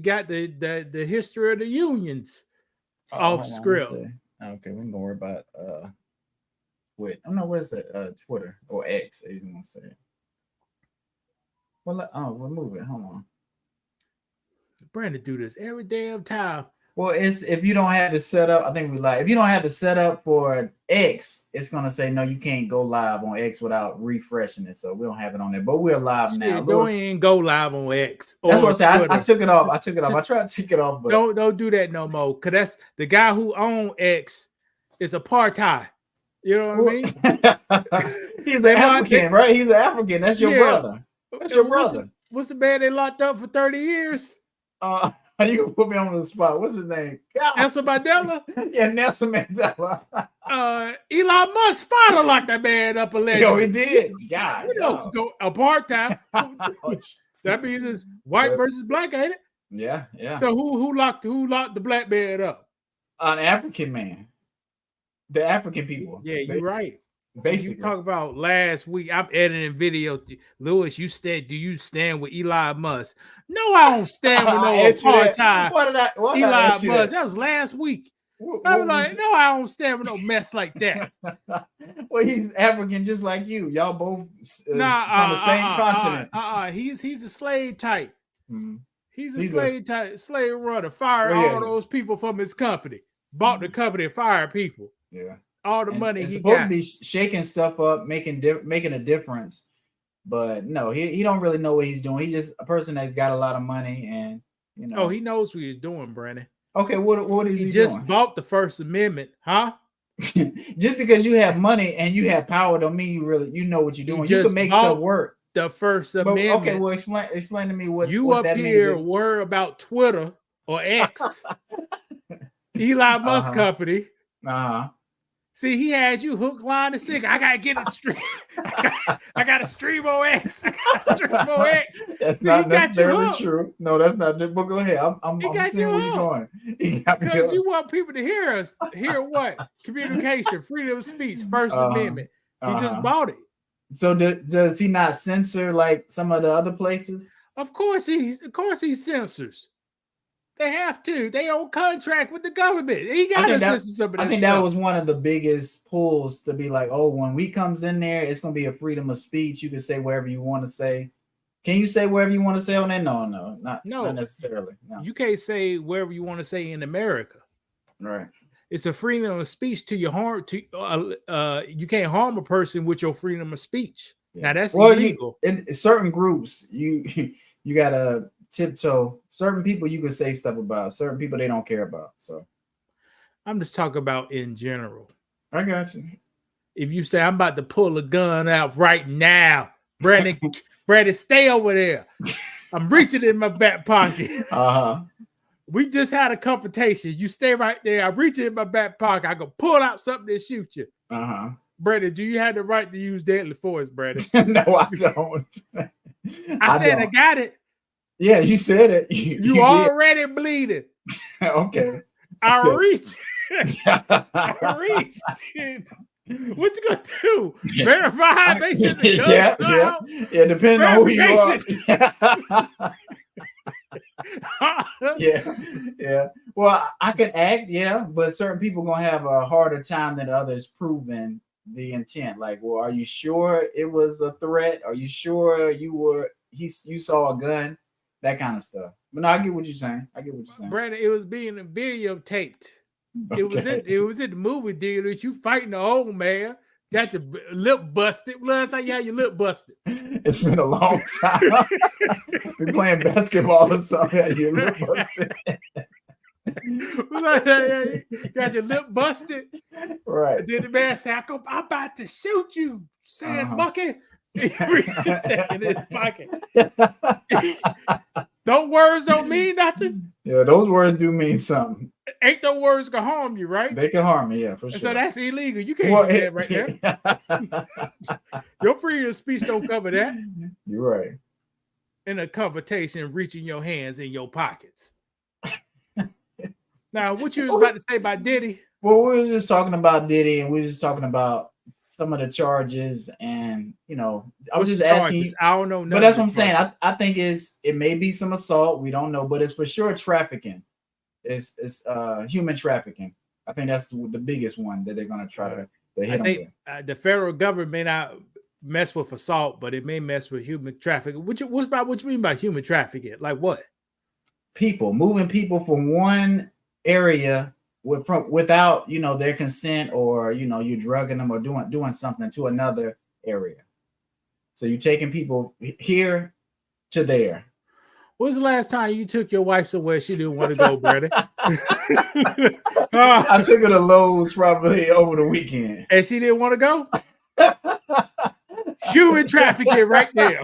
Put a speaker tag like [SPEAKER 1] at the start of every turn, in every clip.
[SPEAKER 1] got the history of the unions off
[SPEAKER 2] Hold on, let's
[SPEAKER 1] script.
[SPEAKER 2] see. Okay, we can go worry about wait. I don't know where's it Twitter or X, if you want to say it. Well, remove it. Hold on.
[SPEAKER 1] Brandon do this every damn time.
[SPEAKER 2] Well, it's if you don't have it set up. I think we if you don't have it set up for X, it's gonna say no, you can't go live on X without refreshing it. So we don't have it on there, but we're live now.
[SPEAKER 1] Don't even go live on X.
[SPEAKER 2] That's what I said. I took it off. I tried to take it off, but
[SPEAKER 1] don't do that no more. Cause that's the guy who owns X is apartheid. You know what I mean?
[SPEAKER 2] He's an African, right? He's an African. That's your brother. That's your brother.
[SPEAKER 1] What's the man they locked up for 30 years?
[SPEAKER 2] You can put me on the spot. What's his name?
[SPEAKER 1] Nelson Mandela?
[SPEAKER 2] Yeah, Nelson Mandela.
[SPEAKER 1] Elon Musk's father locked that man up allegedly.
[SPEAKER 2] Yo, he did. God.
[SPEAKER 1] You know, apartheid. That means it's white versus black, ain't it?
[SPEAKER 2] Yeah, yeah.
[SPEAKER 1] So who locked the black man up?
[SPEAKER 2] An African man. The African people.
[SPEAKER 1] Yeah, you're right.
[SPEAKER 2] Basically,
[SPEAKER 1] you talk about last week. I'm editing videos. Lewis, do you stand with Elon Musk? No, I don't stand with no apartheid. Elon Musk. That was last week. I'm like, no, I don't stand with no mess like that.
[SPEAKER 2] Well, he's African just like you. Y'all both on the same continent.
[SPEAKER 1] He's a slave type.
[SPEAKER 2] Mm-hmm.
[SPEAKER 1] He's a slave type, slave runner. Fired all those people from his company. Bought the company and fired people.
[SPEAKER 2] Yeah.
[SPEAKER 1] All the money
[SPEAKER 2] it's
[SPEAKER 1] he
[SPEAKER 2] supposed
[SPEAKER 1] got.
[SPEAKER 2] to be shaking stuff up, making a difference, but no, he don't really know what he's doing. He's just a person that's got a lot of money, and you know.
[SPEAKER 1] Oh, he knows what he's doing, Brandon.
[SPEAKER 2] Okay, what is he
[SPEAKER 1] just
[SPEAKER 2] doing?
[SPEAKER 1] bought the First Amendment, huh?
[SPEAKER 2] Just because you have money and you have power, don't mean you know what you're doing. You can make stuff work.
[SPEAKER 1] The First Amendment.
[SPEAKER 2] Okay, well, explain to me what
[SPEAKER 1] you
[SPEAKER 2] what
[SPEAKER 1] up here worry about Twitter or X, Elon Musk company. See, he had you hook, line, and sinker. I gotta get it straight. I gotta stream on X.
[SPEAKER 2] That's not necessarily true. No, that's not. But go ahead. I'm seeing where you're going.
[SPEAKER 1] Because you want people to hear us. Hear what? Communication, freedom of speech, First Amendment. He just bought it.
[SPEAKER 2] So does he not censor like some of the other places?
[SPEAKER 1] Of course he censors. They have to. They on contract with the government. He got to censor some of that.
[SPEAKER 2] I think that was one of the biggest pulls to be like, oh, when we comes in there, it's gonna be a freedom of speech. You can say wherever you want to say. Can you say wherever you want to say on that? No, not necessarily. No.
[SPEAKER 1] You can't say wherever you want to say in America.
[SPEAKER 2] Right.
[SPEAKER 1] It's a freedom of speech to your harm. You can't harm a person with your freedom of speech. Yeah. Now that's illegal.
[SPEAKER 2] In certain groups, you gotta tiptoe. Certain people you can say stuff about. Certain people they don't care about. So
[SPEAKER 1] I'm just talking about in general.
[SPEAKER 2] I got you.
[SPEAKER 1] If you say I'm about to pull a gun out right now, Brandon, stay over there. I'm reaching in my back pocket. We just had a confrontation. You stay right there. I reach in my back pocket. I go pull out something to shoot you. Brandon, do you have the right to use deadly force, Brandon?
[SPEAKER 2] No, I don't.
[SPEAKER 1] I said I got it.
[SPEAKER 2] Yeah, you said it.
[SPEAKER 1] You already bleeding.
[SPEAKER 2] Okay.
[SPEAKER 1] I reached. I reached. What you gonna do? Verify? Make sure
[SPEAKER 2] yeah. Depending on who you are. Yeah. Well, I can act, but certain people gonna have a harder time than others proving the intent. Like, well, are you sure it was a threat? Are you sure you saw a gun? That kind of stuff. But no, I get what you're saying.
[SPEAKER 1] Brandon, it was being videotaped. Okay. It was in the movie theaters. You fighting the old man. Got your lip busted. Last time you had your lip busted.
[SPEAKER 2] It's been a long time. Been playing basketball or something. Had your lip busted.
[SPEAKER 1] Got your lip busted.
[SPEAKER 2] Right.
[SPEAKER 1] Then the man said, I'm about to shoot you, sand bucket. In his pocket. Those words don't mean nothing.
[SPEAKER 2] Yeah, those words do mean something.
[SPEAKER 1] Ain't those words gonna harm you, right?
[SPEAKER 2] They can harm me, for sure.
[SPEAKER 1] So that's illegal. You can't do that right there. Your freedom of speech don't cover that.
[SPEAKER 2] You're right.
[SPEAKER 1] In a confrontation, reaching your hands in your pockets. Now, what you was about to say about Diddy?
[SPEAKER 2] Well, we were just talking about Diddy, and we were just talking about some of the charges, and I was
[SPEAKER 1] What's
[SPEAKER 2] just
[SPEAKER 1] the
[SPEAKER 2] asking.
[SPEAKER 1] charges? I don't know.
[SPEAKER 2] But that's what I'm saying. I think it may be some assault. We don't know, but it's for sure trafficking. It's human trafficking. I think that's the biggest one that they're gonna try to hit them with.
[SPEAKER 1] The federal government may not mess with assault, but it may mess with human trafficking. What you mean by human trafficking? Like what?
[SPEAKER 2] People moving people from one area without their consent, or you're drugging them or doing something to another area. So you're taking people here to there.
[SPEAKER 1] When was the last time you took your wife somewhere she didn't want to go, Brady?
[SPEAKER 2] I took her to Lowe's probably over the weekend.
[SPEAKER 1] And she didn't want to go? Human trafficking right there.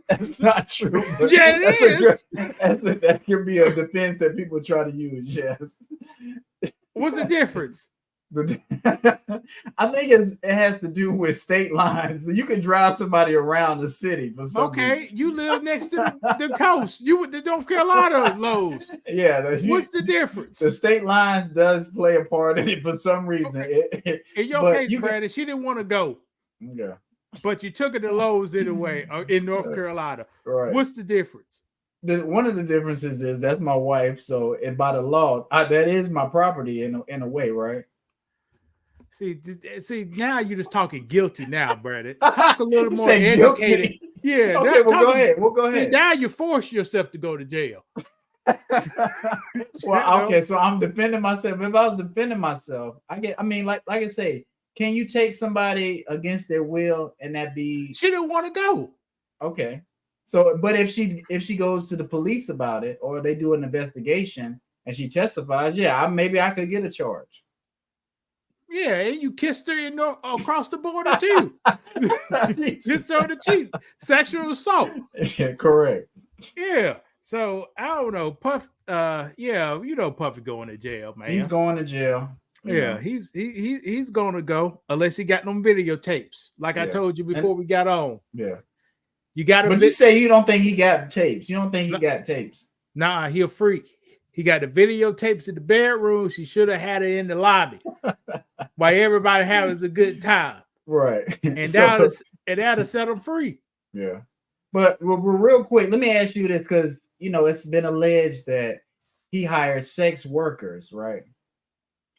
[SPEAKER 2] That's not true.
[SPEAKER 1] Yeah, it is.
[SPEAKER 2] That could be a defense that people try to use, yes.
[SPEAKER 1] What's the difference?
[SPEAKER 2] I think it has to do with state lines. You can drive somebody around the city for some reason.
[SPEAKER 1] You live next to the coast. You the North Carolina Lowe's.
[SPEAKER 2] Yeah.
[SPEAKER 1] What's the difference?
[SPEAKER 2] The state lines does play a part in it for some reason.
[SPEAKER 1] Okay. In your case, Brandon, she didn't want to go.
[SPEAKER 2] Yeah.
[SPEAKER 1] But you took her to Lowe's anyway in North Carolina.
[SPEAKER 2] Right.
[SPEAKER 1] What's the difference?
[SPEAKER 2] One of the differences is that's my wife. So, and by the law, that is my property in a way, right?
[SPEAKER 1] See, now you're just talking guilty now, Brandon. Talk a little more educated.
[SPEAKER 2] Guilty.
[SPEAKER 1] Yeah.
[SPEAKER 2] Okay, go ahead. Go ahead.
[SPEAKER 1] See, now you force yourself to go to jail.
[SPEAKER 2] Well, okay, so I'm defending myself. If I was defending myself, like I say, can you take somebody against their will and that be?
[SPEAKER 1] She didn't want to go.
[SPEAKER 2] Okay, so but if she goes to the police about it, or they do an investigation and she testifies, maybe I could get a charge.
[SPEAKER 1] Yeah, and you kissed her across the border too. Kissed her on the cheek. Sexual assault.
[SPEAKER 2] Yeah, correct.
[SPEAKER 1] Yeah. So I don't know. Puff. Puffy going to jail, man.
[SPEAKER 2] He's going to jail.
[SPEAKER 1] Yeah, he's gonna go unless he got them videotapes. Like I told you before we got on.
[SPEAKER 2] Yeah.
[SPEAKER 1] You got him.
[SPEAKER 2] But you say you don't think he got tapes. You don't think he got tapes.
[SPEAKER 1] Nah, he a freak. He got the videotapes in the bedroom. She should have had it in the lobby while everybody having a good time.
[SPEAKER 2] Right.
[SPEAKER 1] And that'll set him free.
[SPEAKER 2] Yeah. But real quick, let me ask you this, because it's been alleged that he hired sex workers, right?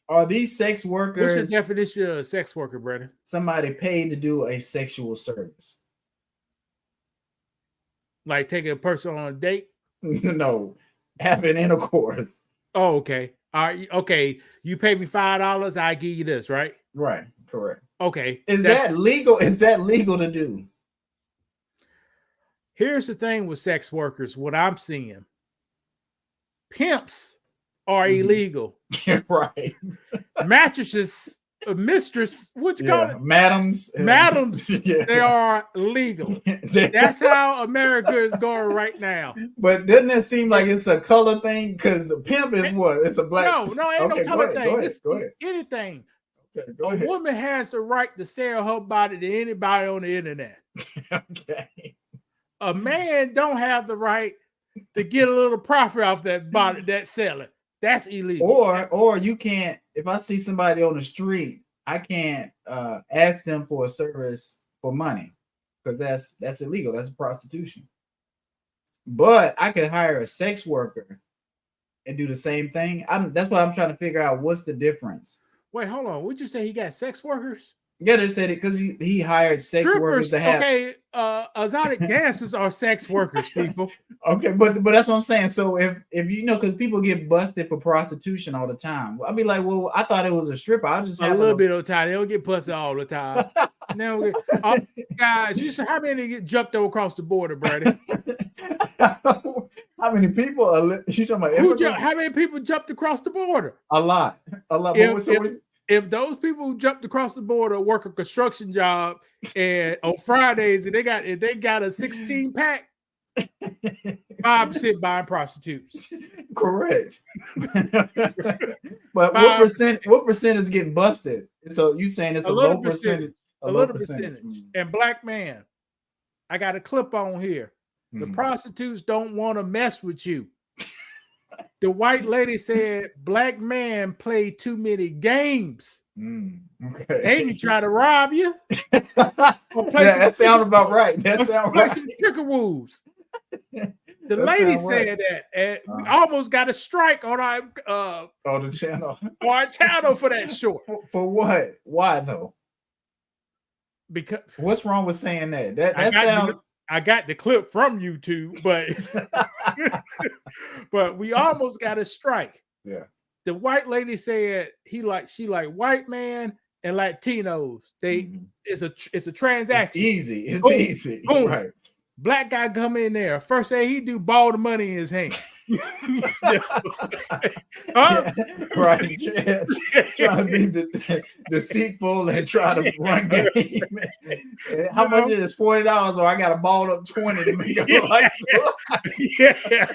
[SPEAKER 2] Are these sex workers?
[SPEAKER 1] What's your definition of a sex worker, Brandon?
[SPEAKER 2] Somebody paid to do a sexual service.
[SPEAKER 1] Like taking a person on a date?
[SPEAKER 2] No, having intercourse.
[SPEAKER 1] Oh, okay. All right. Okay. You pay me $5, I give you this, right?
[SPEAKER 2] Right. Correct.
[SPEAKER 1] Okay.
[SPEAKER 2] Is that legal? Is that legal to do?
[SPEAKER 1] Here's the thing with sex workers. What I'm seeing, pimps are illegal.
[SPEAKER 2] Right.
[SPEAKER 1] Mattresses, mistress, what you call it?
[SPEAKER 2] Madams.
[SPEAKER 1] They are legal. That's how America is going right now.
[SPEAKER 2] But doesn't it seem like it's a color thing? Because a pimp is what? It's a black.
[SPEAKER 1] No, ain't no color thing.
[SPEAKER 2] Go ahead.
[SPEAKER 1] Anything.
[SPEAKER 2] Okay,
[SPEAKER 1] a woman has the right to sell her body to anybody on the internet.
[SPEAKER 2] Okay.
[SPEAKER 1] A man don't have the right to get a little profit off that body, that seller. That's illegal.
[SPEAKER 2] Or you can't, if I see somebody on the street, I can't ask them for a service for money, because that's illegal. That's prostitution. But I could hire a sex worker and do the same thing. That's what I'm trying to figure out. What's the difference?
[SPEAKER 1] Wait, hold on. Would you say he got sex workers?
[SPEAKER 2] Yeah, they said it because he hired sex workers to have.
[SPEAKER 1] Okay, exotic dancers are sex workers, people.
[SPEAKER 2] Okay, but that's what I'm saying. So if because people get busted for prostitution all the time, I'd be like, well, I thought it was a stripper. I just
[SPEAKER 1] a little bit of the time. They don't get busted all the time. Now, guys, how many get jumped over across the border, Brady?
[SPEAKER 2] How many people are you talking about?
[SPEAKER 1] How many people jumped across the border?
[SPEAKER 2] A lot.
[SPEAKER 1] If those people who jumped across the border work a construction job and on Fridays and they got a 16-pack, 5% buying prostitutes.
[SPEAKER 2] Correct. But what percent is getting busted? So you saying it's a low percentage?
[SPEAKER 1] A little percentage. And black man, I got a clip on here. The prostitutes don't want to mess with you. The white lady said black man played too many games.
[SPEAKER 2] Okay.
[SPEAKER 1] They can try to rob you.
[SPEAKER 2] That sounds about right. That sounds right.
[SPEAKER 1] Some trickaroos. The lady said that, and we almost got a strike on our
[SPEAKER 2] on the channel.
[SPEAKER 1] On our channel for that short.
[SPEAKER 2] For what? Why though?
[SPEAKER 1] Because
[SPEAKER 2] what's wrong with saying that? That sounds.
[SPEAKER 1] I got the clip from YouTube, but we almost got a strike.
[SPEAKER 2] Yeah.
[SPEAKER 1] The white lady said she like white man and Latinos. It's a transaction.
[SPEAKER 2] It's easy. It's easy.
[SPEAKER 1] Boom.
[SPEAKER 2] Right.
[SPEAKER 1] Black guy come in there. First thing he do, ball the money in his hand.
[SPEAKER 2] Huh? Right. Yeah. Trying to be deceitful and try to run game. How much is it? $40, or I got to ball up 20 to make it like so.
[SPEAKER 1] Yeah.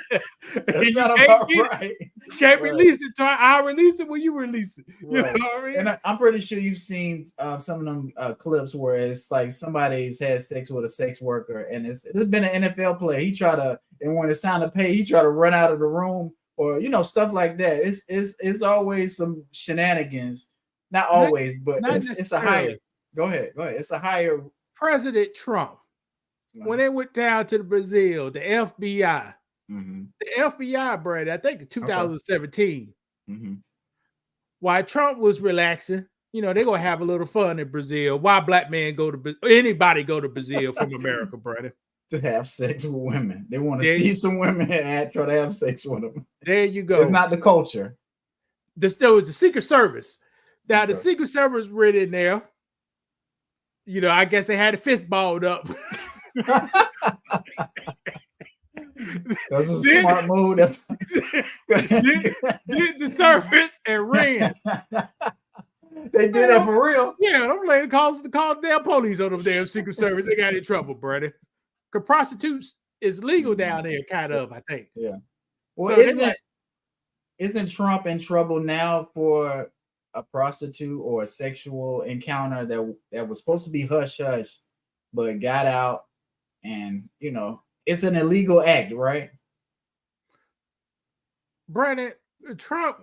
[SPEAKER 2] That's not about right.
[SPEAKER 1] Can't release it. I'll release it when you release it. You
[SPEAKER 2] right.
[SPEAKER 1] know what I mean?
[SPEAKER 2] And I'm pretty sure you've seen some of them clips where it's like somebody's had sex with a sex worker, and there's been an NFL player. He tried to, and when it's time to pay, he tried to run out of the room, or stuff like that. It's always some shenanigans. Not always, but it's a higher. Go ahead. It's a higher.
[SPEAKER 1] President Trump, when they went down to Brazil, the FBI.
[SPEAKER 2] Mm-hmm.
[SPEAKER 1] The FBI, Brad, I think in 2017.
[SPEAKER 2] Mm-hmm.
[SPEAKER 1] While Trump was relaxing, they're gonna have a little fun in Brazil. Why black men anybody go to Brazil from America, brother?
[SPEAKER 2] To have sex with women. They want to see some women and try to have sex with them.
[SPEAKER 1] There you go.
[SPEAKER 2] It's not the culture.
[SPEAKER 1] There was the Secret Service. Now the Secret Service read in there. I guess they had a fist balled up.
[SPEAKER 2] That's a smart move.
[SPEAKER 1] Did the service and ran.
[SPEAKER 2] They did that for real.
[SPEAKER 1] Yeah, them lady called the damn police on them damn Secret Service. They got in trouble, brother. Because prostitutes is legal down there, kind of, I think.
[SPEAKER 2] Yeah. Well, so isn't Trump in trouble now for a prostitute or a sexual encounter that was supposed to be hush-hush, but got out, and it's an illegal act, right?
[SPEAKER 1] Brandon, Trump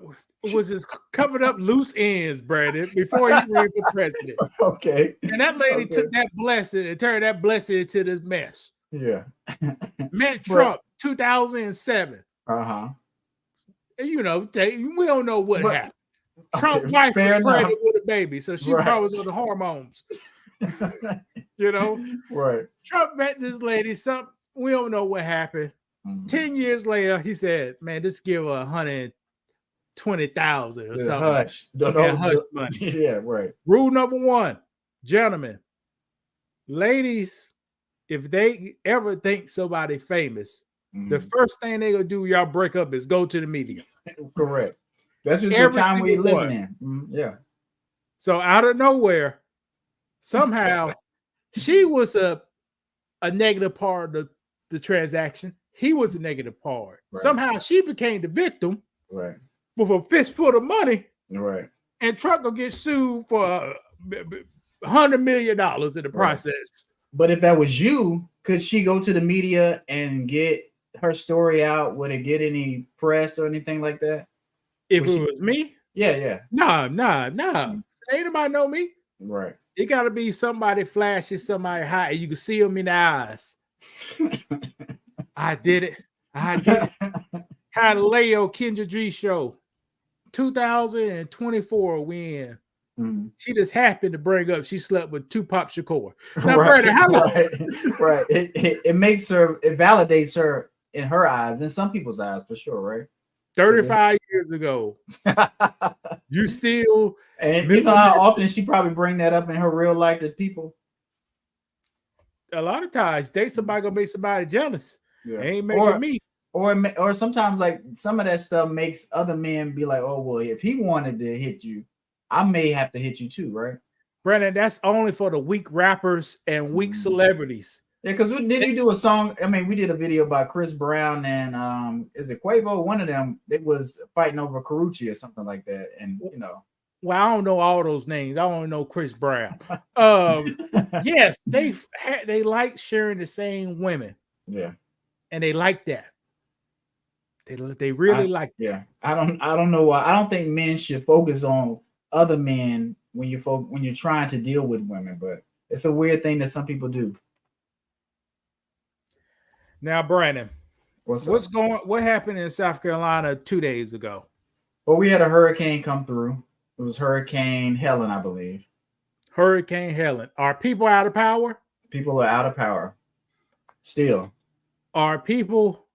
[SPEAKER 1] was just covered up loose ends, Brandon, before he ran for president.
[SPEAKER 2] Okay.
[SPEAKER 1] And that lady took that blessing and turned that blessing into this mess.
[SPEAKER 2] Yeah.
[SPEAKER 1] Met Trump, 2007.
[SPEAKER 2] Uh-huh.
[SPEAKER 1] And, we don't know what happened. Trump's wife was pregnant with a baby, so she probably was on the hormones.
[SPEAKER 2] Right.
[SPEAKER 1] Trump met this lady, we don't know what happened. 10 years later, he said, man, just give her 120,000 or something.
[SPEAKER 2] Hush.
[SPEAKER 1] Hush money.
[SPEAKER 2] Yeah, right.
[SPEAKER 1] Rule number 1, gentlemen, ladies, if they ever think somebody famous, the first thing they're gonna do, y'all break up, is go to the media.
[SPEAKER 2] Correct. That's just the time we live in. Yeah.
[SPEAKER 1] So out of nowhere, somehow she was a negative part of the transaction. He was a negative part. Right. Somehow she became the victim.
[SPEAKER 2] Right.
[SPEAKER 1] With a fistful of money.
[SPEAKER 2] Right.
[SPEAKER 1] And Trump will get sued for $100 million in the process.
[SPEAKER 2] But if that was you, could she go to the media and get her story out? Would it get any press or anything like that?
[SPEAKER 1] If it was me?
[SPEAKER 2] Yeah.
[SPEAKER 1] Nah. Ain't nobody know me.
[SPEAKER 2] Right.
[SPEAKER 1] It got to be somebody flashy, somebody hot, and you can see them in the eyes. I did it. Had a Leo Kendra G show. 2024 win. She just happened to bring up she slept with Tupac Shakur. Now, Brandon, how long?
[SPEAKER 2] Right. It makes her, it validates her in her eyes, in some people's eyes for sure, right?
[SPEAKER 1] 35 years ago. You still,
[SPEAKER 2] and you know how often she probably bring that up in her real life as people.
[SPEAKER 1] A lot of times, somebody gonna make somebody jealous.
[SPEAKER 2] Yeah.
[SPEAKER 1] Ain't making me.
[SPEAKER 2] Or sometimes, like, some of that stuff makes other men be like, oh well, if he wanted to hit you, I may have to hit you too, right?
[SPEAKER 1] Brandon, that's only for the weak rappers and weak celebrities.
[SPEAKER 2] Yeah, because did you do a song? I mean, we did a video by Chris Brown and is it Quavo? One of them, it was fighting over Karuchi or something like that. And
[SPEAKER 1] well, I don't know all those names. I only know Chris Brown. Yes, they like sharing the same women.
[SPEAKER 2] Yeah,
[SPEAKER 1] and they like that. They really like.
[SPEAKER 2] Yeah, I don't know why. I don't think men should focus on other men when you're trying to deal with women, but it's a weird thing that some people do.
[SPEAKER 1] Now, Brandon, what happened in South Carolina 2 days ago?
[SPEAKER 2] Well, we had a hurricane come through. It was Hurricane Helen, I believe.
[SPEAKER 1] Hurricane Helen. Are people out of power?
[SPEAKER 2] People are out of power. Still.
[SPEAKER 1] Are people?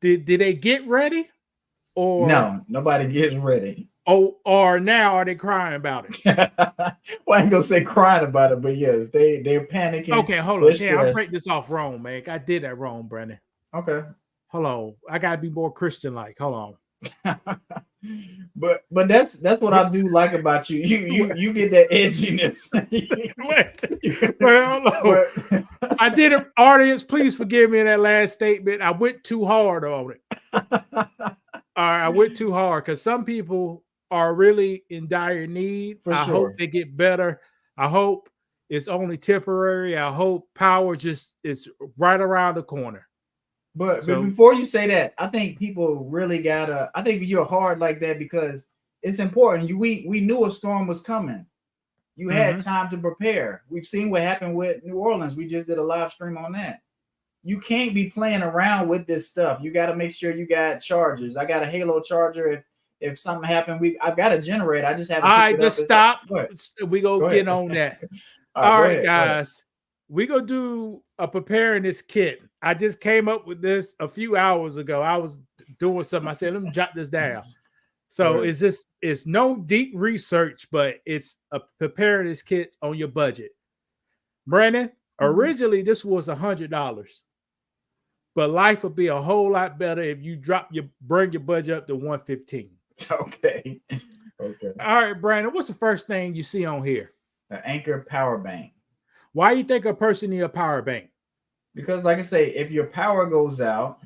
[SPEAKER 1] Did they get ready? Or
[SPEAKER 2] no, nobody gets ready.
[SPEAKER 1] Oh, or now are they crying about it?
[SPEAKER 2] Well, I ain't gonna say crying about it, but yes, they're panicking.
[SPEAKER 1] Okay, hold on. Yeah, I'm breaking this off wrong, man. I did that wrong, Brandon.
[SPEAKER 2] Okay.
[SPEAKER 1] Hold on. I gotta be more Christian-like. Hold on.
[SPEAKER 2] but that's what I do like about you. You get that edginess.
[SPEAKER 1] Well, I did it. Audience, please forgive me in that last statement. I went too hard on it. I went too hard because some people are really in dire need. I hope they get better. I hope it's only temporary. I hope power just is right around the corner.
[SPEAKER 2] But before you say that, I think people really gotta. I think you're hard like that because it's important. We knew a storm was coming. You had time to prepare. We've seen what happened with New Orleans. We just did a live stream on that. You can't be playing around with this stuff. You got to make sure you got chargers. I got a Halo charger. If something happened, I've got a generator. I just haven't.
[SPEAKER 1] All right, just stop. We go get on that. All right, guys. We go do a preparedness kit. I just came up with this a few hours ago. I was doing something. I said, let me jot this down. So it's no deep research, but it's a preparedness kit on your budget. Brandon, originally this was $100, but life would be a whole lot better if you bring your budget up to $115.
[SPEAKER 2] Okay.
[SPEAKER 1] All right, Brandon, what's the first thing you see on here?
[SPEAKER 2] An Anker power bank.
[SPEAKER 1] Why do you think a person needs a power bank?
[SPEAKER 2] Because, like I say, if your power goes out,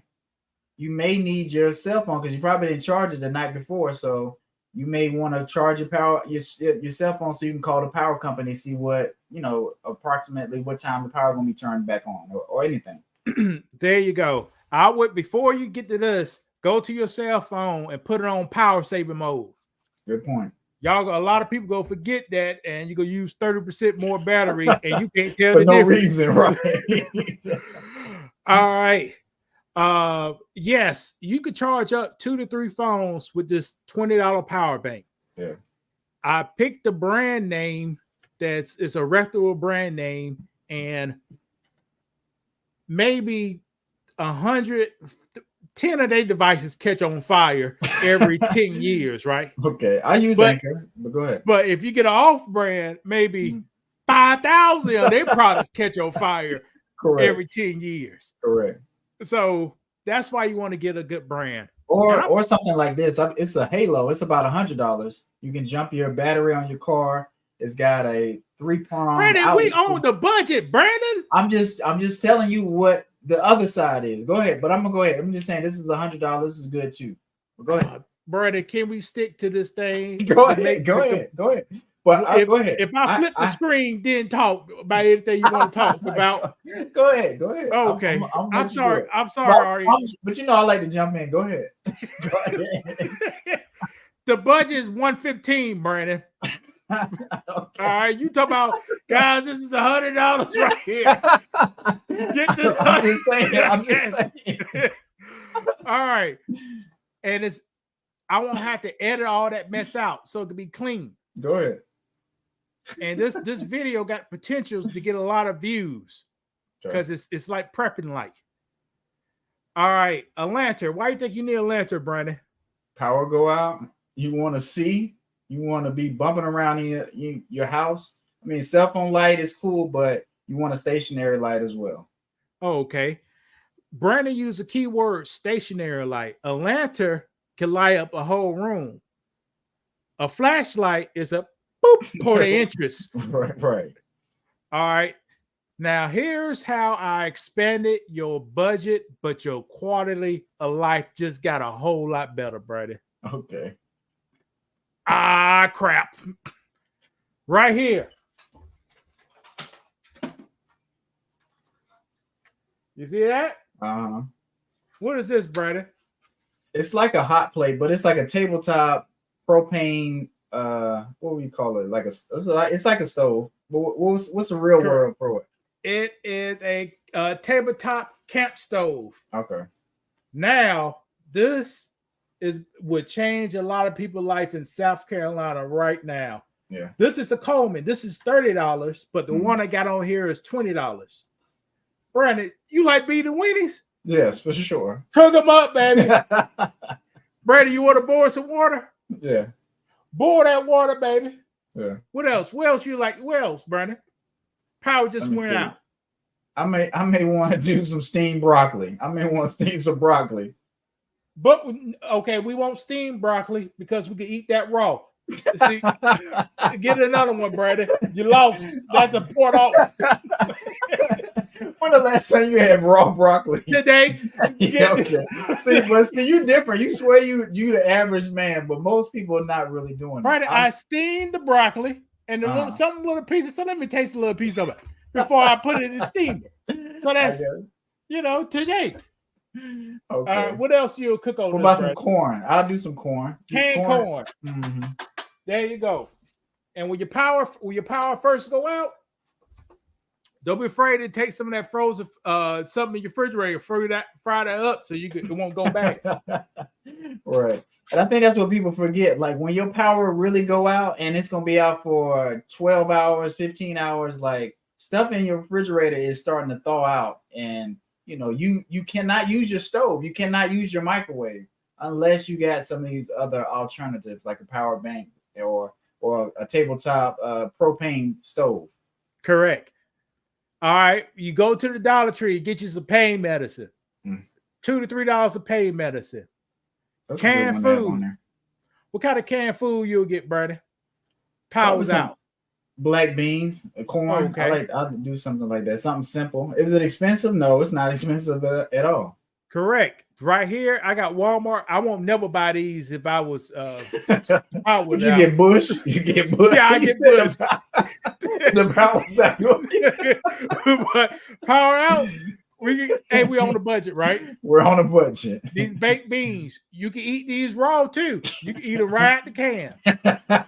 [SPEAKER 2] you may need your cell phone because you probably didn't charge it the night before. So you may want to charge your cell phone so you can call the power company, see what, approximately what time the power going to be turned back on or anything.
[SPEAKER 1] There you go. I would, before you get to this, go to your cell phone and put it on power saving mode.
[SPEAKER 2] Good point.
[SPEAKER 1] Y'all, a lot of people go forget that, and you go use 30% more battery, and you can't tell
[SPEAKER 2] for
[SPEAKER 1] the
[SPEAKER 2] no
[SPEAKER 1] difference.
[SPEAKER 2] Reason, right?
[SPEAKER 1] All right. Yes, you could charge up 2 to 3 phones with this $20 power bank.
[SPEAKER 2] Yeah.
[SPEAKER 1] I picked the brand name it's a reputable brand name, and maybe 10 of their devices catch on fire every 10 years, right?
[SPEAKER 2] Okay. I use Anker, but go ahead.
[SPEAKER 1] But if you get an off-brand, maybe 5,000 of their products catch on fire every 10 years.
[SPEAKER 2] Correct.
[SPEAKER 1] So that's why you want to get a good brand.
[SPEAKER 2] Or something like this. It's a Halo. It's about $100. You can jump your battery on your car. It's got a 3-prong.
[SPEAKER 1] Brandon, we own the budget, Brandon.
[SPEAKER 2] I'm just telling you what the other side is. Go ahead, but I'm gonna go ahead. I'm just saying this is $100. This is good too. But go ahead,
[SPEAKER 1] Brandon. Can we stick to this thing?
[SPEAKER 2] Go ahead. But go ahead.
[SPEAKER 1] If I flip the screen, then talk about anything you want to talk about.
[SPEAKER 2] Go ahead.
[SPEAKER 1] Okay. I'm sorry, Ari.
[SPEAKER 2] But I like to jump in. Go ahead. Go ahead.
[SPEAKER 1] The budget is $115, Brandon. Okay. All right, you talk about, guys, this is $100 right here. Get this.
[SPEAKER 2] I'm just saying.
[SPEAKER 1] All right. And I won't have to edit all that mess out so it can be clean.
[SPEAKER 2] Go ahead.
[SPEAKER 1] And this video got potentials to get a lot of views because it's like prepping like. All right, a lantern. Why do you think you need a lantern, Brandon?
[SPEAKER 2] Power go out. You want to see. You want to be bumping around in your house. I mean, cell phone light is cool, but you want a stationary light as well.
[SPEAKER 1] Oh, okay. Brandon used the keyword stationary light. A lantern can light up a whole room. A flashlight is a boop point of interest.
[SPEAKER 2] Right.
[SPEAKER 1] All right. Now, here's how I expanded your budget, but your quality of life just got a whole lot better, Brandon.
[SPEAKER 2] Okay.
[SPEAKER 1] Crap. Right here. You see that?
[SPEAKER 2] Uh-huh.
[SPEAKER 1] What is this, Brandon?
[SPEAKER 2] It's like a hot plate, but it's like a tabletop propane. What do you call it? It's like a stove. But what's the real word for it?
[SPEAKER 1] It is a tabletop camp stove.
[SPEAKER 2] Okay.
[SPEAKER 1] Now this would change a lot of people's life in South Carolina right now.
[SPEAKER 2] Yeah.
[SPEAKER 1] This is a Coleman. This is $30, but the one I got on here is $20. Brandon, you like beating weenies?
[SPEAKER 2] Yes, for sure.
[SPEAKER 1] Cook them up, baby. Brandon, you want to boil some water?
[SPEAKER 2] Yeah.
[SPEAKER 1] Boil that water, baby.
[SPEAKER 2] Yeah.
[SPEAKER 1] What else? What else you like? What else, Brandon? Power just went out.
[SPEAKER 2] I may want to do some steamed broccoli. I may want to steam some broccoli.
[SPEAKER 1] But okay, we won't steam broccoli because we can eat that raw. See, get another one, Brandon. You lost. That's a port off.
[SPEAKER 2] When the last time you had raw broccoli?
[SPEAKER 1] Today.
[SPEAKER 2] Yeah, okay. See, you different. You swear you the average man, but most people are not really doing
[SPEAKER 1] Brandon, I steamed the broccly and some little pieces. So let me taste a little piece of it before I put it in the steamer. So that's today.
[SPEAKER 2] Okay.
[SPEAKER 1] What else you'll cook on?
[SPEAKER 2] What about some corn? I'll do some corn.
[SPEAKER 1] Canned corn.
[SPEAKER 2] Mm-hmm.
[SPEAKER 1] you go. And when your power first go out, don't be afraid to take some of that frozen something in your refrigerator, fry that up so it won't go back.
[SPEAKER 2] Right. And I think that's what people forget. Like when your power really go out and it's gonna be out for 12 hours, 15 hours, like stuff in your refrigerator is starting to thaw out. And you cannot use your stove, you cannot use your microwave unless you got some of these other alternatives like a power bank or a tabletop propane stove.
[SPEAKER 1] Correct. All right, you go to the Dollar Tree, get you some pain medicine. $2 to $3 of pain medicine. That's canned food. What kind of canned food you'll get, Bernie? Power's out.
[SPEAKER 2] Black beans, corn. Okay. I'll do something like that. Something simple. Is it expensive? No, it's not expensive at all.
[SPEAKER 1] Correct. Right here, I got Walmart. I won't never buy these if I was.
[SPEAKER 2] Would you get Bush? You get Bush.
[SPEAKER 1] Yeah, I get Bush.
[SPEAKER 2] The power's out.
[SPEAKER 1] But power out. We on a budget, right?
[SPEAKER 2] We're on a budget.
[SPEAKER 1] These baked beans, you can eat these raw too. You can eat them right out the can,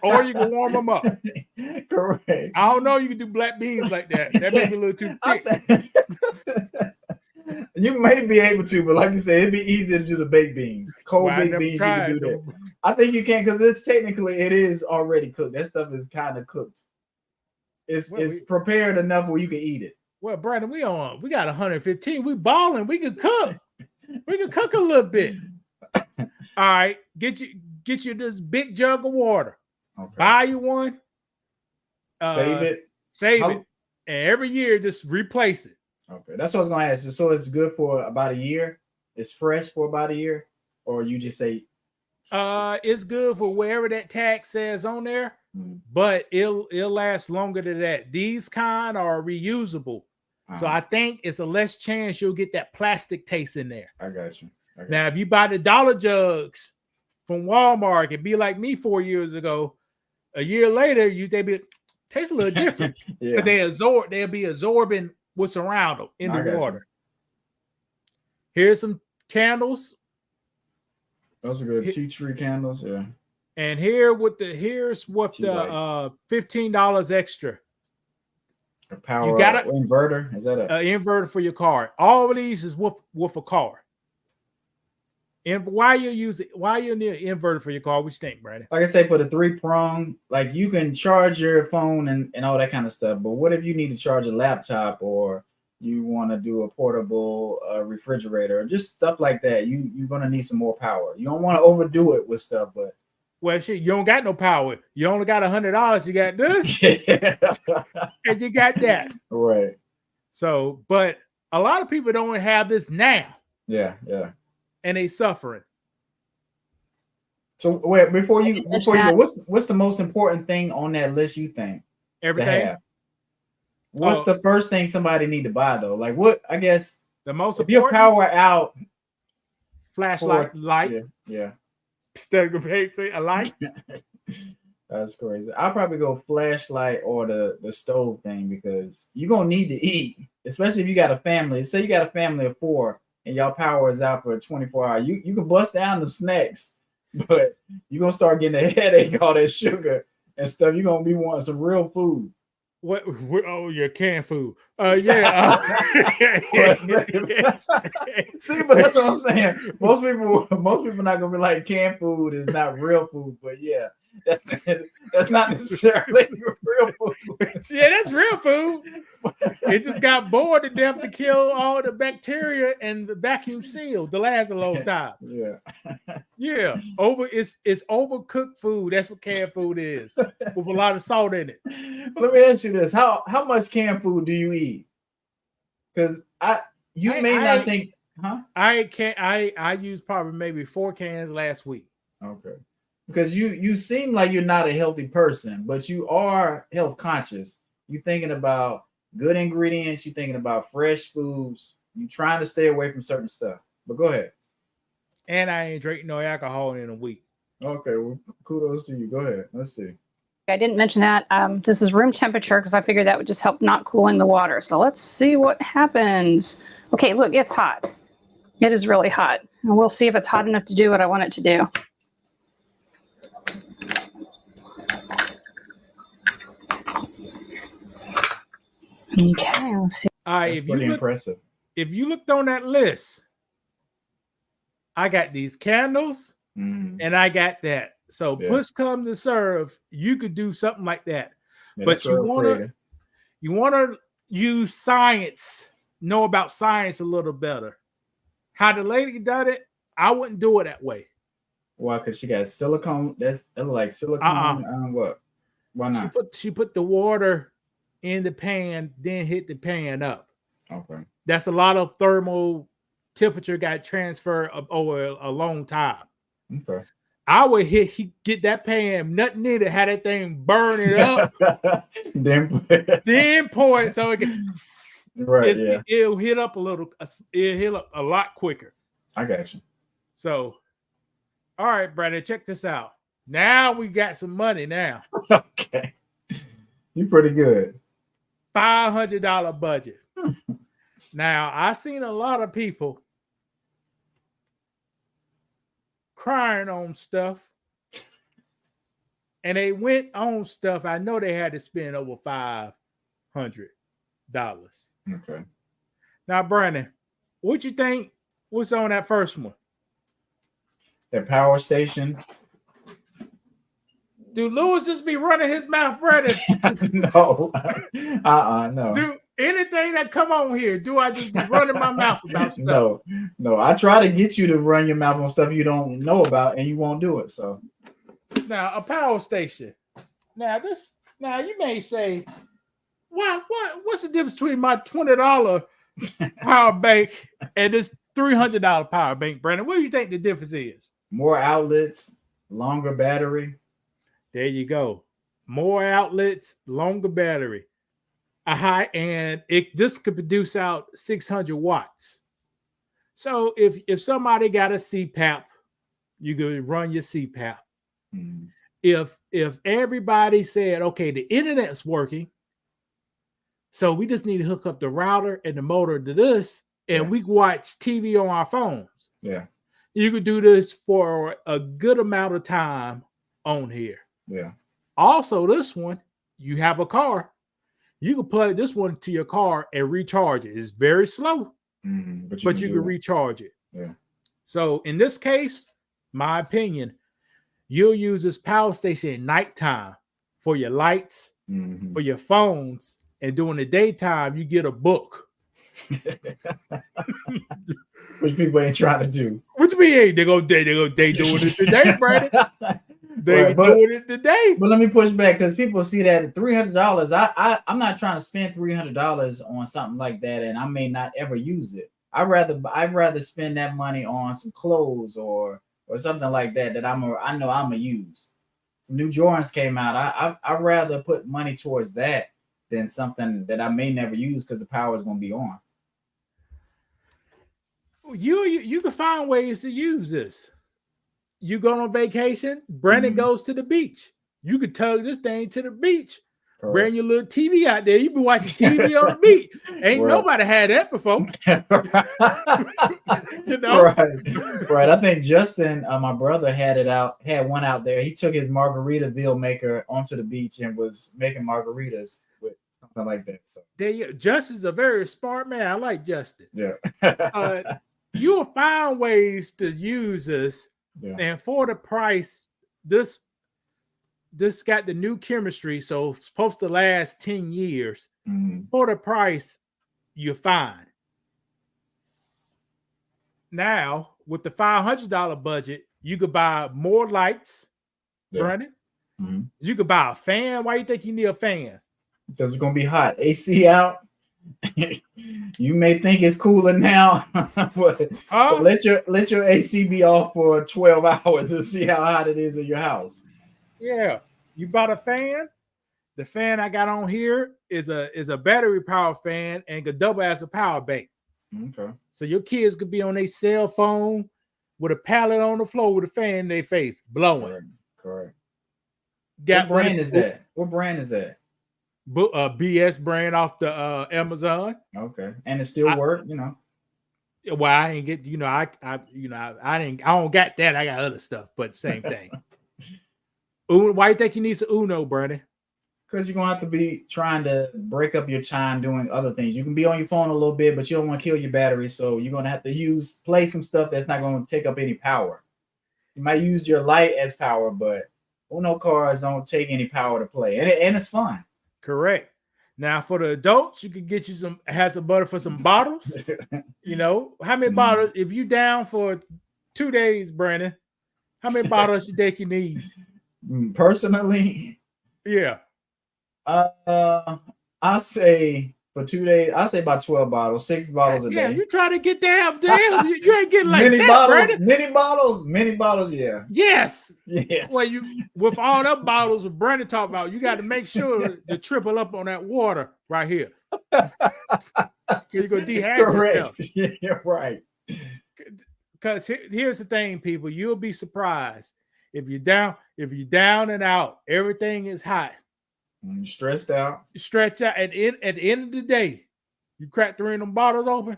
[SPEAKER 1] or you can warm them up.
[SPEAKER 2] Correct.
[SPEAKER 1] I don't know. You can do black beans like that. That may be a little too thick.
[SPEAKER 2] You may be able to, but like you said, it'd be easier to do the baked beans. Cold baked beans, you can do that. I think you can because it is already cooked. That stuff is kind of cooked. It's prepared enough where you can eat it.
[SPEAKER 1] Well, Brandon, we got 115. We balling. We can cook. We can cook a little bit. All right, get you this big jug of water. Okay. Buy you one. Save it, and every year just replace it.
[SPEAKER 2] Okay, that's what I was gonna ask. So it's good for about a year. It's fresh for about a year, or you just say?
[SPEAKER 1] It's good for wherever that tag says on there, but it'll last longer than that. These kind are reusable, so I think it's a less chance you'll get that plastic taste in there.
[SPEAKER 2] I got you.
[SPEAKER 1] Now, if you buy the dollar jugs from Walmart, it'd be like me 4 years ago. A year later, they taste a little different. Yeah. But they'll be absorbing what's around them in the water. Here's some candles.
[SPEAKER 2] Those are good tea tree candles, yeah.
[SPEAKER 1] And here's what the $15 extra.
[SPEAKER 2] A power inverter. Is that an
[SPEAKER 1] inverter for your car? All of these is with a car. And why you need an inverter for your car? What you think, Brandon?
[SPEAKER 2] Like I say, for the 3-prong, like you can charge your phone and all that kind of stuff. But what if you need to charge a laptop or you want to do a portable refrigerator, just stuff like that? You're gonna need some more power. You don't want to overdo it with stuff, but
[SPEAKER 1] shit, you don't got no power. You only got $100. You got this, and you got that,
[SPEAKER 2] right?
[SPEAKER 1] So, but a lot of people don't have this now.
[SPEAKER 2] Yeah.
[SPEAKER 1] And they suffering.
[SPEAKER 2] So wait, before you go, what's the most important thing on that list you think?
[SPEAKER 1] Everything.
[SPEAKER 2] What's the first thing somebody need to buy though? Like what? I guess
[SPEAKER 1] the most
[SPEAKER 2] if your power out,
[SPEAKER 1] flashlight, light.
[SPEAKER 2] Yeah.
[SPEAKER 1] Instead of say a light.
[SPEAKER 2] That's crazy. I'll probably go flashlight or the stove thing because you're gonna need to eat, especially if you got a family. Say you got a family of 4. and y'all power is out for 24 hours. You can bust down the snacks, but you're gonna start getting a headache, all that sugar and stuff. You're gonna be wanting some real food.
[SPEAKER 1] What? Oh, your canned food. Yeah.
[SPEAKER 2] See, but that's what I'm saying. Most people not gonna be like canned food is not real food, but yeah, that's not necessarily real food.
[SPEAKER 1] Yeah, that's real food. It just got bored to death to kill all the bacteria and the vacuum sealed to last a long time.
[SPEAKER 2] Yeah.
[SPEAKER 1] It's overcooked food. That's what canned food is, with a lot of salt in it.
[SPEAKER 2] Let me ask you this: How much canned food do you eat? Because you may not think, huh?
[SPEAKER 1] I used probably maybe 4 cans last week.
[SPEAKER 2] Okay. Because you seem like you're not a healthy person, but you are health conscious. You're thinking about good ingredients. You're thinking about fresh foods. You're trying to stay away from certain stuff. But go ahead.
[SPEAKER 1] And I ain't drinking no alcohol in a week.
[SPEAKER 2] Okay, well, kudos to you. Go ahead. Let's see.
[SPEAKER 3] I didn't mention that. This is room temperature because I figured that would just help not cooling the water. So let's see what happens. Okay, look, it's hot. It is really hot. And we'll see if it's hot enough to do what I want it to do. Okay, let's see.
[SPEAKER 2] That's pretty impressive.
[SPEAKER 1] If you looked on that list, I got these candles and I got that. So push come to serve, you could do something like that. Yeah, but you want to use science, know about science a little better. How the lady done it, I wouldn't do it that way.
[SPEAKER 2] Why? Because she got silicone. That's like silicone. What? Why not?
[SPEAKER 1] She put the water in the pan, then hit the pan up.
[SPEAKER 2] Okay.
[SPEAKER 1] That's a lot of thermal temperature got transferred over a long time.
[SPEAKER 2] Okay.
[SPEAKER 1] I would get that pan, nothing in it, had that thing burn it up, then pour it so it gets it'll hit up a little, it'll hit up a lot quicker.
[SPEAKER 2] I got you.
[SPEAKER 1] So, all right, Brandon, check this out. Now we got some money now.
[SPEAKER 2] Okay. You're pretty good.
[SPEAKER 1] $500 budget. Now, I seen a lot of people crying on stuff, and they went on stuff. I know they had to spend over $500.
[SPEAKER 2] Okay.
[SPEAKER 1] Now, Brandon, what you think? What's on that first one?
[SPEAKER 2] That power station.
[SPEAKER 1] Do Lewis just be running his mouth, Brandon?
[SPEAKER 2] No. No.
[SPEAKER 1] Do anything that come on here, do I just be running my mouth about stuff?
[SPEAKER 2] No. I try to get you to run your mouth on stuff you don't know about, and you won't do it. So
[SPEAKER 1] now a power station. Now you may say, what's the difference between my $20 power bank and this $300 power bank, Brandon? What do you think the difference is?
[SPEAKER 2] More outlets, longer battery.
[SPEAKER 1] There you go. More outlets, longer battery. And this could produce out 600 watts. So if somebody got a CPAP, you could run your CPAP. Mm-hmm. If everybody said, okay, the internet's working, so we just need to hook up the router and the motor to this, and we can watch TV on our phones.
[SPEAKER 2] Yeah.
[SPEAKER 1] You could do this for a good amount of time on here.
[SPEAKER 2] Yeah.
[SPEAKER 1] Also, this one, you have a car. You can plug this one to your car and recharge it. It's very slow, but you can recharge it.
[SPEAKER 2] Yeah.
[SPEAKER 1] So in this case, my opinion, you'll use this power station at nighttime for your lights, for your phones, and during the daytime, you get a book.
[SPEAKER 2] Which people ain't trying to do.
[SPEAKER 1] What you mean? They doing it today, Brandon. They doing it today.
[SPEAKER 2] But let me push back because people see that at $300. I'm not trying to spend $300 on something like that, and I may not ever use it. I'd rather spend that money on some clothes or something like that I know I'm gonna use. Some new Jordans came out. I'd rather put money towards that than something that I may never use because the power is gonna be on.
[SPEAKER 1] You can find ways to use this. You go on vacation, Brandon goes to the beach. You could tug this thing to the beach Bring your little TV out there. You be watching TV on the beach. Ain't nobody had that before.
[SPEAKER 2] You know? Right. I think Justin, my brother, had one out there. He took his Margaritaville maker onto the beach and was making margaritas with something like that. So
[SPEAKER 1] Justin's a very smart man. I like Justin.
[SPEAKER 2] Yeah.
[SPEAKER 1] You'll find ways to use this, and for the price, this got the new chemistry, so it's supposed to last 10 years.
[SPEAKER 2] Mm-hmm.
[SPEAKER 1] For the price, you're fine. Now, with the $500 budget, you could buy more lights, Brandon.
[SPEAKER 2] Mm-hmm.
[SPEAKER 1] You could buy a fan. Why do you think you need a fan?
[SPEAKER 2] Because it's going to be hot. AC out. You may think it's cooler now, but let your AC be off for 12 hours and see how hot it is in your house.
[SPEAKER 1] Yeah, you bought a fan. The fan I got on here is a battery power fan and could double as a power bank.
[SPEAKER 2] Okay.
[SPEAKER 1] So your kids could be on their cell phone with a pallet on the floor with a fan in their face blowing.
[SPEAKER 2] Correct.
[SPEAKER 1] What
[SPEAKER 2] brand is that? What brand is that?
[SPEAKER 1] BS brand off the Amazon.
[SPEAKER 2] Okay, and it still work,
[SPEAKER 1] Well, I ain't get, I don't got that. I got other stuff, but same thing. Why do you think you need some Uno, Brandon?
[SPEAKER 2] Because you're gonna have to be trying to break up your time doing other things. You can be on your phone a little bit, but you don't want to kill your battery, so you're gonna have to play some stuff that's not gonna take up any power. You might use your light as power, but Uno cards don't take any power to play, and it's fun.
[SPEAKER 1] Correct. Now for the adults, you can get you some butter for some bottles. How many bottles? If you down for 2 days, Brandon, how many bottles you think you need?
[SPEAKER 2] Personally,
[SPEAKER 1] yeah.
[SPEAKER 2] I say for 2 days, I say about 12 bottles, 6 bottles a day.
[SPEAKER 1] Yeah, you try to get down. You ain't getting like
[SPEAKER 2] many
[SPEAKER 1] that,
[SPEAKER 2] bottles,
[SPEAKER 1] Brandon.
[SPEAKER 2] Many bottles. Yeah.
[SPEAKER 1] Yes.
[SPEAKER 2] Yes.
[SPEAKER 1] Well, with all them bottles of Brandon talk about, you got to make sure to triple up on that water right here. You're gonna dehydrate yourself.
[SPEAKER 2] Yeah, right.
[SPEAKER 1] Because here's the thing, people. You'll be surprised if you're down and out. Everything is hot.
[SPEAKER 2] Stressed out.
[SPEAKER 1] Stretch out. At the end of the day, you crack 3 of them bottles open.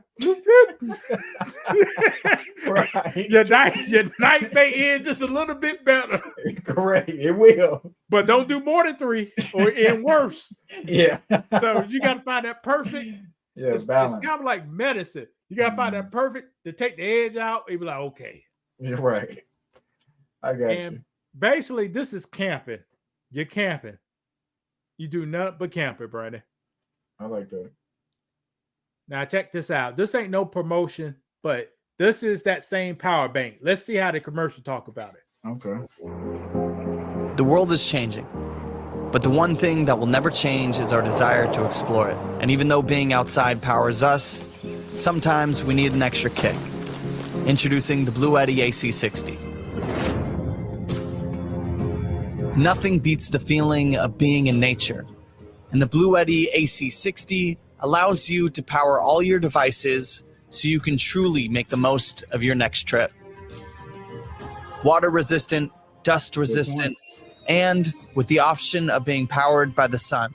[SPEAKER 2] Right.
[SPEAKER 1] Your night may end just a little bit better.
[SPEAKER 2] Correct. It will.
[SPEAKER 1] But don't do more than 3 or end worse.
[SPEAKER 2] Yeah.
[SPEAKER 1] So you got to find that perfect.
[SPEAKER 2] Yeah,
[SPEAKER 1] it's kind of like medicine. You got to find that perfect to take the edge out. And be like, okay.
[SPEAKER 2] You're right. I got you.
[SPEAKER 1] Basically, this is camping. You're camping. You do nothing but camping, Brandon.
[SPEAKER 2] I like that.
[SPEAKER 1] Now check this out. This ain't no promotion, but this is that same power bank. Let's see how the commercial talk about it.
[SPEAKER 2] Okay.
[SPEAKER 4] The world is changing, but the one thing that will never change is our desire to explore it. And even though being outside powers us, sometimes we need an extra kick. Introducing the Bluetti AC60. Nothing beats the feeling of being in nature, and the Bluetti AC60 allows you to power all your devices so you can truly make the most of your next trip. Water resistant, dust resistant, and with the option of being powered by the sun.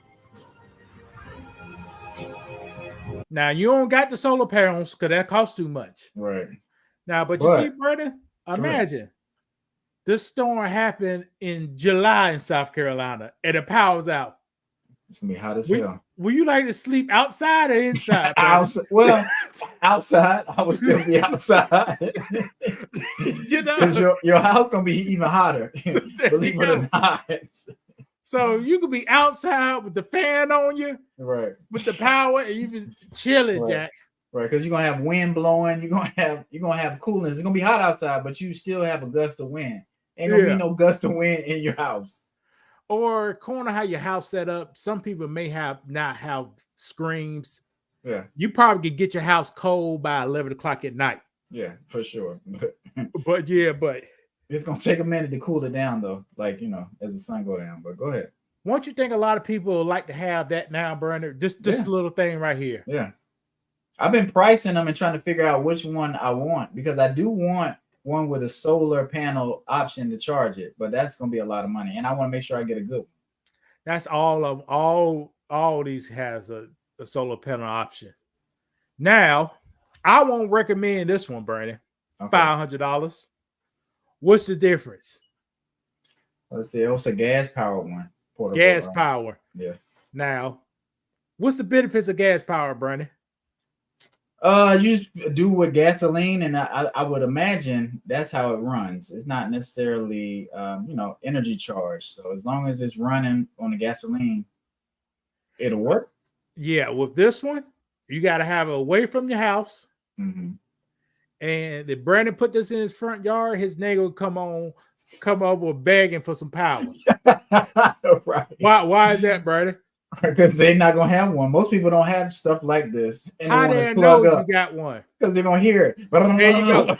[SPEAKER 1] Now you don't got the solar panels because that costs too much.
[SPEAKER 2] Right.
[SPEAKER 1] Now, but you see, Brandon, imagine this storm happened in July in South Carolina and the power's out.
[SPEAKER 2] It's gonna be hot as hell.
[SPEAKER 1] Will you like to sleep outside or inside?
[SPEAKER 2] Well, outside. I would still be outside. Your house gonna be even hotter. Believe it or not.
[SPEAKER 1] So you could be outside with the fan on you,
[SPEAKER 2] right?
[SPEAKER 1] With the power, and you be chilling,
[SPEAKER 2] right.
[SPEAKER 1] Jack.
[SPEAKER 2] Right, because you're gonna have wind blowing. You're gonna have coolness. It's gonna be hot outside, but you still have a gust of wind. Ain't gonna be no gust of wind in your house.
[SPEAKER 1] Or corner how your house set up. Some people may not have screens.
[SPEAKER 2] Yeah.
[SPEAKER 1] You probably could get your house cold by 11 o'clock at night.
[SPEAKER 2] Yeah, for sure.
[SPEAKER 1] But
[SPEAKER 2] it's gonna take a minute to cool it down though, like as the sun go down. But go ahead.
[SPEAKER 1] Won't you think a lot of people like to have that now, Brandon? This little thing right here.
[SPEAKER 2] Yeah. I've been pricing them and trying to figure out which one I want because I do want one with a solar panel option to charge it, but that's going to be a lot of money. And I want to make sure I get a good one.
[SPEAKER 1] That's all of all these has a solar panel option. Now, I won't recommend this one, Brandon. Okay. $500. What's the difference?
[SPEAKER 2] Let's see. It's a gas powered one.
[SPEAKER 1] Gas power.
[SPEAKER 2] Yeah.
[SPEAKER 1] Now, what's the benefits of gas power, Brandon?
[SPEAKER 2] You do with gasoline, and I would imagine that's how it runs. It's not necessarily energy charge. So as long as it's running on the gasoline, it'll work.
[SPEAKER 1] Yeah, with this one, you got to have it away from your house.
[SPEAKER 2] Mm-hmm.
[SPEAKER 1] And if Brandon put this in his front yard, his neighbor will come over begging for some power.
[SPEAKER 2] Right.
[SPEAKER 1] Why is that, Brandon?
[SPEAKER 2] Because they're not gonna have one. Most people don't have stuff like this. And
[SPEAKER 1] how do they know you got one?
[SPEAKER 2] Because they're gonna hear it.
[SPEAKER 1] There you go.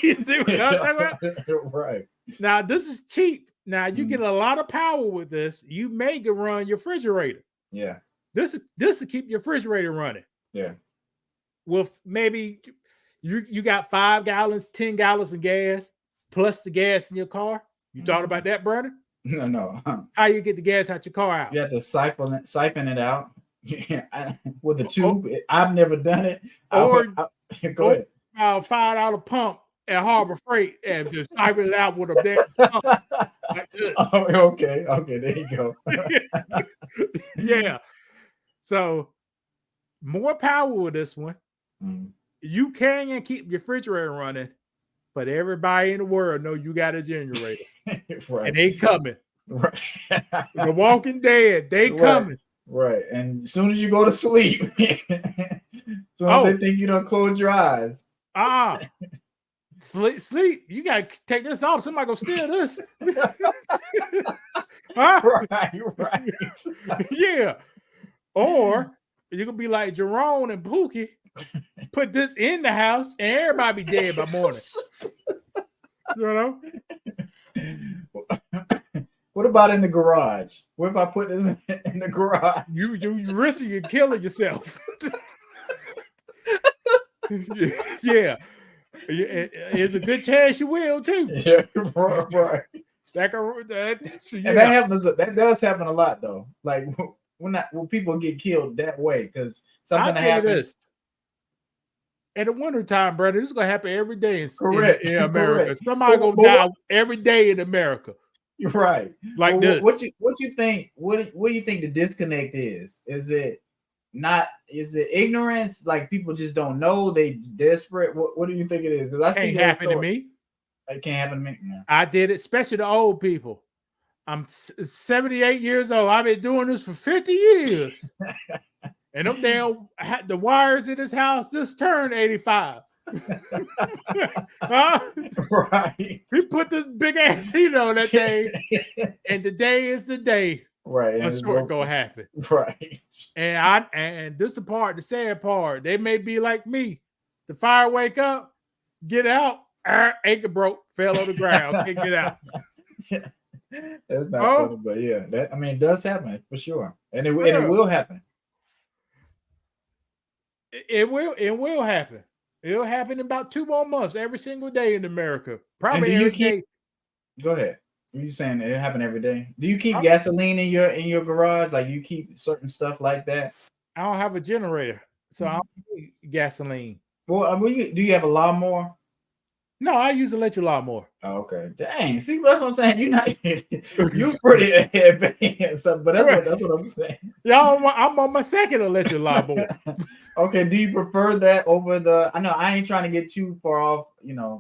[SPEAKER 1] You see what I'm talking about?
[SPEAKER 2] Right.
[SPEAKER 1] Now this is cheap. Now you get a lot of power with this. You may can run your refrigerator.
[SPEAKER 2] Yeah.
[SPEAKER 1] This will keep your refrigerator running.
[SPEAKER 2] Yeah.
[SPEAKER 1] With maybe you got 5 gallons, 10 gallons of gas plus the gas in your car. You thought about that, brother?
[SPEAKER 2] No.
[SPEAKER 1] How you get the gas out your car out?
[SPEAKER 2] You have to siphon it out with a tube. I've never done it. Go ahead.
[SPEAKER 1] $5 pump at Harbor Freight and just siphon it out with a damn pump. Like this.
[SPEAKER 2] Oh, okay, there you go.
[SPEAKER 1] Yeah. So more power with this one.
[SPEAKER 2] Mm. You
[SPEAKER 1] can keep your refrigerator running, but everybody in the world know you got a generator.
[SPEAKER 2] Right.
[SPEAKER 1] And they coming.
[SPEAKER 2] Right.
[SPEAKER 1] The Walking Dead, they coming.
[SPEAKER 2] Right. And as soon as you go to sleep, they think you don't close your eyes.
[SPEAKER 1] Sleep. You gotta take this off. Somebody gonna steal this. Huh?
[SPEAKER 2] Right.
[SPEAKER 1] Yeah. Or you can be like Jerome and Pookie, put this in the house, and everybody be dead by morning. You know?
[SPEAKER 2] What about in the garage? What if I put it in the garage?
[SPEAKER 1] You risking you killing yourself. Yeah. It's a good chance you will too.
[SPEAKER 2] Yeah, right. That does happen a lot though. Like when people get killed that way because something happens.
[SPEAKER 1] In the wintertime, brother, this is gonna happen every day in America.
[SPEAKER 2] Correct.
[SPEAKER 1] Somebody gonna die every day in America.
[SPEAKER 2] You're right.
[SPEAKER 1] Like this.
[SPEAKER 2] What you think? What do you think the disconnect is? Is it ignorance? Like people just don't know, they desperate. What do you think it is? Because I see
[SPEAKER 1] that happen to me.
[SPEAKER 2] It can't happen to me. No.
[SPEAKER 1] I did it, especially the old people. I'm 78 years old. I've been doing this for 50 years. And them damn the wires in this house just turned 85. Huh?
[SPEAKER 2] Right.
[SPEAKER 1] He put this big ass heat on that day, and the day is the day.
[SPEAKER 2] Right.
[SPEAKER 1] That's what's gonna happen.
[SPEAKER 2] Right.
[SPEAKER 1] And this the sad part. They may be like me. The fire wake up, get out, anchor broke, fell on the ground, can't get out.
[SPEAKER 2] Yeah. That's not funny, but yeah, it does happen for sure. And it will happen.
[SPEAKER 1] It will happen. It'll happen in about 2 more months, every single day in America. Probably every day.
[SPEAKER 2] Go ahead. Are you saying it happen every day? Do you keep gasoline in your garage? Like you keep certain stuff like that?
[SPEAKER 1] I don't have a generator, so I don't need gasoline.
[SPEAKER 2] Well, do you have a lawnmower?
[SPEAKER 1] No, I use electric lawnmower.
[SPEAKER 2] Oh, okay. Dang. See, that's what I'm saying. You're pretty advanced, but that's what I'm saying.
[SPEAKER 1] Yeah, I'm on my second electric lawnmower.
[SPEAKER 2] Okay. Do you prefer that over the? I know I ain't trying to get too far off,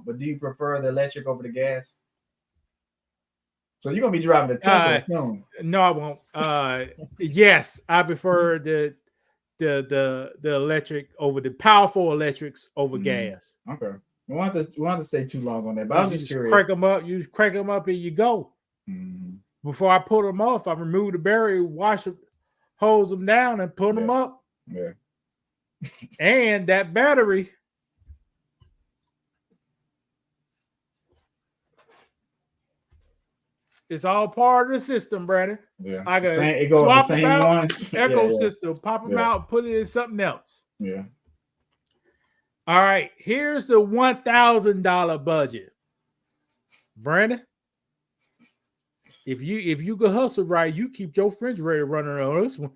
[SPEAKER 2] but do you prefer the electric over the gas? So you're gonna be driving the Tesla soon.
[SPEAKER 1] No, I won't. Yes, I prefer the electric over the powerful electrics over gas.
[SPEAKER 2] Okay. We won't have to stay too long on that, but I was just curious.
[SPEAKER 1] Crank them up. You crank them up and you go. Mm-hmm. Before I pull them off, I remove the battery, wash them, hose them down, and put them up.
[SPEAKER 2] Yeah.
[SPEAKER 1] And that battery, it's all part of the system, Brandon.
[SPEAKER 2] Yeah.
[SPEAKER 1] I got
[SPEAKER 2] it goes the same ones.
[SPEAKER 1] Echo system, pop them out, put it in something else.
[SPEAKER 2] Yeah.
[SPEAKER 1] All right, here's the $1,000 budget. Brandon, If you could hustle right, you keep your refrigerator running on this one.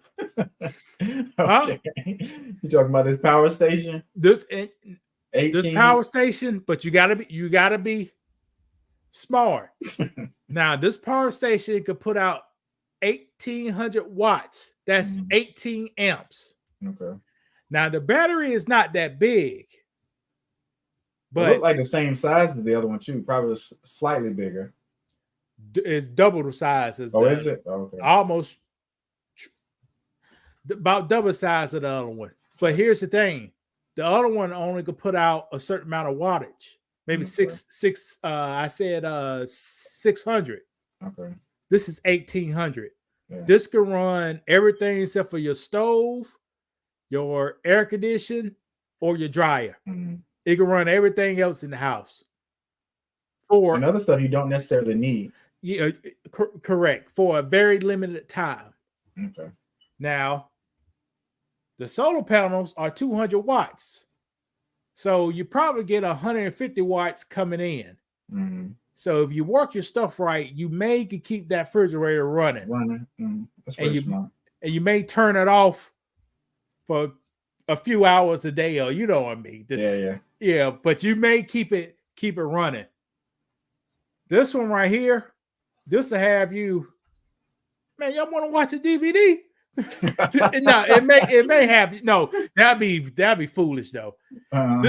[SPEAKER 2] Okay. You talking about this power station?
[SPEAKER 1] This
[SPEAKER 2] 18?
[SPEAKER 1] power station, but you gotta be smart. Now, this power station could put out 1,800 watts. That's 18 amps.
[SPEAKER 2] Okay.
[SPEAKER 1] Now, the battery is not that big, but
[SPEAKER 2] it looked like the same size as the other one too. Probably slightly bigger.
[SPEAKER 1] It's double the size as
[SPEAKER 2] Oh, is it? Oh, okay.
[SPEAKER 1] Almost about double the size of the other one. But here's the thing: the other one only could put out a certain amount of wattage. Maybe I said 600.
[SPEAKER 2] Okay.
[SPEAKER 1] This is 1,800.
[SPEAKER 2] Yeah.
[SPEAKER 1] This can run everything except for your stove, your air condition, or your dryer. It can run everything else in the house.
[SPEAKER 2] And other stuff you don't necessarily need.
[SPEAKER 1] Yeah, correct. For a very limited time.
[SPEAKER 2] Okay.
[SPEAKER 1] Now, the solar panels are 200 watts. So you probably get 150 watts coming in. So if you work your stuff right, you may could keep that refrigerator running.
[SPEAKER 2] That's pretty smart.
[SPEAKER 1] And you may turn it off for a few hours a day, or you know what I mean. Yeah. But you may keep it running. This one right here, this will have you, man. Y'all want to watch a DVD? No, it may have no. That'd be foolish though.
[SPEAKER 2] So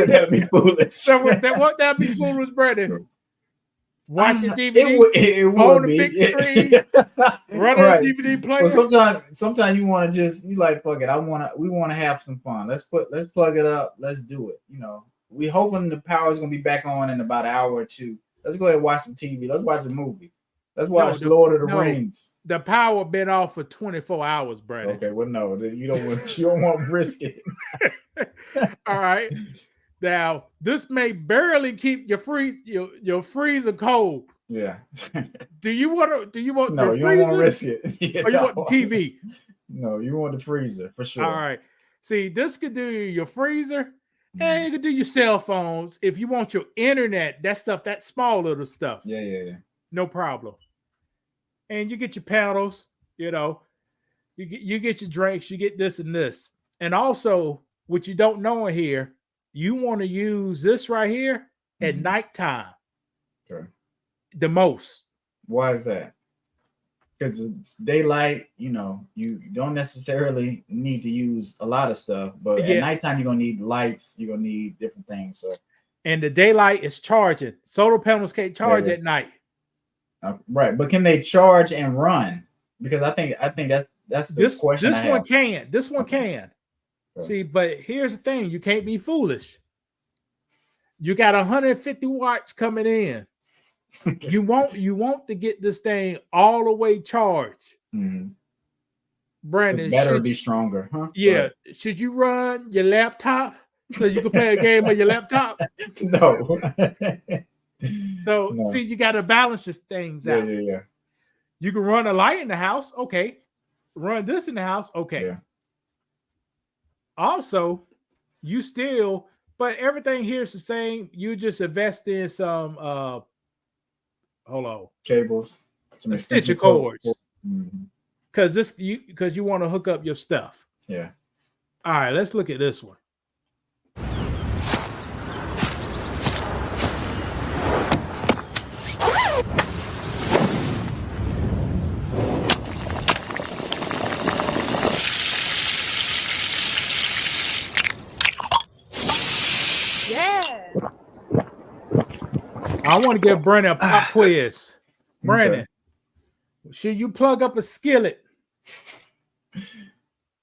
[SPEAKER 2] that'd be foolish.
[SPEAKER 1] That'd be foolish, Brandon. Watch a DVD
[SPEAKER 2] it would
[SPEAKER 1] on
[SPEAKER 2] be.
[SPEAKER 1] the big screen. Run a DVD player.
[SPEAKER 2] Well, sometimes you want to just like fuck it. We want to have some fun. Let's plug it up. Let's do it. You know, we hoping the power is gonna be back on in about an hour or two. Let's go ahead and watch some TV. Let's watch a movie. Let's watch Lord of the Rings.
[SPEAKER 1] The power been off for 24 hours, Brandon.
[SPEAKER 2] Okay, well, no, you don't want to risk it.
[SPEAKER 1] All right. Now, this may barely keep your freezer cold.
[SPEAKER 2] Yeah.
[SPEAKER 1] Do you want
[SPEAKER 2] no,
[SPEAKER 1] the freezer?
[SPEAKER 2] You don't want to risk it.
[SPEAKER 1] Or you want the TV?
[SPEAKER 2] No, you want the freezer for sure.
[SPEAKER 1] All right. See, this could do your freezer, and you could do your cell phones. If you want your internet, that small little stuff.
[SPEAKER 2] Yeah.
[SPEAKER 1] No problem. And you get your panels, you get your drinks, you get this and this. And also, what you don't know in here, you want to use this right here at nighttime.
[SPEAKER 2] Okay.
[SPEAKER 1] The most.
[SPEAKER 2] Why is that? Because it's daylight, you don't necessarily need to use a lot of stuff, but at nighttime, you're going to need lights, you're going to need different things. So,
[SPEAKER 1] and the daylight is charging. Solar panels can't charge at night.
[SPEAKER 2] Right, but can they charge and run? Because I think that's the question.
[SPEAKER 1] This one can. This one can. Okay. See, but here's the thing: you can't be foolish. You got 150 watts coming in. you want to get this thing all the way charged. Brandon,
[SPEAKER 2] better be stronger, huh?
[SPEAKER 1] Yeah. Right. Should you run your laptop so you can play a game on your laptop?
[SPEAKER 2] No.
[SPEAKER 1] So see, you got to balance these things out.
[SPEAKER 2] Yeah.
[SPEAKER 1] You can run a light in the house, okay. Run this in the house, okay.
[SPEAKER 2] Yeah.
[SPEAKER 1] Also, but everything here is the same. You just invest in some
[SPEAKER 2] cables,
[SPEAKER 1] some extension cords, because you want to hook up your stuff.
[SPEAKER 2] Yeah.
[SPEAKER 1] All right, let's look at this one. I want to give Brandon a pop quiz. Brandon, should you plug up a skillet?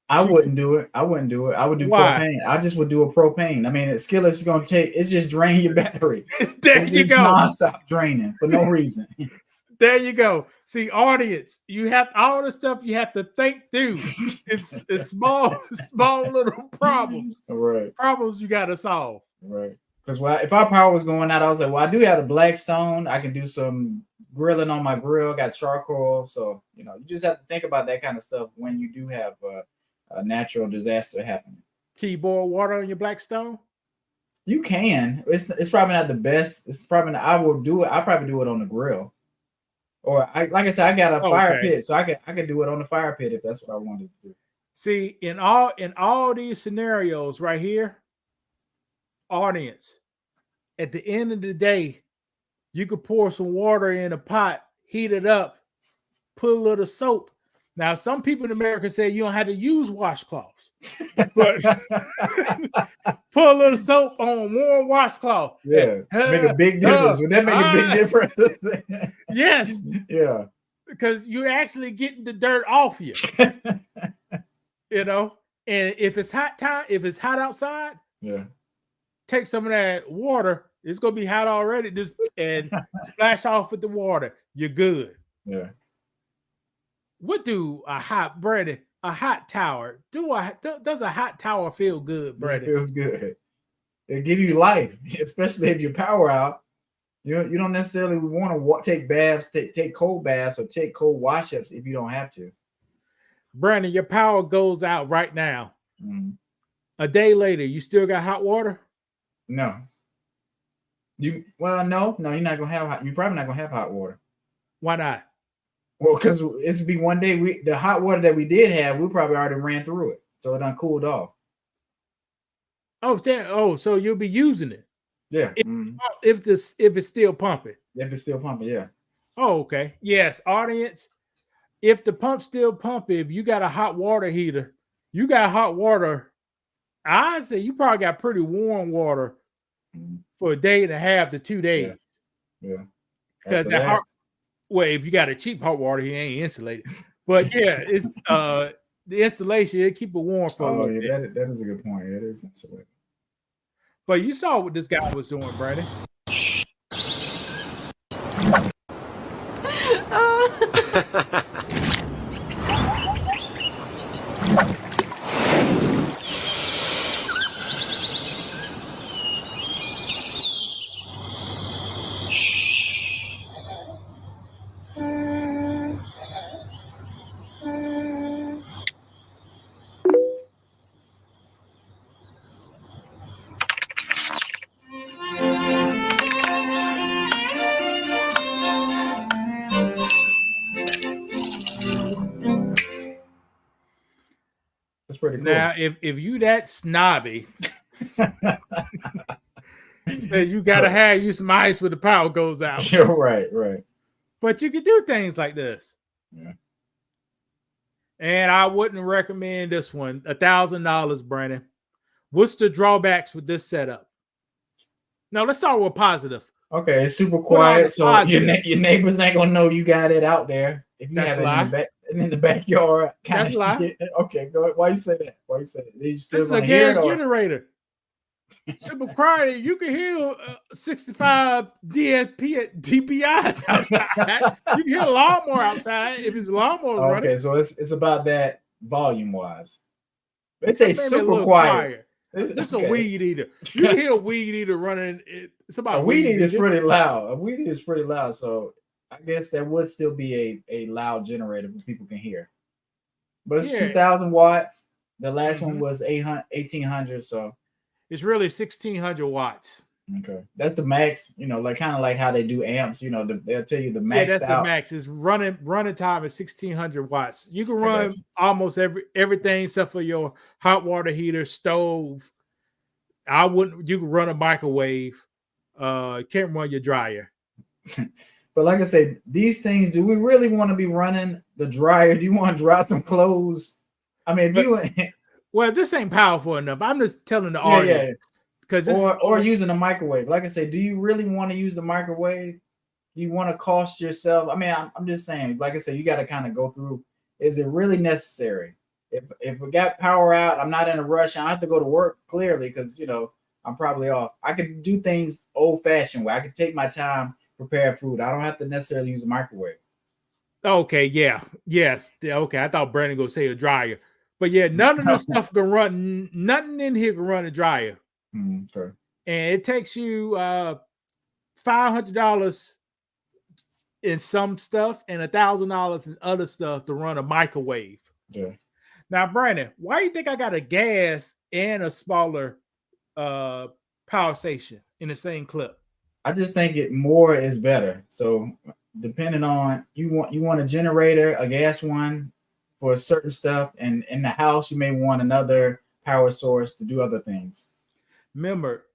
[SPEAKER 2] I wouldn't do it. I would do propane. I just would do a propane. I mean, a skillet is going to it's just drain your battery.
[SPEAKER 1] It's
[SPEAKER 2] go. Nonstop draining for no reason.
[SPEAKER 1] There you go. See, audience, you have all the stuff you have to think through. It's small little problems.
[SPEAKER 2] Right.
[SPEAKER 1] Problems you got to solve.
[SPEAKER 2] Right. Because if our power was going out, I was like, well, I do have a Blackstone. I can do some grilling on my grill. Got charcoal. So, you just have to think about that kind of stuff when you do have a natural disaster happening.
[SPEAKER 1] Can you boil water on your Blackstone?
[SPEAKER 2] You can. It's probably not the best. It's probably not, I will do it. I'll probably do it on the grill. Or like I said, I got a fire pit, so I can do it on the fire pit if that's what I wanted to do.
[SPEAKER 1] See, in all these scenarios right here, audience, at the end of the day, you could pour some water in a pot, heat it up, put a little soap. Now, some people in America say you don't have to use washcloths, but put a little soap on a warm washcloth.
[SPEAKER 2] Yeah, make a big difference. Would that make a big difference?
[SPEAKER 1] Yes.
[SPEAKER 2] Yeah.
[SPEAKER 1] Because you're actually getting the dirt off you. You know, and if it's hot outside,
[SPEAKER 2] yeah,
[SPEAKER 1] take some of that water. It's gonna be hot already. Just and splash off with the water. You're good.
[SPEAKER 2] Yeah.
[SPEAKER 1] What do a hot tower does a hot tower feel good, Brady?
[SPEAKER 2] It feels good. It give you life, especially if your power out. You don't necessarily want to take baths, take cold baths, or take cold wash-ups if you don't have to.
[SPEAKER 1] Brandon, your power goes out right now.
[SPEAKER 2] Mm-hmm.
[SPEAKER 1] A day later, you still got hot water?
[SPEAKER 2] No. No, you're not gonna have you're probably not gonna have hot water.
[SPEAKER 1] Why not?
[SPEAKER 2] Well, because it's be one day the hot water that we did have, we probably already ran through it, so it done cooled off.
[SPEAKER 1] So you'll be using it.
[SPEAKER 2] Yeah.
[SPEAKER 1] If it's still pumping.
[SPEAKER 2] If it's still pumping, yeah.
[SPEAKER 1] Oh, okay. Yes, audience. If the pump's still pumping, if you got a hot water heater, you got hot water. I say you probably got pretty warm water for a day and a half to 2 days.
[SPEAKER 2] Yeah.
[SPEAKER 1] Because if you got a cheap hot water, he ain't insulated. But yeah, it's the insulation, it keep it warm for a little bit.
[SPEAKER 2] That is a good point. It is insulated.
[SPEAKER 1] But you saw what this guy was doing, Brady.
[SPEAKER 2] That's pretty cool.
[SPEAKER 1] Now, if you that snobby, said you gotta have you some ice when the power goes out.
[SPEAKER 2] You're right.
[SPEAKER 1] But you can do things like this.
[SPEAKER 2] Yeah.
[SPEAKER 1] And I wouldn't recommend this one. $1,000, Brandon. What's the drawbacks with this setup? Now let's start with positive.
[SPEAKER 2] Okay, it's super quiet, so your neighbors ain't gonna know you got it out there if you have it in the backyard.
[SPEAKER 1] That's a lie.
[SPEAKER 2] Okay, go ahead. Why you say that?
[SPEAKER 1] This is a gas generator. Super quiet. You can hear 65 DPIs outside. You can hear a lawnmower outside if it's a lawnmower running.
[SPEAKER 2] Okay, so it's about that volume wise. It's a super quiet.
[SPEAKER 1] This is a weed eater. You can hear a weed eater running. It's about
[SPEAKER 2] a weed eater is pretty loud. A weed eater is pretty loud. So I guess that would still be a loud generator that people can hear. But it's 2,000 watts. The last one was 1,800. So
[SPEAKER 1] it's really 1,600 watts.
[SPEAKER 2] Okay, that's the max. Like kind of like how they do amps. They'll tell you the max.
[SPEAKER 1] Yeah, that's the max. It's running time is 1,600 watts. You can run almost everything except for your hot water heater, stove. You can run a microwave. Can't run your dryer.
[SPEAKER 2] But like I said, these things. Do we really want to be running the dryer? Do you want to dry some clothes? I mean,
[SPEAKER 1] well, this ain't powerful enough. I'm just telling the audience.
[SPEAKER 2] Yeah. Or using a microwave. Like I said, do you really want to use the microwave? Do you want to cost yourself? I mean, I'm just saying, like I said, you got to kind of go through. Is it really necessary? If we got power out, I'm not in a rush. I have to go to work clearly because I'm probably off. I could do things old-fashioned way. I could take my time, prepare food. I don't have to necessarily use a microwave.
[SPEAKER 1] Okay, yeah. Yes. Okay. I thought Brandon gonna say a dryer. But yeah, none of this stuff can run, nothing in here can run a dryer.
[SPEAKER 2] Okay.
[SPEAKER 1] And it takes you $500 in some stuff and $1,000 in other stuff to run a microwave.
[SPEAKER 2] Yeah.
[SPEAKER 1] Now, Brandon, why do you think I got a gas and a smaller power station in the same clip?
[SPEAKER 2] I just think more is better. So depending on you want a generator, a gas one for certain stuff, and in the house you may want another power source to do other things.
[SPEAKER 1] Remember,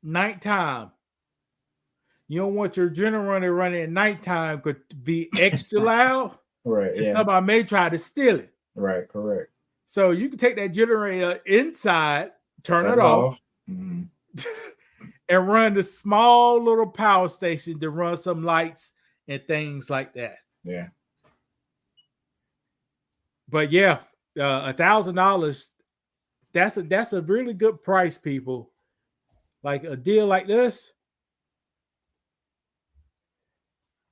[SPEAKER 1] nighttime. You don't want your generator running at nighttime could be extra loud.
[SPEAKER 2] Right.
[SPEAKER 1] And somebody may try to steal it.
[SPEAKER 2] Right. Correct.
[SPEAKER 1] So you can take that generator inside, turn it off, and run the small little power station to run some lights and things like that.
[SPEAKER 2] Yeah.
[SPEAKER 1] But yeah, $1,000. That's a really good price, people. Like a deal like this.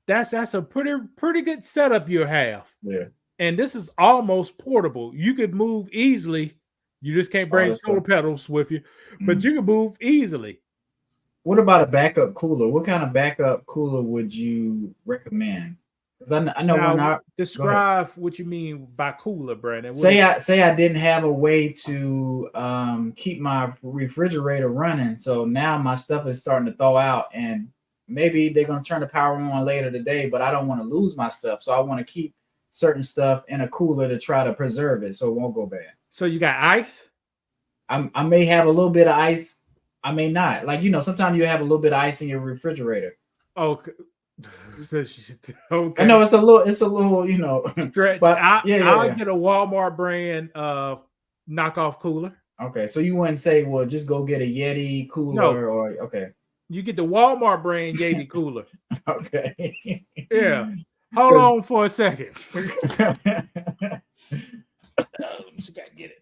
[SPEAKER 1] That's a pretty good setup you have.
[SPEAKER 2] Yeah.
[SPEAKER 1] And this is almost portable. You could move easily. You just can't bring solar pedals with you, but you can move easily.
[SPEAKER 2] What about a backup cooler? What kind of backup cooler would you recommend? Because I know
[SPEAKER 1] now,
[SPEAKER 2] when I
[SPEAKER 1] describe what you mean by cooler, Brandon.
[SPEAKER 2] Say I didn't have a way to keep my refrigerator running, so now my stuff is starting to thaw out, and maybe they're gonna turn the power on later today, but I don't want to lose my stuff, so I want to keep certain stuff in a cooler to try to preserve it so it won't go bad.
[SPEAKER 1] So you got ice?
[SPEAKER 2] I may have a little bit of ice. I may not. Like, sometimes you have a little bit of ice in your refrigerator.
[SPEAKER 1] Okay.
[SPEAKER 2] I know it's a little,
[SPEAKER 1] stretch.
[SPEAKER 2] But
[SPEAKER 1] I'll get a Walmart brand knockoff cooler.
[SPEAKER 2] Okay. So you wouldn't say, well, just go get a Yeti cooler or okay.
[SPEAKER 1] You get the Walmart brand Yeti cooler.
[SPEAKER 2] Okay.
[SPEAKER 1] Yeah. Hold on for a second. Let me see if I can get it.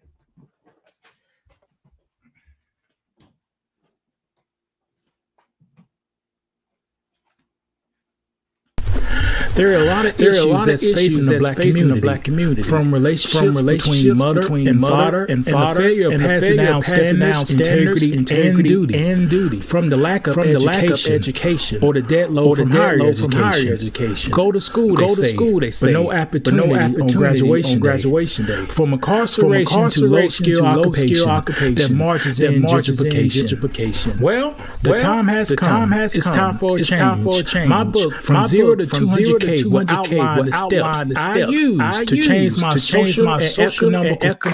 [SPEAKER 5] There are a lot of issues that's facing the black community, from relationships between mother and father, and the failure of passing down standards, integrity, and duty, from the lack of education, or the dead load from higher education. Go to school, they say, but no opportunity on graduation day. From incarceration to low-skill occupation that marches in gentrification. Well, the time has come. It's time for a change. My book, From Zero to 200K, will outline the steps I use to change my social and economical.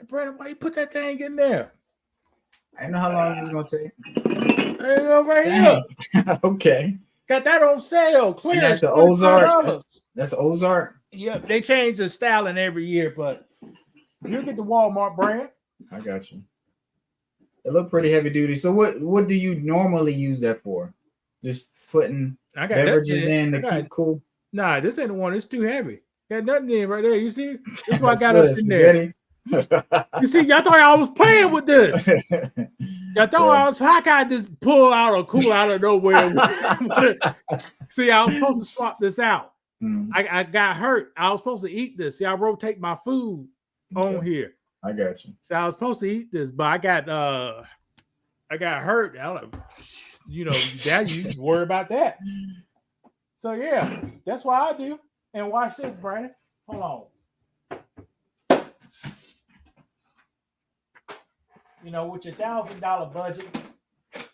[SPEAKER 1] Brandon, why you put that thing in there?
[SPEAKER 2] I know how long it's gonna take.
[SPEAKER 1] There you go, right here.
[SPEAKER 2] Okay.
[SPEAKER 1] Got that on sale. Clear.
[SPEAKER 2] That's the Ozark. That's Ozark.
[SPEAKER 1] Yep, they change the styling every year, but you get the Walmart brand.
[SPEAKER 2] I got you. It look pretty heavy duty. So what do you normally use that for? Just putting beverages in to keep cool?
[SPEAKER 1] Nah, this ain't the one. It's too heavy. Got nothing in right there. You see? That's why I got up in there. You see, y'all thought I was playing with this. Y'all thought how can I just pull out a cool out of nowhere? See, I was supposed to swap this out. I got hurt. I was supposed to eat this. See, I rotate my food on here.
[SPEAKER 2] I got you.
[SPEAKER 1] So I was supposed to eat this, but I got hurt. I was like, Dad, you worry about that. So yeah, that's what I do. And watch this, Brandon. Hold on. With your $1,000 budget,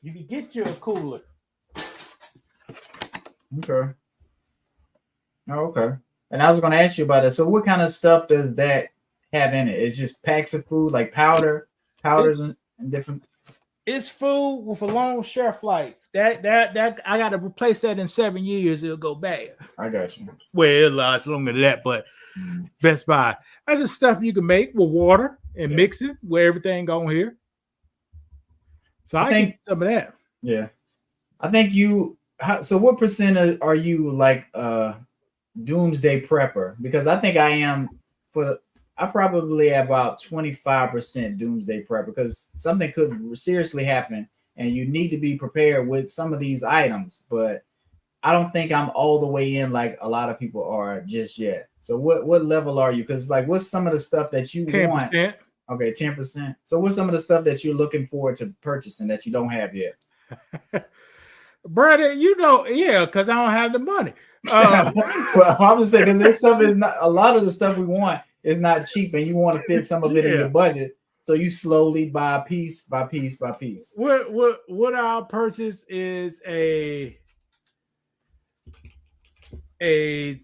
[SPEAKER 1] you can get you a cooler.
[SPEAKER 2] Okay. Oh, okay. And I was going to ask you about that. So what kind of stuff does that have in it? It's just packs of food, like powders and different.
[SPEAKER 1] It's food with a long shelf life. That I got to replace that in 7 years. It'll go bad.
[SPEAKER 2] I got you.
[SPEAKER 1] Well, it lasts longer than that, but Best Buy. That's the stuff you can make with water and mix it with everything on here. So I think some of that.
[SPEAKER 2] Yeah. I think so what percent are you like doomsday prepper? Because I think I am I probably about 25% doomsday prep, because something could seriously happen and you need to be prepared with some of these items. But I don't think I'm all the way in like a lot of people are just yet. So what level are you? Because like, what's some of the stuff that you
[SPEAKER 1] 10%.
[SPEAKER 2] want? Okay, 10%. So what's some of the stuff that you're looking forward to purchasing that you don't have yet?
[SPEAKER 1] Brother, because I don't have the money.
[SPEAKER 2] Well, I'm just saying, this stuff is not, a lot of the stuff we want is not cheap, and you want to fit some of it in your budget. So you slowly buy piece by piece by piece.
[SPEAKER 1] What I'll purchase is a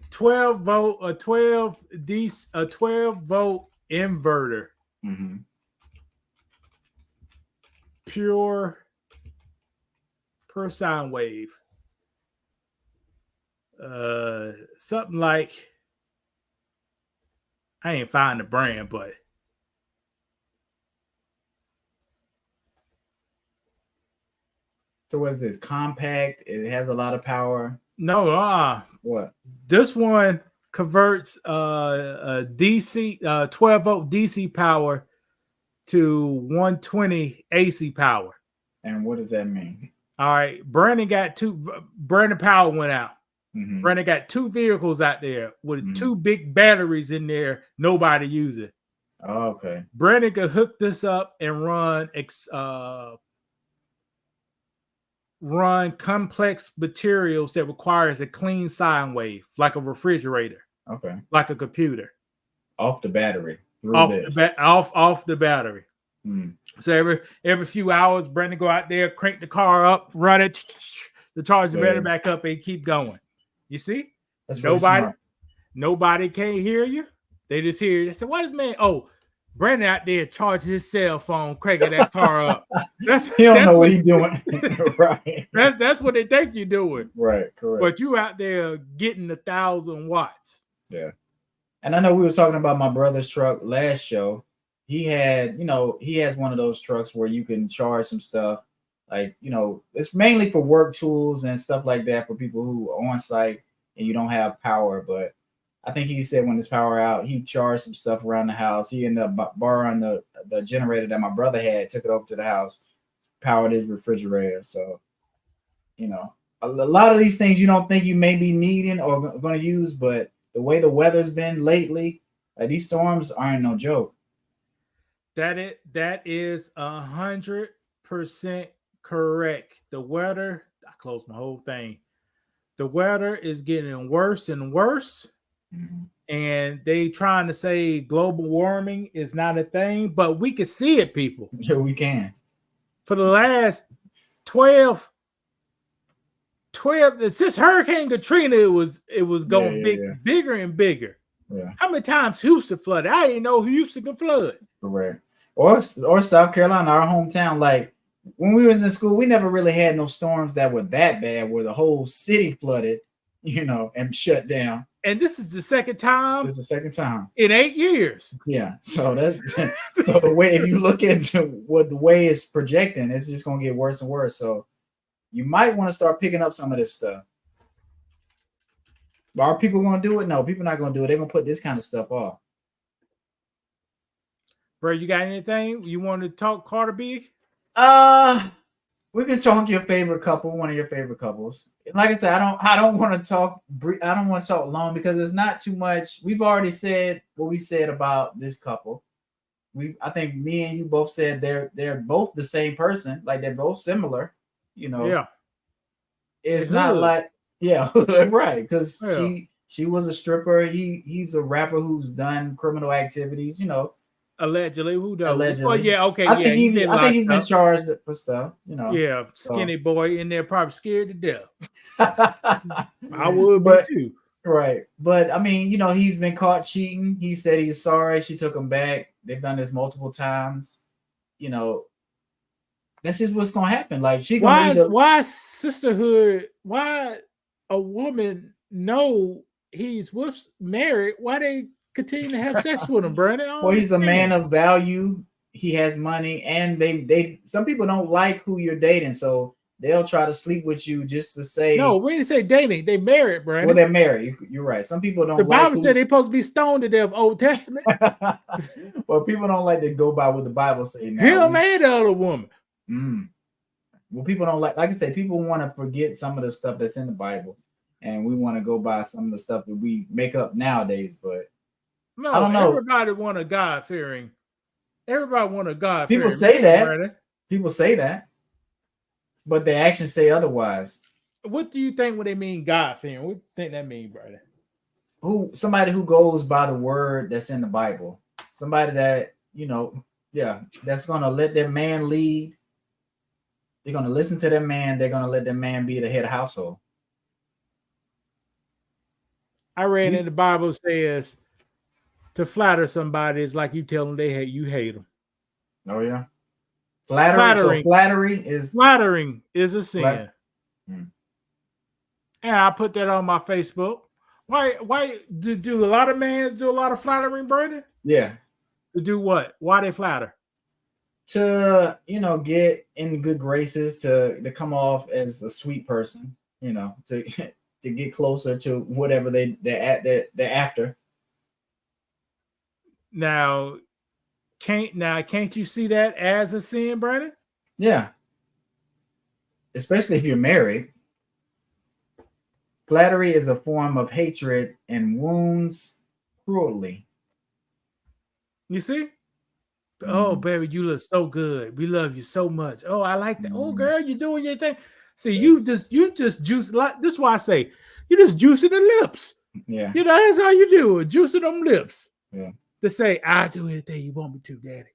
[SPEAKER 1] 12 volt, a 12 volt inverter.
[SPEAKER 2] Mm-hmm.
[SPEAKER 1] Pure per sine wave. Something like, I ain't find the brand, but
[SPEAKER 2] so what is this? Compact? It has a lot of power.
[SPEAKER 1] No,
[SPEAKER 2] what?
[SPEAKER 1] This one converts a DC 12 volt DC power to 120 AC power.
[SPEAKER 2] And what does that mean?
[SPEAKER 1] All right, Brandon power went out.
[SPEAKER 2] Mm-hmm.
[SPEAKER 1] Brandon got 2 vehicles out there with 2 big batteries in there. Nobody use it.
[SPEAKER 2] Oh, okay.
[SPEAKER 1] Brandon could hook this up and run complex materials that requires a clean sine wave, like a refrigerator.
[SPEAKER 2] Okay.
[SPEAKER 1] Like a computer.
[SPEAKER 2] Off the battery.
[SPEAKER 1] Off the battery.
[SPEAKER 2] Mm.
[SPEAKER 1] So every few hours, Brandon go out there, crank the car up, run it to charge the battery back up, and keep going. You see?
[SPEAKER 2] That's
[SPEAKER 1] nobody can't hear you. They just hear you. They say, "What is man? Oh, Brandon out there charging his cell phone, cranking that car up."
[SPEAKER 2] He don't know what he's doing. Right.
[SPEAKER 1] That's what they think you're doing.
[SPEAKER 2] Right. Correct.
[SPEAKER 1] But you out there getting 1,000 watts.
[SPEAKER 2] Yeah. And I know we were talking about my brother's truck last show. He has one of those trucks where you can charge some stuff. Like, it's mainly for work tools and stuff like that for people who are on site and you don't have power. But I think he said when his power out, he charged some stuff around the house. He ended up borrowing the generator that my brother had, took it over to the house, powered his refrigerator. So, a lot of these things you don't think you may be needing or going to use, but the way the weather's been lately, these storms aren't no joke.
[SPEAKER 1] That is 100% correct. The weather, I closed my whole thing. The weather is getting worse and worse. Mm-hmm. And they trying to say global warming is not a thing, but we can see it, people.
[SPEAKER 2] Yeah, we can.
[SPEAKER 1] For the last 12 since Hurricane Katrina, it was going bigger and bigger.
[SPEAKER 2] Yeah.
[SPEAKER 1] How many times Houston flooded? I didn't know Houston could flood.
[SPEAKER 2] Correct. Or South Carolina, our hometown. Like when we was in school, we never really had no storms that were that bad where the whole city flooded, and shut down.
[SPEAKER 1] And this is the second time.
[SPEAKER 2] It's the second time
[SPEAKER 1] in 8 years.
[SPEAKER 2] Yeah. So that's so the way, if you look into what the way it's projecting, it's just gonna get worse and worse. So you might want to start picking up some of this stuff. But are people going to do it? No, people not going to do it. They're going to put this kind of stuff off.
[SPEAKER 1] Bro, you got anything you want to talk Carter B?
[SPEAKER 2] We can talk your favorite couple, one of your favorite couples. Like I said, I don't want to talk long because there's not too much. We've already said what we said about this couple. I think me and you both said they're both the same person, like they're both similar.
[SPEAKER 1] Yeah.
[SPEAKER 2] It's not like, right, because she was a stripper. He's a rapper who's done criminal activities.
[SPEAKER 1] Allegedly, who knows?
[SPEAKER 2] Allegedly.
[SPEAKER 1] Well, yeah, okay,
[SPEAKER 2] I think he's been charged for stuff.
[SPEAKER 1] Yeah, skinny boy in there, probably scared to death. I would be too.
[SPEAKER 2] Right, but I mean, he's been caught cheating. He said he's sorry. She took him back. They've done this multiple times. That's just what's gonna happen. Like
[SPEAKER 1] why sisterhood? Why a woman know he's married? Why they continue to have sex with him, Brandon?
[SPEAKER 2] Well, he's a man of value. He has money, and they some people don't like who you're dating, so they'll try to sleep with you just to say.
[SPEAKER 1] No, we didn't say dating. They married, Brandon.
[SPEAKER 2] Well, they're married. You're right. Some people don't.
[SPEAKER 1] The Bible said they're supposed to be stoned to death. Old Testament.
[SPEAKER 2] Well, people don't like to go by what the Bible says.
[SPEAKER 1] Him and the other woman.
[SPEAKER 2] Well, people don't like I say, people want to forget some of the stuff that's in the Bible, and we want to go by some of the stuff that we make up nowadays. But
[SPEAKER 1] no,
[SPEAKER 2] I don't know.
[SPEAKER 1] Everybody want a God fearing. Everybody want a God.
[SPEAKER 2] People say that. Brandon. People say that, but their actions say otherwise.
[SPEAKER 1] What do you think when they mean God fearing? What do you think that mean, brother?
[SPEAKER 2] Somebody who goes by the word that's in the Bible. Somebody that Yeah, that's gonna let their man lead. They're gonna listen to their man. They're gonna let their man be the head of household.
[SPEAKER 1] I read in the Bible says to flatter somebody is like you tell them they hate you hate them.
[SPEAKER 2] Oh yeah, flattering
[SPEAKER 1] is a sin. And I put that on my Facebook. Why do a lot of men do a lot of flattering, Brandon?
[SPEAKER 2] Yeah.
[SPEAKER 1] To do what? Why they flatter?
[SPEAKER 2] To get in good graces, to come off as a sweet person, to get closer to whatever they're after.
[SPEAKER 1] Now, can't you see that as a sin, Brandon?
[SPEAKER 2] Yeah. Especially if you're married. Flattery is a form of hatred and wounds cruelly.
[SPEAKER 1] You see? Oh, baby, you look so good. We love you so much. Oh, I like that. Oh, girl, you're doing your thing. See, you just juice. This is why I say you just juicing the lips.
[SPEAKER 2] Yeah.
[SPEAKER 1] That's how you do it. Juicing them lips.
[SPEAKER 2] Yeah.
[SPEAKER 1] To say, I'll do anything you want me to, daddy.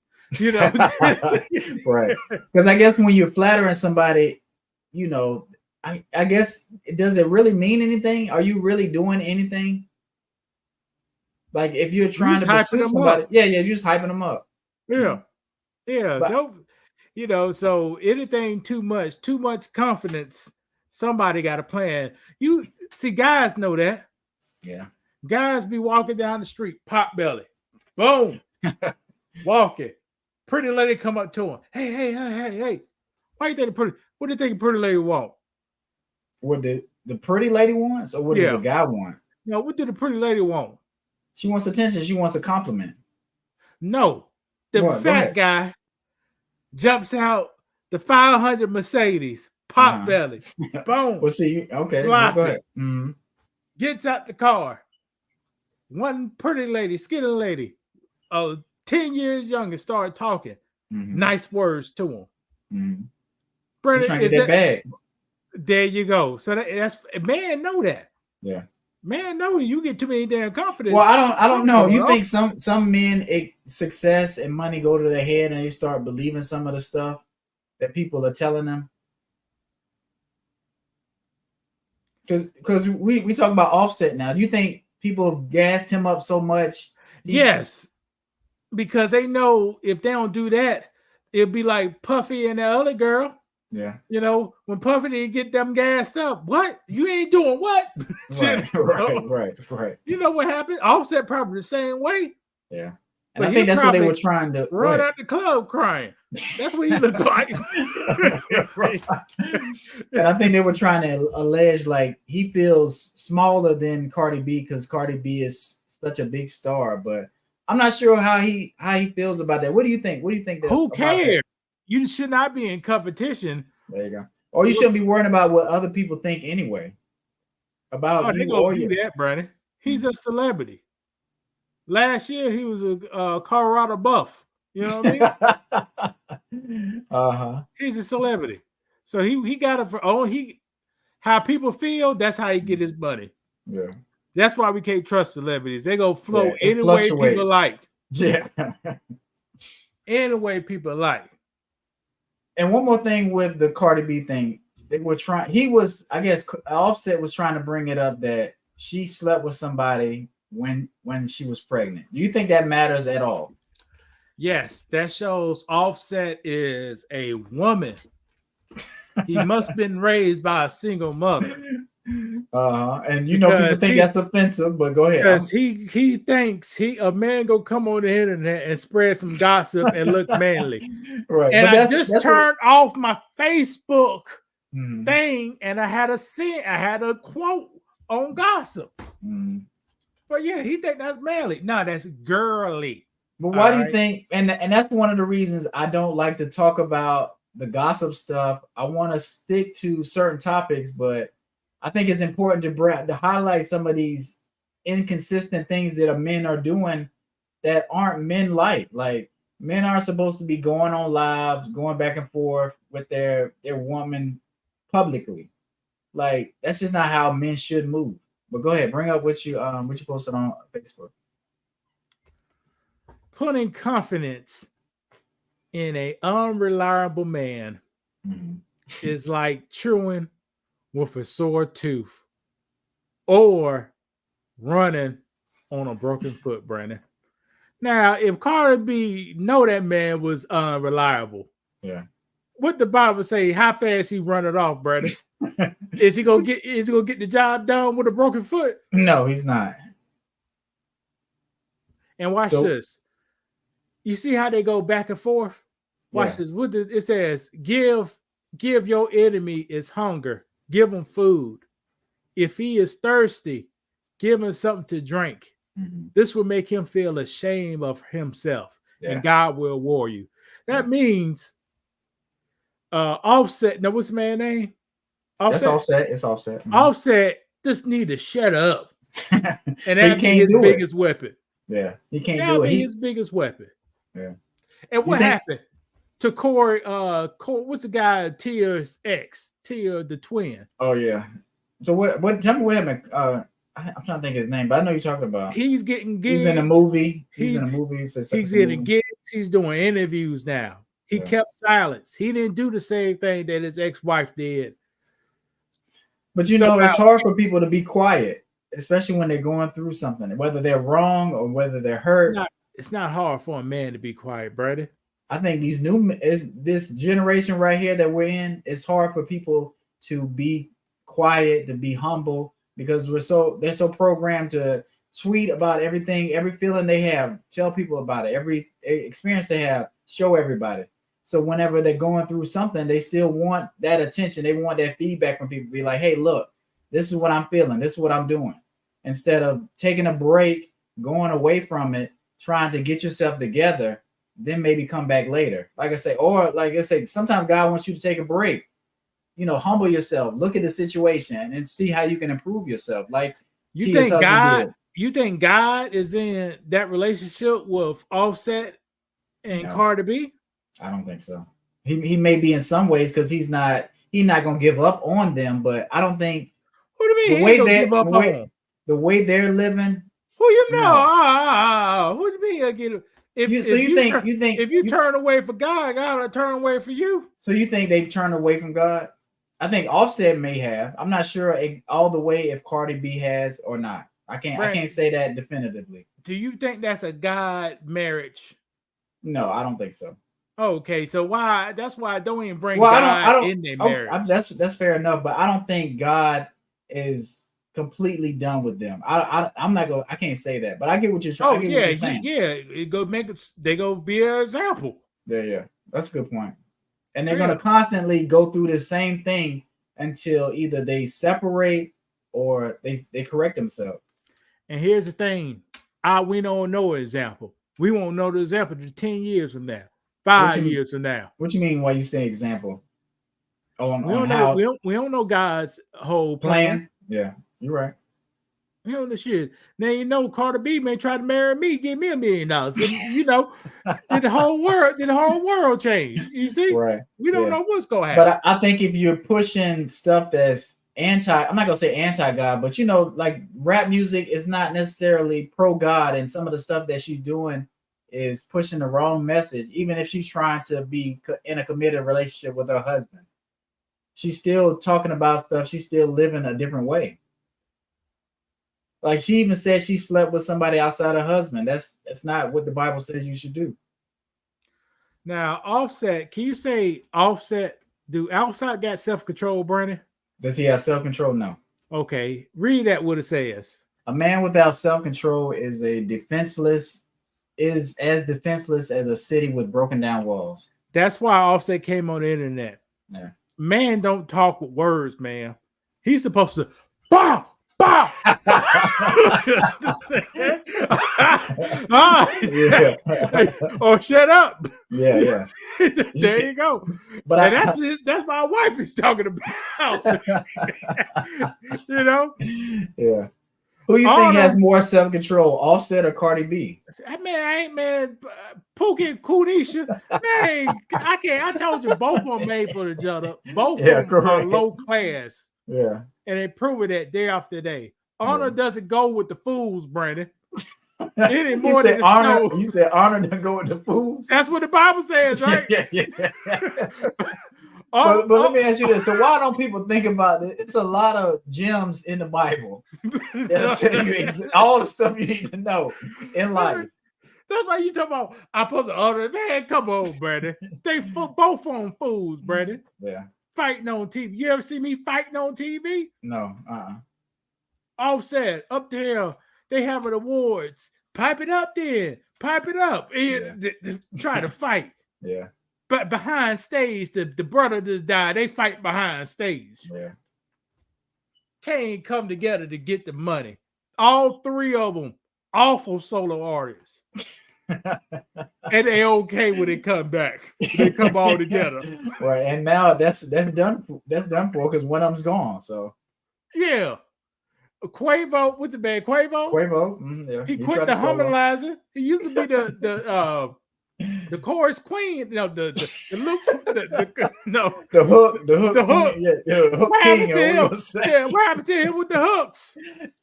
[SPEAKER 2] Right. Because I guess when you're flattering somebody, I guess, does it really mean anything? Are you really doing anything? Like if you're trying to pursue somebody, you're just hyping them up.
[SPEAKER 1] Yeah. But, so anything too much confidence, somebody got a plan. You see, guys know that.
[SPEAKER 2] Yeah.
[SPEAKER 1] Guys be walking down the street, pop belly, boom, walking. Pretty lady come up to him. Hey. Why you think what do you think a pretty lady want?
[SPEAKER 2] What the pretty lady wants, or what does the guy want?
[SPEAKER 1] No, what did the pretty lady want?
[SPEAKER 2] She wants attention. She wants a compliment.
[SPEAKER 1] No, the fat guy jumps out the 500 Mercedes, pop belly, boom.
[SPEAKER 2] Well, see, okay, go ahead. Mm-hmm.
[SPEAKER 1] Gets out the car. One pretty lady, skinny lady, 10 years younger, started talking nice words to him.
[SPEAKER 2] Mm-hmm.
[SPEAKER 1] Brandon,
[SPEAKER 2] trying to get that bag.
[SPEAKER 1] There you go. So that's man know that.
[SPEAKER 2] Yeah.
[SPEAKER 1] Man know you get too many damn confidence.
[SPEAKER 2] Well, I don't know. You think some men success and money go to their head and they start believing some of the stuff that people are telling them? Because we talk about Offset now. Do you think people have gassed him up so much?
[SPEAKER 1] Yes. Because they know if they don't do that, it'll be like Puffy and the other girl.
[SPEAKER 2] Yeah.
[SPEAKER 1] When Puffy didn't get them gassed up, what? You ain't doing what?
[SPEAKER 2] Right.
[SPEAKER 1] You know what happened? Offset probably the same way.
[SPEAKER 2] Yeah. And I think that's what they were trying to
[SPEAKER 1] run out the club crying. That's what he looked like.
[SPEAKER 2] And I think they were trying to allege like he feels smaller than Cardi B because Cardi B is such a big star. But I'm not sure how he feels about that. What do you think?
[SPEAKER 1] Who cares? You should not be in competition.
[SPEAKER 2] There you go. Or you shouldn't be worrying about what other people think anyway. About you or you.
[SPEAKER 1] That, Brandon. He's a celebrity. Last year he was a Colorado Buff. You know what I mean? He's a celebrity. So he got it for how people feel, that's how he get his money.
[SPEAKER 2] Yeah.
[SPEAKER 1] That's why we can't trust celebrities. They go flow any way people like.
[SPEAKER 2] Yeah.
[SPEAKER 1] Any way people like.
[SPEAKER 2] And one more thing with the Cardi B thing, Offset was trying to bring it up that she slept with somebody when she was pregnant. Do you think that matters at all?
[SPEAKER 1] Yes, that shows Offset is a woman. He must have been raised by a single mother.
[SPEAKER 2] And people think that's offensive, but go ahead.
[SPEAKER 1] Because he thinks a man go come on the internet and spread some gossip and look manly.
[SPEAKER 2] Right.
[SPEAKER 1] And I just turned off my Facebook thing and I had a quote on gossip. But yeah, he think that's manly. No, that's girly.
[SPEAKER 2] But why do you think, and that's one of the reasons I don't like to talk about the gossip stuff. I want to stick to certain topics, but I think it's important to highlight some of these inconsistent things that men are doing that aren't men like. Like men aren't supposed to be going on lives, going back and forth with their woman publicly. Like that's just not how men should move. But go ahead, bring up what you posted on Facebook.
[SPEAKER 1] Putting confidence in an unreliable man is like chewing with a sore tooth or running on a broken foot, Brandon. Now, if Cardi B know that man was unreliable, what the Bible say? How fast he run it off, Brandon? Is he gonna get the job done with a broken foot?
[SPEAKER 2] No, he's not.
[SPEAKER 1] And watch this. You see how they go back and forth? Watch this. It says, give your enemy his hunger, give him food. If he is thirsty, give him something to drink. This will make him feel ashamed of himself, and God will reward you. That means Offset. Now, what's the man's name?
[SPEAKER 2] Offset? That's Offset. It's Offset.
[SPEAKER 1] Offset just need to shut up, and that be his biggest weapon.
[SPEAKER 2] Yeah, he can't do it.
[SPEAKER 1] His biggest weapon.
[SPEAKER 2] Yeah.
[SPEAKER 1] And what happened to Corey? What's the guy? Tia's ex, Tia the twin.
[SPEAKER 2] Oh yeah. So what? Tell me what happened. I'm trying to think of his name, but I know you're talking about.
[SPEAKER 1] He's getting gigs.
[SPEAKER 2] He's in a movie. He's in a movie.
[SPEAKER 1] He's getting gigs. He's doing interviews now. He kept silence. He didn't do the same thing that his ex-wife did.
[SPEAKER 2] But you know, it's hard for people to be quiet, especially when they're going through something, whether they're wrong or whether they're hurt.
[SPEAKER 1] It's not hard for a man to be quiet, Brady.
[SPEAKER 2] I think this generation right here that we're in, it's hard for people to be quiet, to be humble, because they're so programmed to tweet about everything, every feeling they have, tell people about it, every experience they have, show everybody. So whenever they're going through something, they still want that attention. They want that feedback from people. Be like, hey, look, this is what I'm feeling. This is what I'm doing. Instead of taking a break, going away from it, trying to get yourself together, then maybe come back later. Like I say, sometimes God wants you to take a break. Humble yourself, look at the situation and see how you can improve yourself. Like
[SPEAKER 1] you think God is in that relationship with Offset and Cardi B?
[SPEAKER 2] I don't think so. He may be in some ways because he's not gonna give up on them, but I don't think
[SPEAKER 1] what do you mean
[SPEAKER 2] the way they're living.
[SPEAKER 1] Who you know? What do you mean? If you turn away for God, God will turn away for you.
[SPEAKER 2] So you think they've turned away from God? I think Offset may have. I'm not sure all the way if Cardi B has or not. I can't say that definitively.
[SPEAKER 1] Do you think that's a God marriage?
[SPEAKER 2] No, I don't think so.
[SPEAKER 1] Okay, so why? That's why I don't even bring God in their marriage.
[SPEAKER 2] That's fair enough, but I don't think God is completely done with them. I'm not going. I can't say that, but I get what you're saying.
[SPEAKER 1] They go be an example.
[SPEAKER 2] Yeah, that's a good point. And they're going to constantly go through the same thing until either they separate or they correct themselves.
[SPEAKER 1] And here's the thing. We don't know an example. We won't know the example to 10 years from now, 5 years from now.
[SPEAKER 2] What you mean when you say example?
[SPEAKER 1] We don't know God's whole plan.
[SPEAKER 2] Yeah, you're right.
[SPEAKER 1] We don't know shit. Now Cardi B may try to marry me, give me $1 million. Did the whole world change? You see?
[SPEAKER 2] Right.
[SPEAKER 1] We don't know what's gonna happen.
[SPEAKER 2] But I think if you're pushing stuff that's I'm not gonna say anti-God, but like rap music is not necessarily pro-God, and some of the stuff that she's doing is pushing the wrong message, even if she's trying to be in a committed relationship with her husband. She's still talking about stuff. She's still living a different way. Like she even said she slept with somebody outside her husband. That's not what the Bible says you should do.
[SPEAKER 1] Now, Offset, can you say Offset? Do Offset got self-control, Brandon?
[SPEAKER 2] Does he have self-control? No.
[SPEAKER 1] Okay, read that what it says.
[SPEAKER 2] A man without self-control is as defenseless as a city with broken down walls.
[SPEAKER 1] That's why Offset came on the internet.
[SPEAKER 2] Yeah.
[SPEAKER 1] Man don't talk with words, man. He's supposed to bow. Or shut up.
[SPEAKER 2] Yeah.
[SPEAKER 1] There you go. But that's my wife is talking about.
[SPEAKER 2] Yeah. Who you think has more self-control, Offset or Cardi B?
[SPEAKER 1] Pookie and Kunisha. Man, I can't. I told you both of them made for each other. Both of them are low class.
[SPEAKER 2] Yeah.
[SPEAKER 1] And they prove it that day after day. Honor doesn't go with the fools, Brandon. Any more than the
[SPEAKER 2] honor.
[SPEAKER 1] stove.
[SPEAKER 2] You said honor to go with the fools.
[SPEAKER 1] That's what the Bible says, right?
[SPEAKER 2] Yeah. But let me ask you this: so why don't people think about it? It's a lot of gems in the Bible that'll tell you all the stuff you need to know in life.
[SPEAKER 1] That's why you talk about I supposed to honor. Man, come on, brother. They both on fools, brother.
[SPEAKER 2] Yeah.
[SPEAKER 1] Fighting on TV. You ever see me fighting on TV?
[SPEAKER 2] No.
[SPEAKER 1] Offset up there. They having awards. Pipe it up then. Pipe it up. Try to fight.
[SPEAKER 2] Yeah.
[SPEAKER 1] But behind stage, the brother just died. They fight behind stage.
[SPEAKER 2] Yeah.
[SPEAKER 1] Can't come together to get the money. All three of them awful solo artists. And they okay when they come back. They come all together.
[SPEAKER 2] Right. And now that's done for because one of them's gone. So
[SPEAKER 1] yeah. Quavo, what's the band? Quavo?
[SPEAKER 2] Yeah.
[SPEAKER 1] He quit the harmonizer. He used to be the chorus queen. No, the hook.
[SPEAKER 2] Yeah, the hook king.
[SPEAKER 1] What happened to him with the hooks?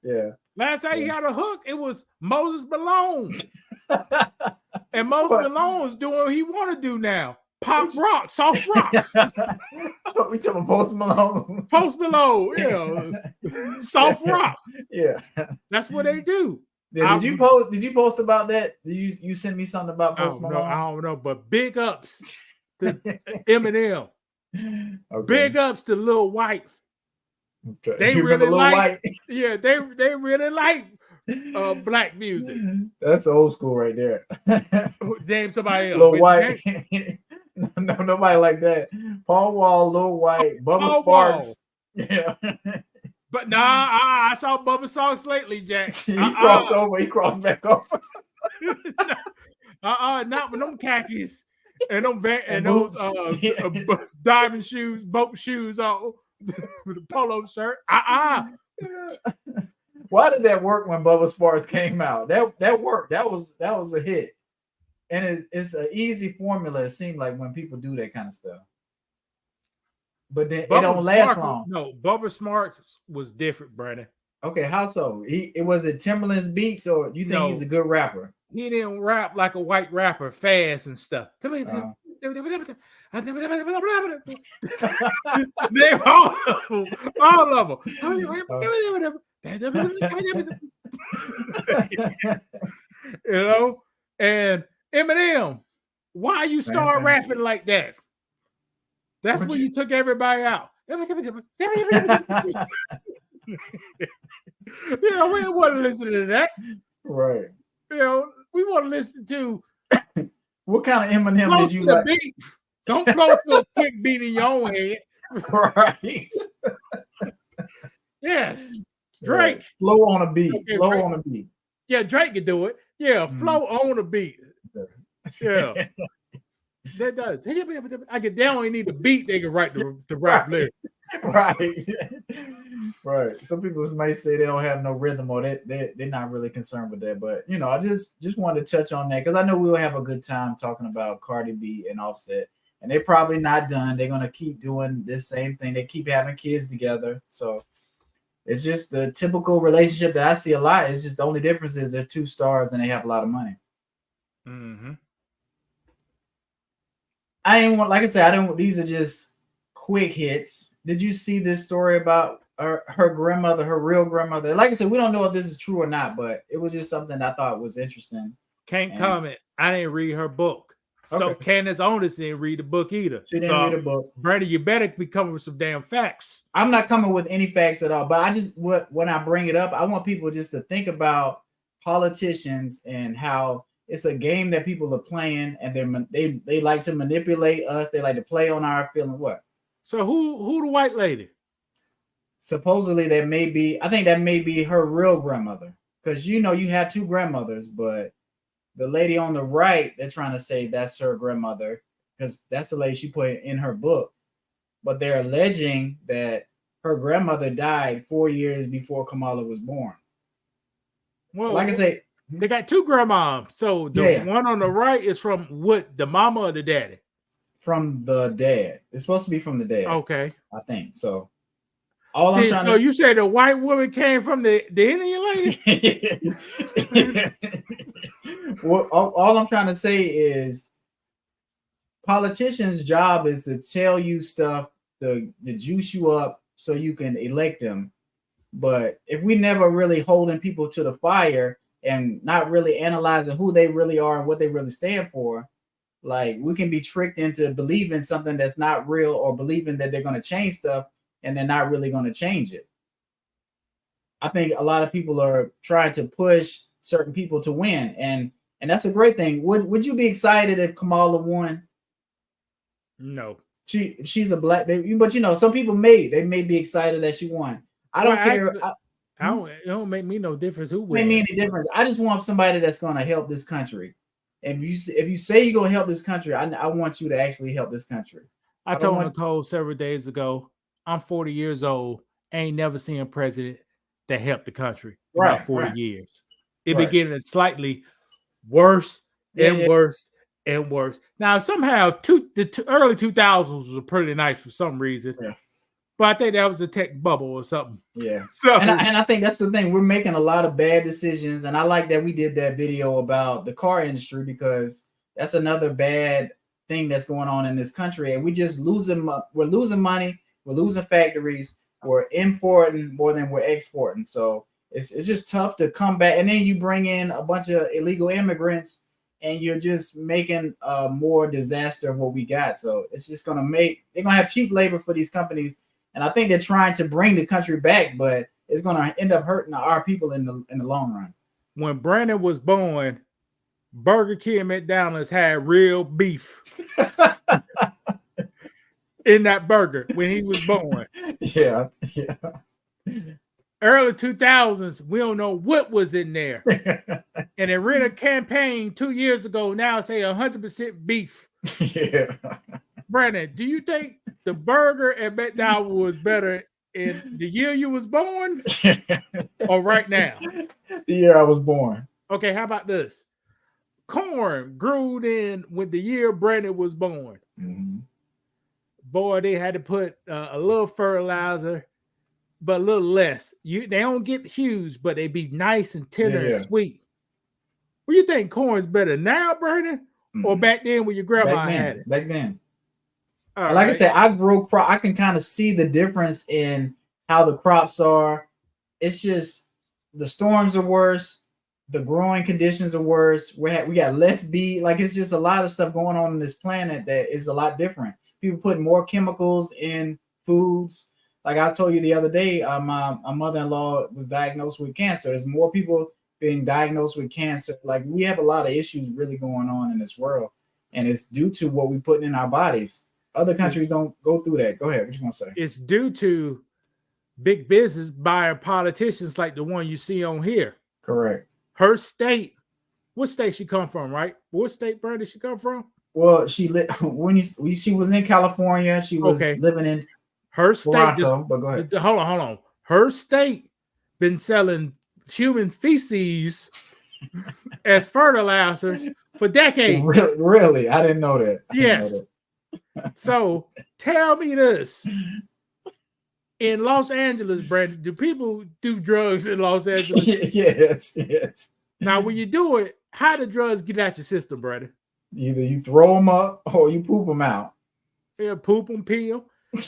[SPEAKER 2] Yeah.
[SPEAKER 1] Last time he got a hook, it was Moses Malone. And Moses Malone's doing what he want to do now. Pop rock, soft rock.
[SPEAKER 2] I thought we talking Post Malone.
[SPEAKER 1] Post Malone, yeah. Soft rock.
[SPEAKER 2] Yeah.
[SPEAKER 1] That's what they do.
[SPEAKER 2] Yeah, did you post about that? Did you send me something about Post Malone?
[SPEAKER 1] I don't know, but big ups to Eminem. Okay. Big ups to Lil White.
[SPEAKER 2] Okay.
[SPEAKER 1] They really like yeah, they really like black music.
[SPEAKER 2] That's old school right there.
[SPEAKER 1] Name somebody else.
[SPEAKER 2] Lil White. No, nobody like that. Paul Wall, Lil White, Bubba Sparks. Yeah.
[SPEAKER 1] But I saw Bubba Sparks lately, Jack.
[SPEAKER 2] He crossed over. He crossed back over.
[SPEAKER 1] Not with them khakis and them those diamond shoes, boat shoes on with a polo shirt.
[SPEAKER 2] Why did that work when Bubba Sparks came out? That worked. That was a hit. And it's an easy formula, it seems like, when people do that kind of stuff. But then Bubba it don't last long.
[SPEAKER 1] No, Bubba Sparks was different, Brandon.
[SPEAKER 2] Okay, how so? Was it Timberland's beats, or you think he's a good rapper?
[SPEAKER 1] He didn't rap like a white rapper, fast and stuff. They all of them. You know, and Eminem, why you start rapping like that? That's when you took everybody out. We don't want to listen to that.
[SPEAKER 2] Right.
[SPEAKER 1] You know, we want to listen to
[SPEAKER 2] what kind of Eminem did you like?
[SPEAKER 1] Beat. Don't flow to a quick beat in your own head.
[SPEAKER 2] Right.
[SPEAKER 1] Yes. Drake.
[SPEAKER 2] Right. Flow on a beat. Okay, flow on a beat.
[SPEAKER 1] Yeah, Drake could do it. Yeah, flow on a beat. Yeah. That does. They only need the beat, they can write the rap lyrics.
[SPEAKER 2] Right. Right. Some people may say they don't have no rhythm, or they're not really concerned with that. But I just wanted to touch on that because I know we'll have a good time talking about Cardi B and Offset. And they're probably not done. They're gonna keep doing this same thing. They keep having kids together. So it's just the typical relationship that I see a lot. It's just the only difference is they're two stars and they have a lot of money.
[SPEAKER 1] Mm-hmm.
[SPEAKER 2] I didn't want, like I said, these are just quick hits. Did you see this story about her grandmother, her real grandmother? Like I said, we don't know if this is true or not, but it was just something I thought was interesting.
[SPEAKER 1] Can't comment. I didn't read her book. So okay. Candace Otis didn't read the book either.
[SPEAKER 2] She didn't read the book.
[SPEAKER 1] Brady, you better be coming with some damn facts.
[SPEAKER 2] I'm not coming with any facts at all, but I just, when I bring it up, I want people just to think about politicians and how it's a game that people are playing, and they like to manipulate us. They like to play on our feeling. What?
[SPEAKER 1] So who the white lady?
[SPEAKER 2] Supposedly I think that may be her real grandmother, because you have two grandmothers, but the lady on the right, they're trying to say that's her grandmother because that's the lady she put in her book. But they're alleging that her grandmother died 4 years before Kamala was born.
[SPEAKER 1] Well,
[SPEAKER 2] like I say,
[SPEAKER 1] they got two grandmas. So the one on the right is from what, the mama or the daddy?
[SPEAKER 2] From the dad. It's supposed to be from the dad.
[SPEAKER 1] Okay.
[SPEAKER 2] I think so. All I'm trying
[SPEAKER 1] so you say the white woman came from the Indian
[SPEAKER 2] lady? Well, all I'm trying to say is politicians' job is to tell you stuff to juice you up so you can elect them. But if we never really holding people to the fire and not really analyzing who they really are and what they really stand for, like we can be tricked into believing something that's not real or believing that they're going to change stuff and they're not really going to change it. I think a lot of people are trying to push certain people to win, and that's a great thing. Would you be excited if Kamala won?
[SPEAKER 1] No.
[SPEAKER 2] She's a black baby, but some people may be excited that she won. I don't care.
[SPEAKER 1] Actually, it don't make me no difference who wins.
[SPEAKER 2] Make me any difference. I just want somebody that's going to help this country. If you say you're going to help this country, I want you to actually help this country.
[SPEAKER 1] I told Nicole several days ago, I'm 40 years old. Ain't never seen a president that helped the country in about 40 years. It be getting slightly worse and worse and worse. Now, somehow, the early 2000s was pretty nice for some reason. Yeah. But I think that was a tech bubble or something.
[SPEAKER 2] Yeah. So, and I think that's the thing. We're making a lot of bad decisions. And I like that we did that video about the car industry, because that's another bad thing that's going on in this country. And we're losing money. We're losing factories. We're importing more than we're exporting. So it's just tough to come back. And then you bring in a bunch of illegal immigrants and you're just making more disaster of what we got. So it's just they're going to have cheap labor for these companies. And I think they're trying to bring the country back, but it's going to end up hurting our people in the long run.
[SPEAKER 1] When Brandon was born, Burger King and McDonald's had real beef in that burger when he was born.
[SPEAKER 2] Yeah.
[SPEAKER 1] Early 2000s, we don't know what was in there. And they ran a campaign 2 years ago, now say 100% beef.
[SPEAKER 2] Yeah.
[SPEAKER 1] Brandon, do you think the burger at McDonald's was better in the year you was born or right now?
[SPEAKER 2] The year I was born.
[SPEAKER 1] Okay, how about this? Corn grew in when the year Brandon was born.
[SPEAKER 2] Mm-hmm.
[SPEAKER 1] Boy, they had to put a little fertilizer, but a little less. They don't get huge, but they be nice and tender and sweet. What do you think corn's better now, Brandon, or back then when your grandma had it?
[SPEAKER 2] Back then. Like I said, I grow crop. I can kind of see the difference in how the crops are. It's just the storms are worse. The growing conditions are worse. We got less bee. Like it's just a lot of stuff going on this planet that is a lot different. People put more chemicals in foods. Like I told you the other day, my mother-in-law was diagnosed with cancer. There's more people being diagnosed with cancer. Like we have a lot of issues really going on in this world, and it's due to what we put in our bodies. Other countries don't go through that. Go ahead. What you gonna say?
[SPEAKER 1] It's due to big business buying politicians like the one you see on here.
[SPEAKER 2] Correct.
[SPEAKER 1] Her state. What state she come from? Right? What state, Brandon, did she come from?
[SPEAKER 2] Well, she was in California. She was living in
[SPEAKER 1] her state.
[SPEAKER 2] Toronto, but go ahead.
[SPEAKER 1] Hold on. Her state been selling human feces as fertilizers for decades.
[SPEAKER 2] Really? I didn't know that.
[SPEAKER 1] Yes. So tell me this. In Los Angeles, Brandon, do people do drugs in Los Angeles?
[SPEAKER 2] Yes.
[SPEAKER 1] Now, when you do it, how do drugs get out your system, Brandon?
[SPEAKER 2] Either you throw them up or you poop them out.
[SPEAKER 1] Yeah, poop them, pee them.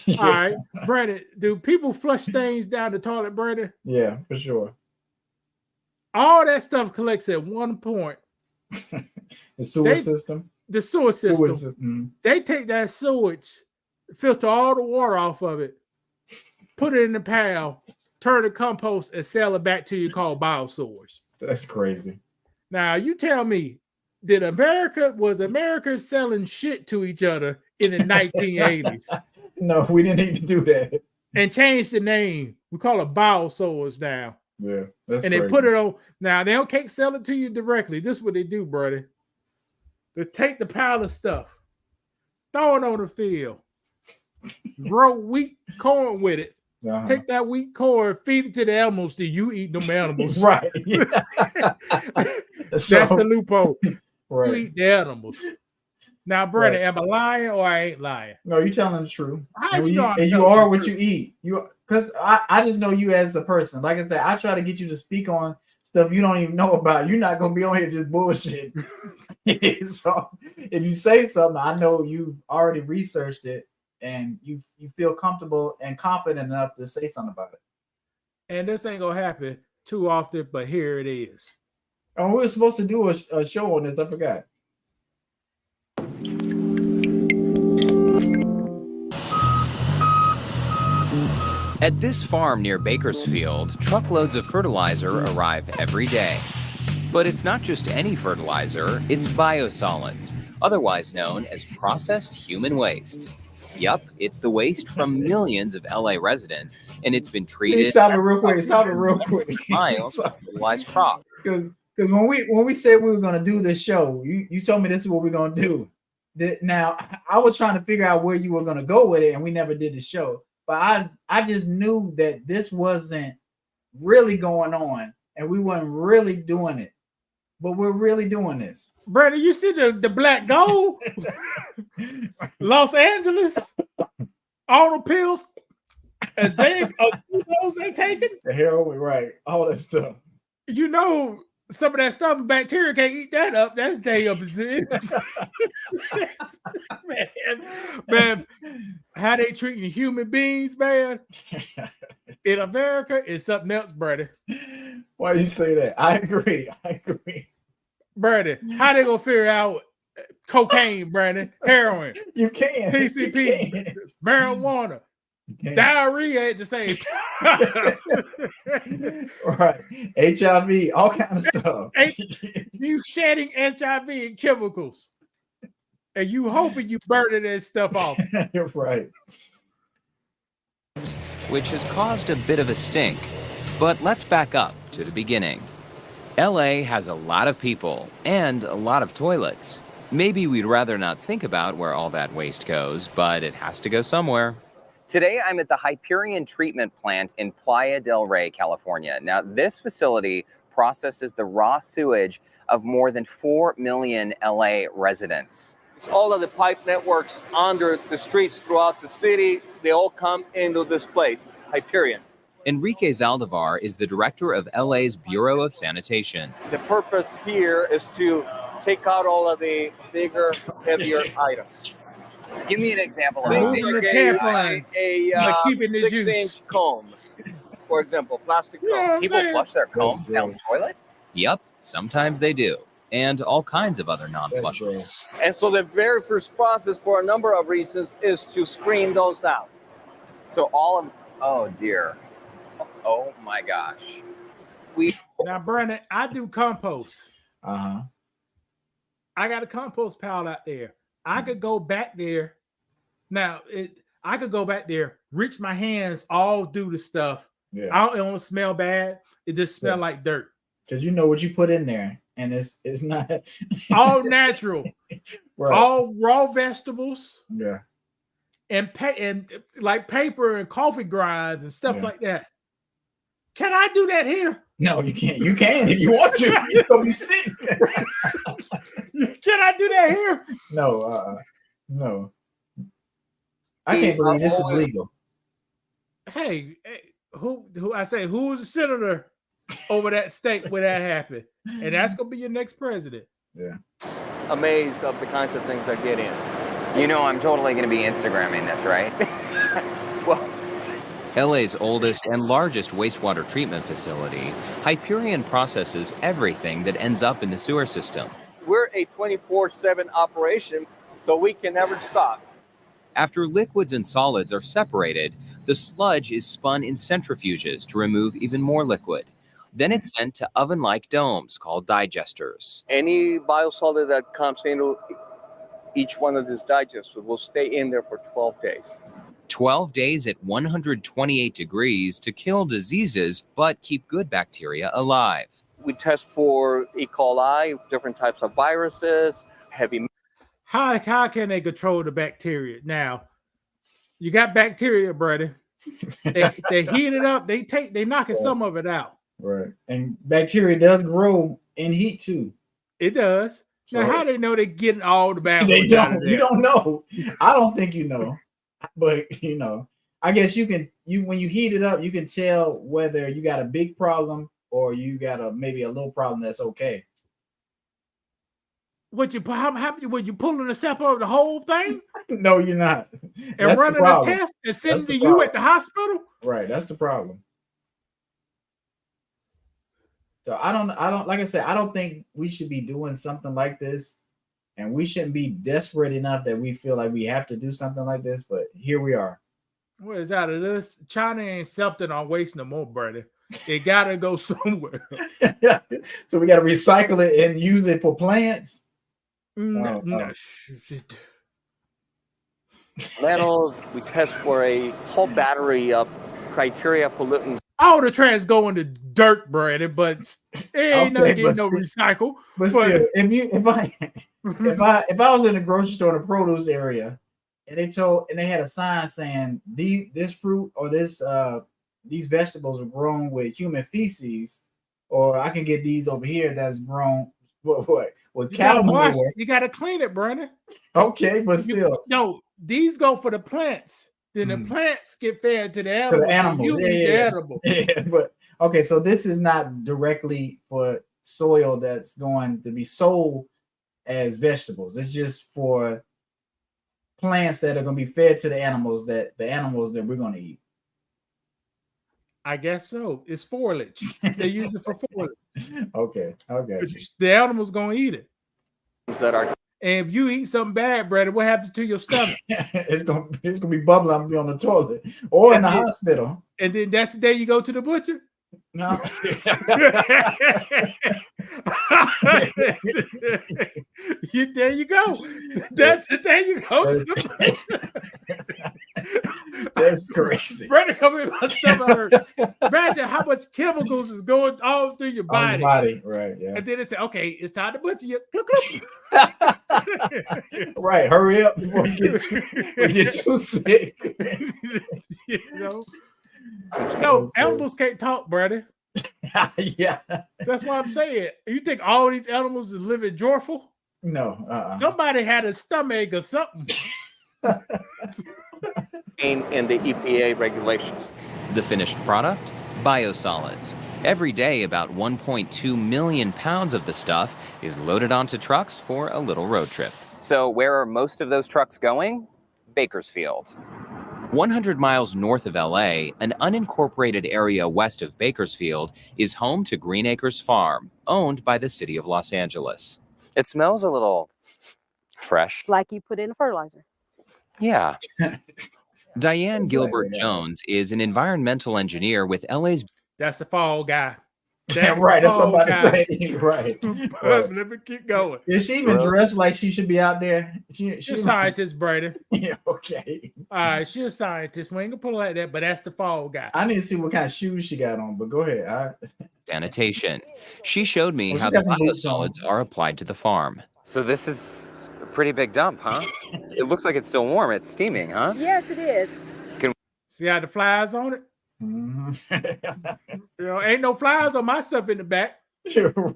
[SPEAKER 1] Yeah. All right, Brandon, do people flush things down the toilet, Brandon?
[SPEAKER 2] Yeah, for sure.
[SPEAKER 1] All that stuff collects at one point.
[SPEAKER 2] The sewer system.
[SPEAKER 1] The sewer system. They take that sewage, filter all the water off of it, put it in the pail, turn the compost, and sell it back to you called biosewers.
[SPEAKER 2] That's crazy.
[SPEAKER 1] Now, you tell me, was America selling shit to each other in the 1980s?
[SPEAKER 2] No, we didn't need to do that.
[SPEAKER 1] And change the name. We call it biosewers now.
[SPEAKER 2] Yeah, that's
[SPEAKER 1] and
[SPEAKER 2] crazy.
[SPEAKER 1] They put it on. Now, they can't sell it to you directly. This is what they do, brother. They take the pile of stuff, throw it on the field, grow wheat corn with it. Uh-huh. Take that wheat corn, feed it to the animals, till you eat them animals.
[SPEAKER 2] Right.
[SPEAKER 1] That's the loophole.
[SPEAKER 2] Right.
[SPEAKER 1] You eat the animals. Now, Brandon, am I lying or I ain't lying?
[SPEAKER 2] No, you're telling the truth.
[SPEAKER 1] How
[SPEAKER 2] and
[SPEAKER 1] you know
[SPEAKER 2] you are what you eat. because I just know you as a person. Like I said, I try to get you to speak on stuff you don't even know about. You're not gonna be on here just bullshit. So if you say something, I know you've already researched it and you feel comfortable and confident enough to say something about it.
[SPEAKER 1] And this ain't gonna happen too often, but here it is.
[SPEAKER 2] Oh, we were supposed to do a show on this. I forgot.
[SPEAKER 6] At this farm near Bakersfield, truckloads of fertilizer arrive every day. But it's not just any fertilizer, it's biosolids, otherwise known as processed human waste. Yup, it's the waste from millions of LA residents, and it's been treated.
[SPEAKER 2] Stop it real quick.
[SPEAKER 6] Fertilized crop.
[SPEAKER 2] Because when we said we were gonna do this show, you told me this is what we're gonna do. Now I was trying to figure out where you were gonna go with it, and we never did the show. But I just knew that this wasn't really going on, and we weren't really doing it. But we're really doing this.
[SPEAKER 1] Brandon, you see the black gold? Los Angeles on a pill. And those ain't taken.
[SPEAKER 2] The heroin, right? All that stuff.
[SPEAKER 1] You know, some of that stuff, bacteria can't eat that up. That's damn man, how they treating human beings, man, in America is something else, Brandon.
[SPEAKER 2] Why do you say that? I agree.
[SPEAKER 1] Brandon, how they gonna figure out cocaine, Brandon, heroin,
[SPEAKER 2] you can,
[SPEAKER 1] PCP, marijuana, diarrhea at the same time.
[SPEAKER 2] Right, HIV, all kind of stuff.
[SPEAKER 1] You shedding HIV and chemicals, and you hoping you burning that stuff off.
[SPEAKER 2] You're right.
[SPEAKER 6] Which has caused a bit of a stink. But let's back up to the beginning. LA has a lot of people and a lot of toilets. Maybe we'd rather not think about where all that waste goes, but it has to go somewhere. Today, I'm at the Hyperion Treatment Plant in Playa del Rey, California. Now, this facility processes the raw sewage of more than 4 million LA residents.
[SPEAKER 7] All of the pipe networks under the streets throughout the city, they all come into this place, Hyperion.
[SPEAKER 6] Enrique Zaldivar is the director of LA's Bureau of Sanitation.
[SPEAKER 7] The purpose here is to take out all of the bigger, heavier items.
[SPEAKER 6] Give me an example of
[SPEAKER 7] a 6-inch comb, for example, plastic comb.
[SPEAKER 6] Yeah, people flush their combs down the toilet? Yep, sometimes they do. And all kinds of other non-flushables.
[SPEAKER 7] And so the very first process, for a number of reasons, is to screen those out.
[SPEAKER 6] So oh dear. Oh my gosh.
[SPEAKER 1] Now, Brandon, I do compost.
[SPEAKER 2] Uh-huh.
[SPEAKER 1] I got a compost pile out there. I could go back there. Now, I could go back there, reach my hands all do the stuff. Yeah. It don't smell bad. It just smells like dirt.
[SPEAKER 2] Because you know what you put in there, and it's not
[SPEAKER 1] all natural. Right. All raw vegetables.
[SPEAKER 2] Yeah.
[SPEAKER 1] And like paper and coffee grinds and stuff like that. Can I do that here?
[SPEAKER 2] No, you can't. You can if you want to. You're gonna be sick.
[SPEAKER 1] Can I do that here?
[SPEAKER 2] No, no. I can't believe this is legal.
[SPEAKER 1] Hey, who I say who's the senator over that state where that happened? And that's gonna be your next president.
[SPEAKER 2] Yeah.
[SPEAKER 7] Amazed of the kinds of things I get in.
[SPEAKER 6] You know I'm totally gonna be Instagramming this, right? Well, LA's oldest and largest wastewater treatment facility, Hyperion processes everything that ends up in the sewer system.
[SPEAKER 7] We're a 24/7 operation, so we can never stop.
[SPEAKER 6] After liquids and solids are separated, the sludge is spun in centrifuges to remove even more liquid. Then it's sent to oven-like domes called digesters.
[SPEAKER 7] Any biosolid that comes into each one of these digesters will stay in there for 12 days.
[SPEAKER 6] 12 days at 128 degrees to kill diseases, but keep good bacteria alive.
[SPEAKER 7] We test for E. coli, different types of viruses, heavy.
[SPEAKER 1] How can they control the bacteria? Now, you got bacteria, brother. They heat it up. They knocking some of it out.
[SPEAKER 2] Right. And bacteria does grow in heat too.
[SPEAKER 1] It does. So, now, how they know they're getting all the bad?
[SPEAKER 2] They don't. You don't know. I don't think you know. But I guess when you heat it up, you can tell whether you got a big problem or you got maybe a little problem that's okay.
[SPEAKER 1] Would you pulling the sample of the whole thing?
[SPEAKER 2] No, you're not.
[SPEAKER 1] And that's running a test and sending to you at the hospital?
[SPEAKER 2] Right, that's the problem. So I don't like I said, I don't think we should be doing something like this, and we shouldn't be desperate enough that we feel like we have to do something like this, but here we are.
[SPEAKER 1] What is out of this? China ain't accepting our waste no more, brother. It gotta go somewhere.
[SPEAKER 2] So we gotta recycle it and use it for plants.
[SPEAKER 1] No.
[SPEAKER 7] Metals, we test for a whole battery of criteria pollutants.
[SPEAKER 1] All the trans go into dirt, brother, but it ain't getting no recycle.
[SPEAKER 2] But still, if I was in the grocery store in the produce area, and they had a sign saying this fruit or these vegetables are grown with human feces, or I can get these over here that's grown with cow manure.
[SPEAKER 1] You gotta clean it, Brandon.
[SPEAKER 2] Okay, but still,
[SPEAKER 1] no, these go for the plants. Then the plants get fed to the animals. You eat the animal.
[SPEAKER 2] Yeah, but okay, so this is not directly for soil that's going to be sold as vegetables. It's just for plants that are going to be fed to the animals that we're going to eat.
[SPEAKER 1] I guess so. It's foliage. They use it for foliage.
[SPEAKER 2] Okay.
[SPEAKER 1] The animal's going to eat it. And if you eat something bad, brother, what happens to your stomach?
[SPEAKER 2] It's gonna be bubbling. I'm gonna be on the toilet or in the hospital.
[SPEAKER 1] And then that's the day you go to the butcher?
[SPEAKER 2] No.
[SPEAKER 1] There you go. That's the day you go to the butcher.
[SPEAKER 2] That's crazy.
[SPEAKER 1] Brother, come in, my stomach hurt. Imagine how much chemicals is going all through your body.
[SPEAKER 2] Right? Yeah.
[SPEAKER 1] And then it said, "Okay, it's time to butcher you."
[SPEAKER 2] Right, hurry up before you get too sick.
[SPEAKER 1] No, animals can't talk, brother.
[SPEAKER 2] Yeah,
[SPEAKER 1] that's what I'm saying. You think all these animals is living joyful?
[SPEAKER 2] No.
[SPEAKER 1] Somebody had a stomach or something.
[SPEAKER 7] In the EPA regulations.
[SPEAKER 6] The finished product? Biosolids. Every day, about 1.2 million pounds of the stuff is loaded onto trucks for a little road trip.
[SPEAKER 8] So where are most of those trucks going? Bakersfield.
[SPEAKER 6] 100 miles north of LA, an unincorporated area west of Bakersfield is home to Green Acres Farm, owned by the city of Los Angeles.
[SPEAKER 8] It smells a little fresh.
[SPEAKER 9] Like you put in a fertilizer.
[SPEAKER 8] Yeah.
[SPEAKER 6] Diane Gilbert-Jones is an environmental engineer with LA's...
[SPEAKER 1] That's the fall guy.
[SPEAKER 2] That's right. That's what I'm about to say. Right.
[SPEAKER 1] Let me keep going.
[SPEAKER 2] Is she even dressed like she should be out there?
[SPEAKER 1] She's a scientist, Brady.
[SPEAKER 2] Yeah, okay.
[SPEAKER 1] All right, she's a scientist. We ain't gonna put it like that, but that's the fall guy.
[SPEAKER 2] I need to see what kind of shoes she got on, but go ahead. All right.
[SPEAKER 6] Sanitation. She showed me how the biosolids are applied to the farm.
[SPEAKER 8] So this is a pretty big dump, huh? It looks like it's still warm. It's steaming, huh?
[SPEAKER 9] Yes, it is.
[SPEAKER 1] See how the flies on it?
[SPEAKER 2] Mm-hmm.
[SPEAKER 1] Ain't no flies on my stuff in the back.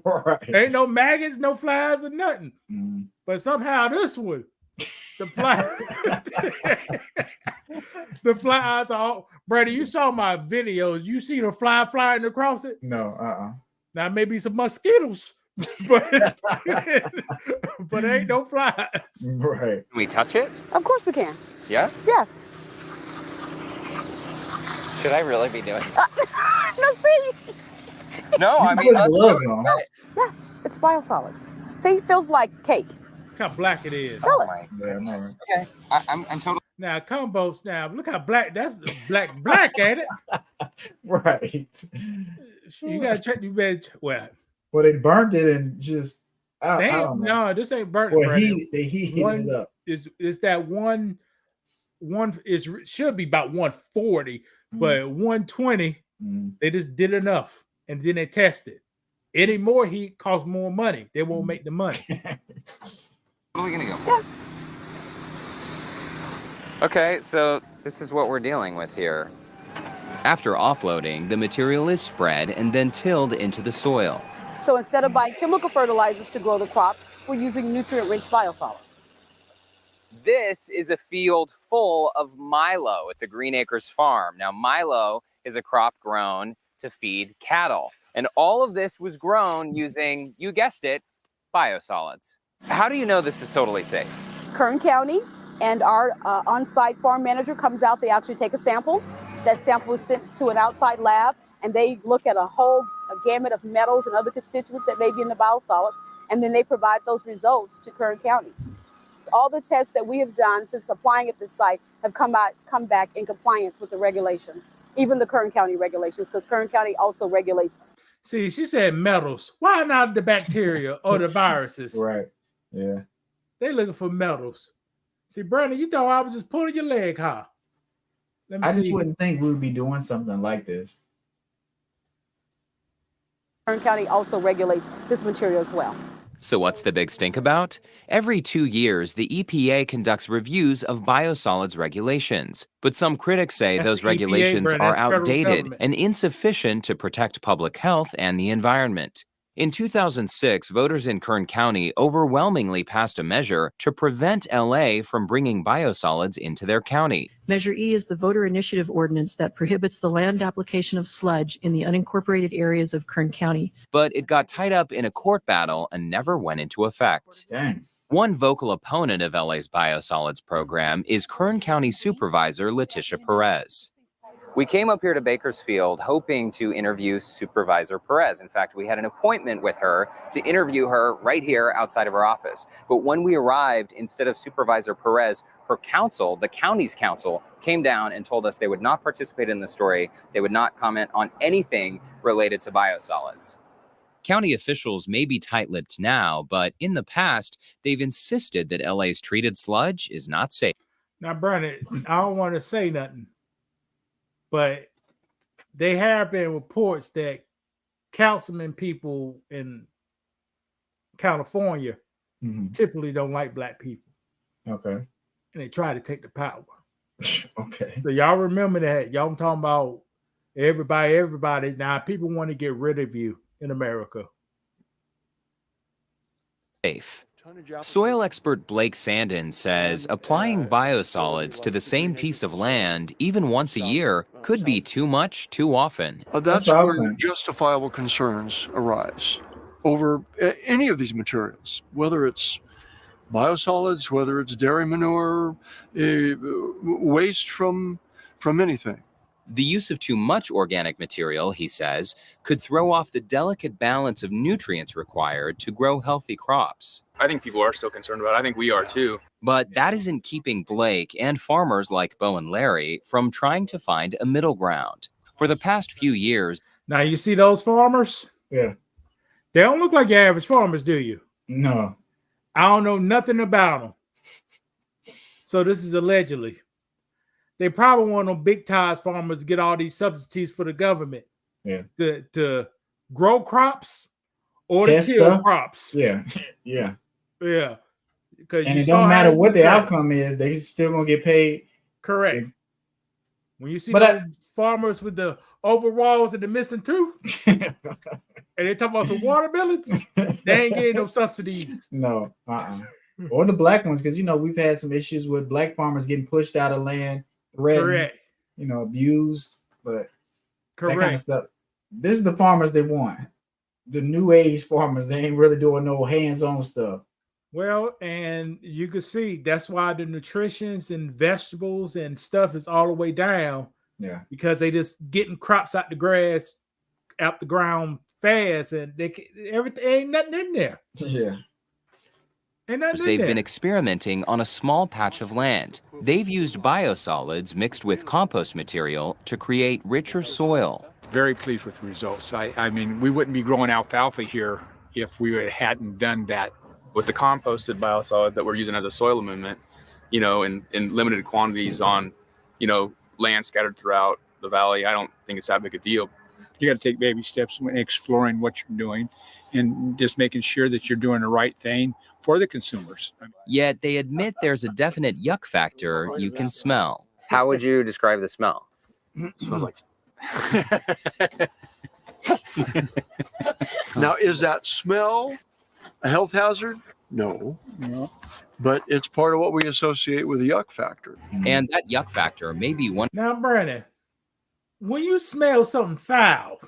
[SPEAKER 2] Right.
[SPEAKER 1] Ain't no maggots, no flies, or nothing.
[SPEAKER 2] Mm.
[SPEAKER 1] But somehow this one, the flies, the flies are all. Brady, you saw my videos. You see the fly flying across it?
[SPEAKER 2] No.
[SPEAKER 1] Now maybe some mosquitoes, but ain't no flies.
[SPEAKER 2] Right.
[SPEAKER 8] Can we touch it?
[SPEAKER 9] Of course we can.
[SPEAKER 8] Yeah?
[SPEAKER 9] Yes.
[SPEAKER 8] Should I really be doing it?
[SPEAKER 9] No, see.
[SPEAKER 8] No, I mean,
[SPEAKER 9] Yes, it's biosolids. See, it feels like cake.
[SPEAKER 1] Look how black it is.
[SPEAKER 8] Oh my goodness. Okay, I'm totally.
[SPEAKER 1] Now, combos. Now, look how black. That's black, ain't it?
[SPEAKER 2] Right.
[SPEAKER 1] You gotta check. You better. Well,
[SPEAKER 2] they burnt it and just. I don't know.
[SPEAKER 1] No, this ain't burnt.
[SPEAKER 2] Well, they heated it up.
[SPEAKER 1] Is that one should be about 140, but 120. They just did enough, and then they tested. Any more heat costs more money. They won't make the money.
[SPEAKER 8] Where are we gonna go? Yeah. Okay, so this is what we're dealing with here.
[SPEAKER 6] After offloading, the material is spread and then tilled into the soil.
[SPEAKER 9] So instead of buying chemical fertilizers to grow the crops, we're using nutrient-rich biosolids.
[SPEAKER 6] This is a field full of milo at the Green Acres Farm. Now, milo is a crop grown to feed cattle. And all of this was grown using, you guessed it, biosolids. How do you know this is totally safe?
[SPEAKER 9] Kern County and our on-site farm manager comes out. They actually take a sample. That sample is sent to an outside lab, and they look at a gamut of metals and other constituents that may be in the biosolids, and then they provide those results to Kern County. All the tests that we have done since applying at this site have come back in compliance with the regulations, even the Kern County regulations, because Kern County also regulates.
[SPEAKER 1] See, she said metals. Why not the bacteria or the viruses?
[SPEAKER 2] Right. Yeah.
[SPEAKER 1] They looking for metals. See, Brandon, you thought I was just pulling your leg, huh?
[SPEAKER 2] I just wouldn't think we would be doing something like this.
[SPEAKER 9] Kern County also regulates this material as well.
[SPEAKER 6] So what's the big stink about? Every 2 years, the EPA conducts reviews of biosolids regulations. But some critics say those regulations are outdated and insufficient to protect public health and the environment. In 2006, voters in Kern County overwhelmingly passed a measure to prevent LA from bringing biosolids into their county.
[SPEAKER 10] Measure E is the voter initiative ordinance that prohibits the land application of sludge in the unincorporated areas of Kern County.
[SPEAKER 6] But it got tied up in a court battle and never went into effect.
[SPEAKER 2] Dang.
[SPEAKER 6] One vocal opponent of LA's biosolids program is Kern County Supervisor Letitia Perez. We came up here to Bakersfield hoping to interview Supervisor Perez. In fact, we had an appointment with her to interview her right here outside of her office. But when we arrived, instead of Supervisor Perez, her counsel, the county's counsel, came down and told us they would not participate in the story. They would not comment on anything related to biosolids. County officials may be tight-lipped now, but in the past, they've insisted that LA's treated sludge is not safe.
[SPEAKER 1] Now, Brandon, I don't want to say nothing, but there have been reports that councilman people in California typically don't like black people.
[SPEAKER 2] Okay.
[SPEAKER 1] And they try to take the power.
[SPEAKER 2] Okay.
[SPEAKER 1] So y'all remember that. Y'all talking about everybody. Now people want to get rid of you in America.
[SPEAKER 6] Safe. Soil expert Blake Sandin says applying biosolids to the same piece of land, even once a year, could be too much too often.
[SPEAKER 11] That's where justifiable concerns arise over any of these materials, whether it's biosolids, whether it's dairy manure, waste from anything.
[SPEAKER 6] The use of too much organic material, he says, could throw off the delicate balance of nutrients required to grow healthy crops.
[SPEAKER 12] I think people are still concerned about it. I think we are too.
[SPEAKER 6] But that isn't keeping Blake and farmers like Bo and Larry from trying to find a middle ground. For the past few years...
[SPEAKER 1] Now, you see those farmers?
[SPEAKER 2] Yeah.
[SPEAKER 1] They don't look like your average farmers, do you?
[SPEAKER 2] No.
[SPEAKER 1] I don't know nothing about them. So this is allegedly. They probably want them big ties farmers to get all these subsidies for the government.
[SPEAKER 2] Yeah.
[SPEAKER 1] To grow crops or to kill crops.
[SPEAKER 2] Yeah. Yeah.
[SPEAKER 1] Yeah.
[SPEAKER 2] And it don't matter what the outcome is, they still gonna get paid.
[SPEAKER 1] Correct. When you see those farmers with the overalls and the missing tooth, and they talk about some watermelons, they ain't getting no subsidies.
[SPEAKER 2] No. Or the black ones, because we've had some issues with black farmers getting pushed out of land. Correct. Abused, but correct. That kind of stuff. This is the farmers they want. The new age farmers, they ain't really doing no hands-on stuff.
[SPEAKER 1] Well, and you can see that's why the nutritions and vegetables and stuff is all the way down.
[SPEAKER 2] Yeah,
[SPEAKER 1] because they just getting crops out the grass, out the ground fast, and everything ain't nothing in there.
[SPEAKER 2] Yeah.
[SPEAKER 6] They've been experimenting on a small patch of land. They've used biosolids mixed with compost material to create richer soil.
[SPEAKER 13] Very pleased with the results. I mean, we wouldn't be growing alfalfa here if we hadn't done that.
[SPEAKER 12] With the composted biosolid that we're using as a soil amendment, in limited quantities on, land scattered throughout the valley, I don't think it's that big a deal.
[SPEAKER 13] You got to take baby steps when exploring what you're doing and just making sure that you're doing the right thing for the consumers.
[SPEAKER 6] Yet they admit there's a definite yuck factor you can smell.
[SPEAKER 8] How would you describe the smell?
[SPEAKER 11] It smells like... Now, is that smell a health hazard? No. but it's part of what we associate with the yuck factor.
[SPEAKER 6] And that yuck factor may be one.
[SPEAKER 1] Now, Brandon, when you smell something foul,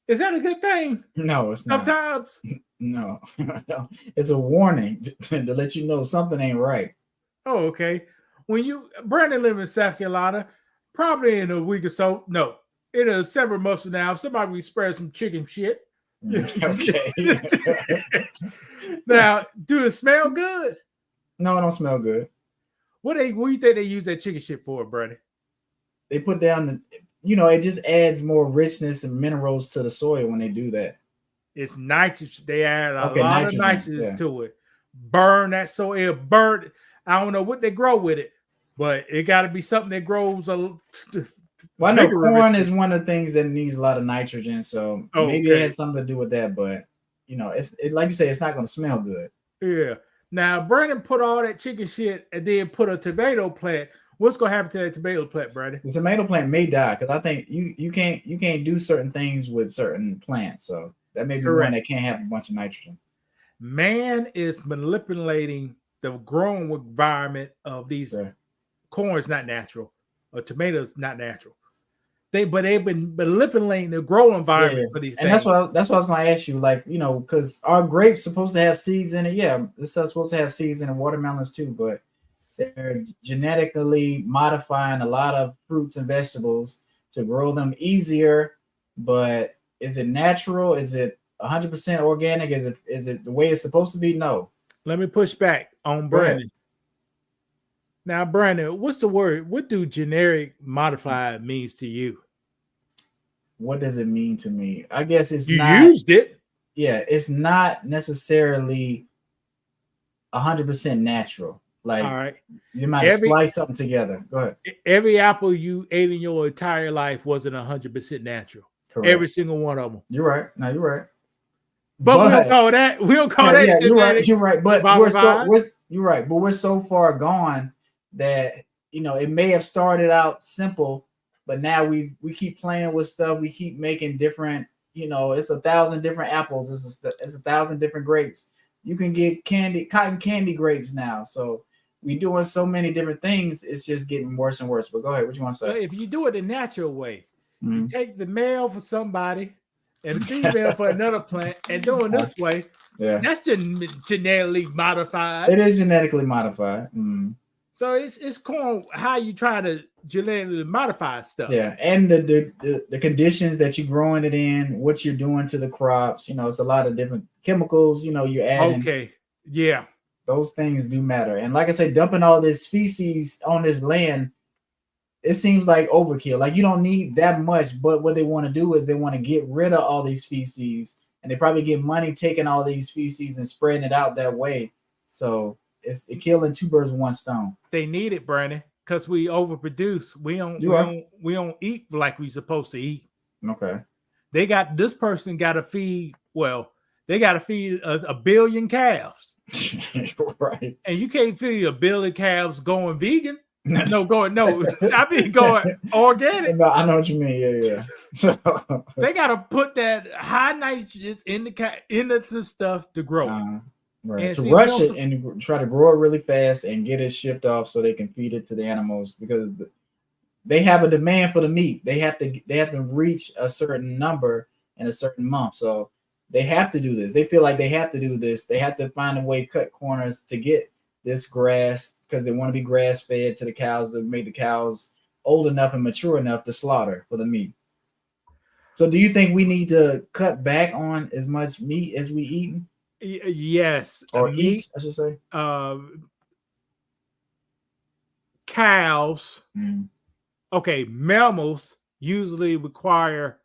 [SPEAKER 1] is that a good thing?
[SPEAKER 2] No, it's not.
[SPEAKER 1] Sometimes.
[SPEAKER 2] No, it's a warning to let you know something ain't right.
[SPEAKER 1] Oh, okay. When Brandon live in South Carolina, probably in a week or so. No, in several months from now, somebody will spread some chicken shit.
[SPEAKER 2] Okay.
[SPEAKER 1] Now, do it smell good?
[SPEAKER 2] No, it don't smell good.
[SPEAKER 1] What do you think they use that chicken shit for, Brandon?
[SPEAKER 2] They put down it just adds more richness and minerals to the soil when they do that.
[SPEAKER 1] It's nitrogen. They add a lot of nitrogen to it. Burn that soil. Burn. I don't know what they grow with it, but it got to be something that grows.
[SPEAKER 2] Well, I know corn is one of the things that needs a lot of nitrogen, so maybe it has something to do with that. But it's like you say, it's not going to smell good.
[SPEAKER 1] Yeah. Now, Brandon put all that chicken shit and then put a tomato plant. What's going to happen to that tomato plant, Brandon?
[SPEAKER 2] The tomato plant may die because I think you can't do certain things with certain plants. So that may be one that can't have a bunch of nitrogen.
[SPEAKER 1] Man is manipulating the growing environment of these. Corn is not natural, or tomatoes not natural. They've been manipulating the growing environment for these things.
[SPEAKER 2] And that's what I was going to ask you, because our grapes supposed to have seeds in it. Yeah, this stuff's supposed to have seeds in it, watermelons too, but they're genetically modifying a lot of fruits and vegetables to grow them easier. But is it natural? Is it 100% organic? Is it the way it's supposed to be? No.
[SPEAKER 1] Let me push back on Brandon. Now, Brandon, what's the word? What do generic modified means to you?
[SPEAKER 2] What does it mean to me? I guess it's
[SPEAKER 1] you used it.
[SPEAKER 2] Yeah, it's not necessarily 100% natural. Like, all right, you might splice something together. Go ahead.
[SPEAKER 1] Every apple you ate in your entire life wasn't 100% natural. Correct. Every single one of them.
[SPEAKER 2] You're right. No, you're right.
[SPEAKER 1] But we don't call that. We don't call that.
[SPEAKER 2] Yeah, you're right. You're right. But you're right. But we're so far gone that it may have started out simple, but now we keep playing with stuff. We keep making different. It's 1,000 different apples. It's 1,000 different grapes. You can get cotton candy grapes now. So we're doing so many different things. It's just getting worse and worse. But go ahead. What you want to say?
[SPEAKER 1] But if you do it the natural way, you take the male for somebody and the female for another plant, and doing this way, that's genetically modified.
[SPEAKER 2] It is genetically modified.
[SPEAKER 1] So it's cool how you try to genetically modify stuff.
[SPEAKER 2] Yeah, and the conditions that you're growing it in, what you're doing to the crops. It's a lot of different chemicals. You're adding.
[SPEAKER 1] Okay. Yeah.
[SPEAKER 2] Those things do matter. And like I say, dumping all this feces on this land, it seems like overkill. Like you don't need that much, but what they want to do is they want to get rid of all these feces, and they probably get money taking all these feces and spreading it out that way. So it's killing two birds with one stone.
[SPEAKER 1] They need it, Brandon, because we overproduce. We don't eat like we supposed to eat.
[SPEAKER 2] Okay.
[SPEAKER 1] This person got to feed. Well, they got to feed a billion calves.
[SPEAKER 2] Right.
[SPEAKER 1] And you can't feed a billion calves going vegan. Going organic.
[SPEAKER 2] No, I know what you mean. Yeah. So
[SPEAKER 1] they got to put that high nitrogen into the stuff to grow.
[SPEAKER 2] Right. To rush it and try to grow it really fast and get it shipped off so they can feed it to the animals because they have a demand for the meat. They have to reach a certain number in a certain month. So they have to do this. They feel like they have to do this. They have to find a way to cut corners to get this grass because they want to be grass fed to the cows to make the cows old enough and mature enough to slaughter for the meat. So do you think we need to cut back on as much meat as we eat?
[SPEAKER 1] Yes.
[SPEAKER 2] Or eat, I should say.
[SPEAKER 1] Cows. Okay, mammals usually require,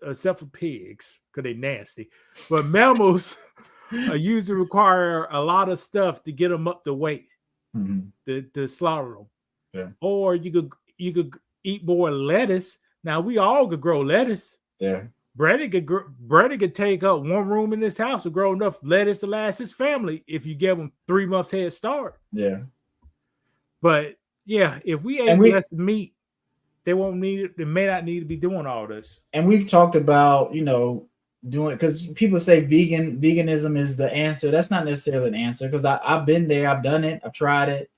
[SPEAKER 1] except for pigs, because they're nasty, but mammals usually require a lot of stuff to get them up to weight to slaughter them.
[SPEAKER 2] Yeah.
[SPEAKER 1] Or you could eat more lettuce. Now we all could grow lettuce.
[SPEAKER 2] Yeah.
[SPEAKER 1] Brady could take up one room in this house and grow enough lettuce to last his family if you give him 3 months head start.
[SPEAKER 2] Yeah.
[SPEAKER 1] But yeah, if we ate less meat, they won't need it. They may not need to be doing all this.
[SPEAKER 2] And we've talked about, doing, because people say veganism is the answer. That's not necessarily an answer, because I've been there, I've done it, I've tried it.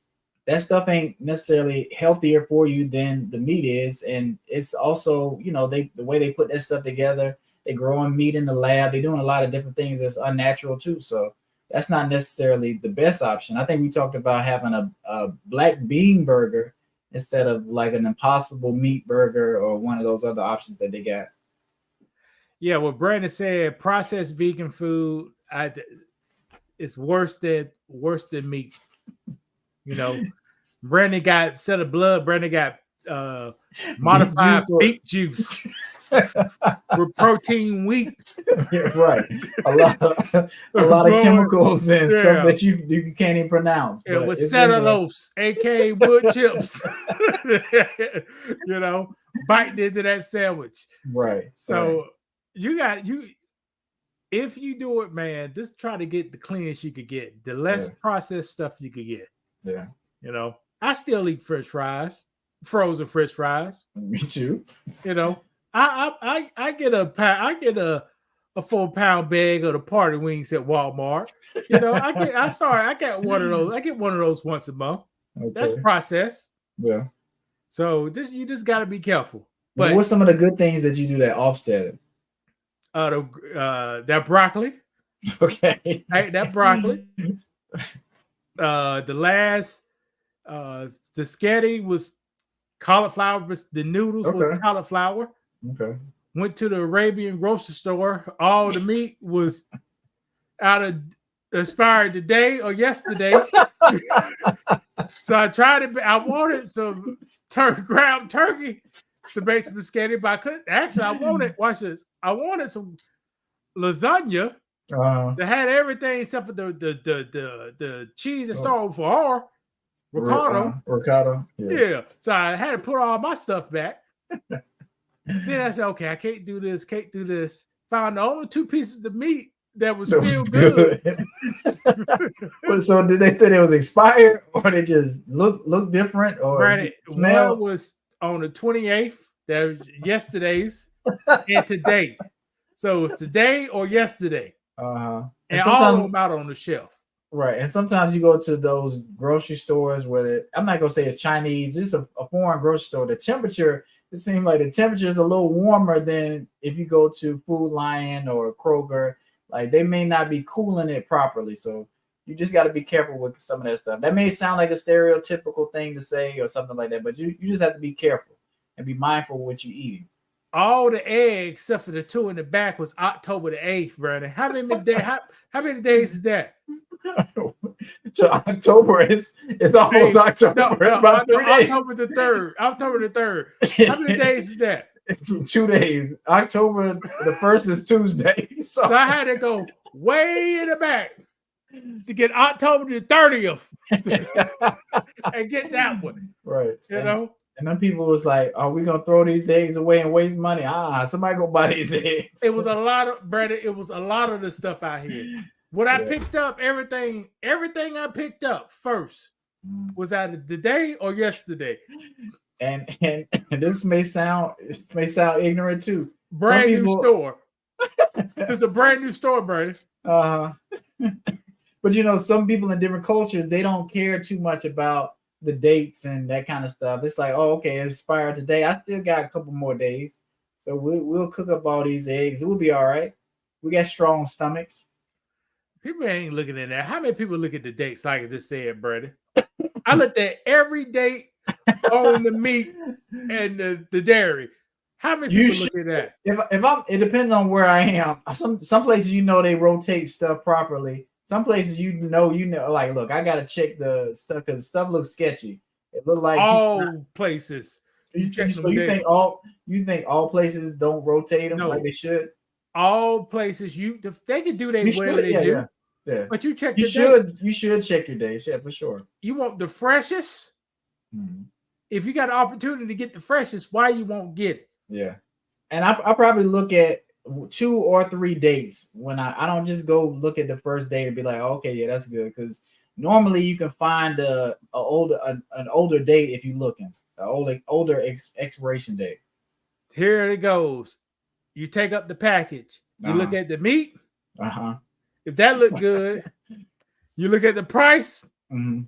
[SPEAKER 2] That stuff ain't necessarily healthier for you than the meat is. And it's also, you know, the way they put that stuff together, they growing meat in the lab, they're doing a lot of different things that's unnatural too. So that's not necessarily the best option. I think we talked about having a black bean burger instead of like an Impossible Meat burger or one of those other options that they got.
[SPEAKER 1] Yeah, what Brandon said, processed vegan food, it's worse than meat. You know, Brandon got set of blood. Brandon got modified beet juice with protein wheat.
[SPEAKER 2] Yeah, right, a lot of chemicals and stuff that you can't even pronounce.
[SPEAKER 1] Yeah, with cellulose, aka wood chips. You know, biting into that sandwich.
[SPEAKER 2] Right.
[SPEAKER 1] So if you do it, man, just try to get the cleanest you could get, the less processed stuff you could get.
[SPEAKER 2] Yeah.
[SPEAKER 1] You know, I still eat French fries, frozen French fries.
[SPEAKER 2] Me too.
[SPEAKER 1] You know, I get a 4-pound bag of the party wings at Walmart. You know, I get one of those. I get one of those once a month. Okay. That's processed.
[SPEAKER 2] Yeah.
[SPEAKER 1] So you just got to be careful.
[SPEAKER 2] But what's some of the good things that you do that offset it?
[SPEAKER 1] That broccoli.
[SPEAKER 2] Okay.
[SPEAKER 1] That broccoli. The last the sketty was cauliflower, the noodles was cauliflower.
[SPEAKER 2] Okay.
[SPEAKER 1] Went to the Arabian grocery store. All the meat was expired today or yesterday. So I tried it. I wanted some ground turkey to make some spaghetti, but I couldn't. Actually, watch this. I wanted some lasagna that had everything except for the cheese and started for R.
[SPEAKER 2] Ricotta.
[SPEAKER 1] Yeah. So I had to put all my stuff back. Then I said, okay, I can't do this. Found the only 2 pieces of meat that was still good.
[SPEAKER 2] So did they say it was expired, or they just look different? Or
[SPEAKER 1] Brandon, one was on the 28th. That was yesterday's and today. So it's today or yesterday.
[SPEAKER 2] And
[SPEAKER 1] all of them out on the shelf.
[SPEAKER 2] Right. And sometimes you go to those grocery stores where I'm not going to say it's Chinese, it's a foreign grocery store. The temperature, it seems like the temperature is a little warmer than if you go to Food Lion or Kroger. Like they may not be cooling it properly. So you just got to be careful with some of that stuff. That may sound like a stereotypical thing to say or something like that, but you just have to be careful and be mindful of what you eat.
[SPEAKER 1] All the eggs, except for the 2 in the back, was October the 8th, Brandon. How many days is that?
[SPEAKER 2] So October is almost October.
[SPEAKER 1] No, about 3 days. October the 3rd. October the 3rd. How many days is that?
[SPEAKER 2] It's 2 days. October the 1st is Tuesday. So
[SPEAKER 1] I had to go way in the back to get October the 30th and get that one.
[SPEAKER 2] Right.
[SPEAKER 1] You know?
[SPEAKER 2] And then people was like, "Are we gonna throw these eggs away and waste money?" Somebody go buy these eggs.
[SPEAKER 1] It was a lot of Brandon. It was a lot of the stuff out here. What I picked up, everything I picked up first was either today or yesterday.
[SPEAKER 2] And this may sound ignorant too.
[SPEAKER 1] New store. It's a brand new store, Brandon.
[SPEAKER 2] But you know, some people in different cultures, they don't care too much about the dates and that kind of stuff. It's like, oh, okay, it expired today. I still got a couple more days, so we'll cook up all these eggs. It will be all right. We got strong stomachs.
[SPEAKER 1] People ain't looking at that. How many people look at the dates like this said, Brandon? I looked at every date on the meat and the dairy. How many people look at that?
[SPEAKER 2] It depends on where I am. Some places they rotate stuff properly. Some places like, look, I gotta check the stuff because stuff looks sketchy. It looked like
[SPEAKER 1] all places.
[SPEAKER 2] You think all places don't rotate them like they should?
[SPEAKER 1] All places they can do whatever they do.
[SPEAKER 2] Yeah.
[SPEAKER 1] But you check.
[SPEAKER 2] You should check your days, for sure.
[SPEAKER 1] You want the freshest. Mm-hmm. If you got an opportunity to get the freshest, why you won't get it?
[SPEAKER 2] Yeah, and I probably look at 2 or 3 dates when I don't just go look at the first date and be like, oh, okay, yeah, that's good, because normally you can find an older date if you're looking, an older expiration date.
[SPEAKER 1] Here it goes. You take up the package. You look at the meat.
[SPEAKER 2] Uh-huh.
[SPEAKER 1] If that look good, you look at the price.
[SPEAKER 2] Mm-hmm.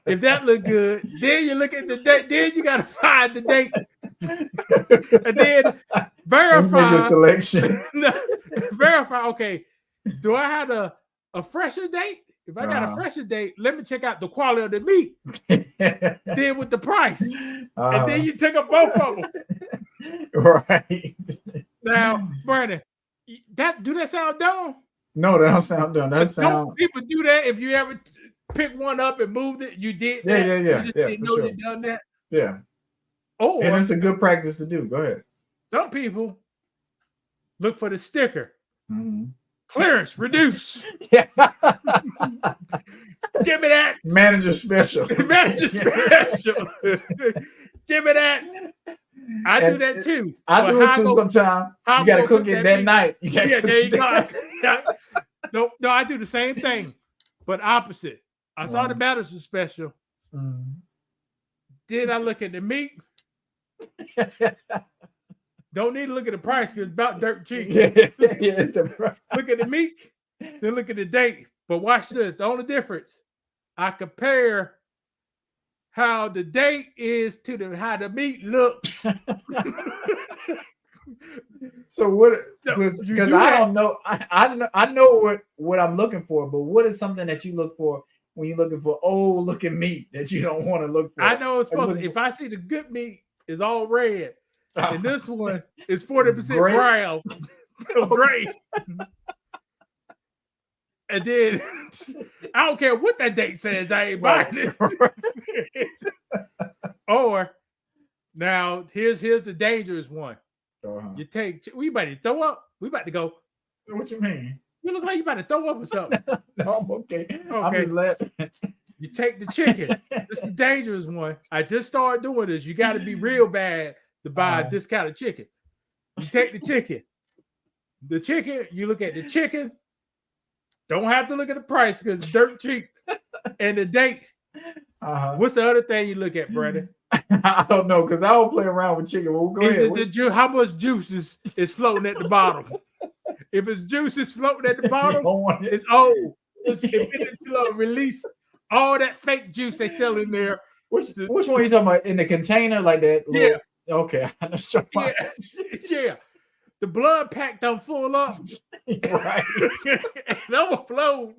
[SPEAKER 1] If that look good, then you look at the date. Then you gotta find the date, and then verify
[SPEAKER 2] your selection.
[SPEAKER 1] Verify. Okay, do I have a fresher date? If I got a fresher date, let me check out the quality of the meat. Then with the price, and then you take up both of them.
[SPEAKER 2] Right
[SPEAKER 1] now, Brandon, do that sound dumb?
[SPEAKER 2] No, that don't sound dumb. That sound.
[SPEAKER 1] People do that if you ever pick one up and moved it. You did.
[SPEAKER 2] Yeah,
[SPEAKER 1] that.
[SPEAKER 2] yeah.
[SPEAKER 1] You just didn't know
[SPEAKER 2] sure.
[SPEAKER 1] you done that.
[SPEAKER 2] Yeah.
[SPEAKER 1] Or
[SPEAKER 2] and it's a good practice to do. Go ahead.
[SPEAKER 1] Some people look for the sticker.
[SPEAKER 2] Mm-hmm.
[SPEAKER 1] Clearance, reduce.
[SPEAKER 2] Yeah.
[SPEAKER 1] Give me that.
[SPEAKER 2] Manager special.
[SPEAKER 1] Manager special. Give me that. I do that too.
[SPEAKER 2] I do it too sometimes. You got to cook it that night.
[SPEAKER 1] Yeah, there you go. No, I do the same thing, but opposite. I saw the manager special.
[SPEAKER 2] Mm.
[SPEAKER 1] Then I look at the meat. Don't need to look at the price because it's about dirt cheap. Look at the meat, then look at the date. But watch this. The only difference, I compare how the date is to how the meat looks.
[SPEAKER 2] So what? Because I don't know. I know what I'm looking for, but what is something that you look for when you're looking for old looking meat that you don't want to look for?
[SPEAKER 1] I know it's supposed to. If I see the good meat is all red, and this one is 40% brown, gray. And then I don't care what that date says, I ain't buying it. Or now here's the dangerous one. You take we about to throw up. We about to go.
[SPEAKER 2] What you mean?
[SPEAKER 1] You look like you about to throw up or something.
[SPEAKER 2] No, I'm okay.
[SPEAKER 1] Okay. You take the chicken. This is the dangerous one. I just started doing this. You got to be real bad to buy this kind of chicken. You take the chicken. The chicken, you look at the chicken. Don't have to look at the price because it's dirt cheap. And the date. What's the other thing you look at, Brandon?
[SPEAKER 2] I don't know because I don't play around with chicken. Well, go ahead.
[SPEAKER 1] How much juice is floating at the bottom? If it's juice is floating at the bottom, it's old. It's release all that fake juice they sell in there.
[SPEAKER 2] Which one are you talking about? In the container like that?
[SPEAKER 1] Yeah.
[SPEAKER 2] Okay.
[SPEAKER 1] Yeah. The blood pack done full up.
[SPEAKER 2] Right.
[SPEAKER 1] It overflowed.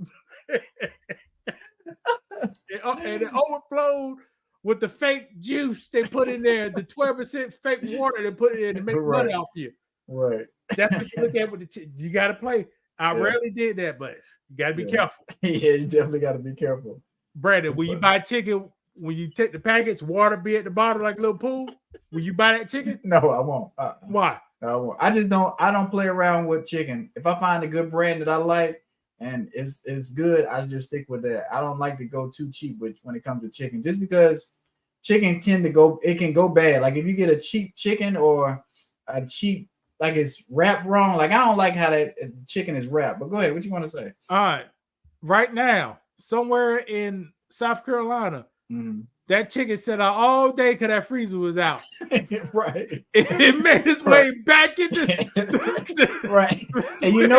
[SPEAKER 1] And it overflowed with the fake juice they put in there, the 12% fake water they put in to make money off you.
[SPEAKER 2] Right.
[SPEAKER 1] That's what you look at with the you got to play. I rarely did that, but you got to be careful.
[SPEAKER 2] Yeah, you definitely got to be careful.
[SPEAKER 1] Brandon, when you buy chicken, when you take the package, water be at the bottom like a little pool. Will you buy that chicken?
[SPEAKER 2] No, I won't.
[SPEAKER 1] Why?
[SPEAKER 2] I won't. I don't play around with chicken. If I find a good brand that I like and it's good, I just stick with that. I don't like to go too cheap when it comes to chicken, just because chicken can go bad. Like if you get a cheap chicken or a cheap, like it's wrapped wrong. Like I don't like how that chicken is wrapped. But go ahead. What you want to say?
[SPEAKER 1] All right. Right now, somewhere in South Carolina, that chicken sat out all day because that freezer was out.
[SPEAKER 2] Right.
[SPEAKER 1] It made its way back into
[SPEAKER 2] right. And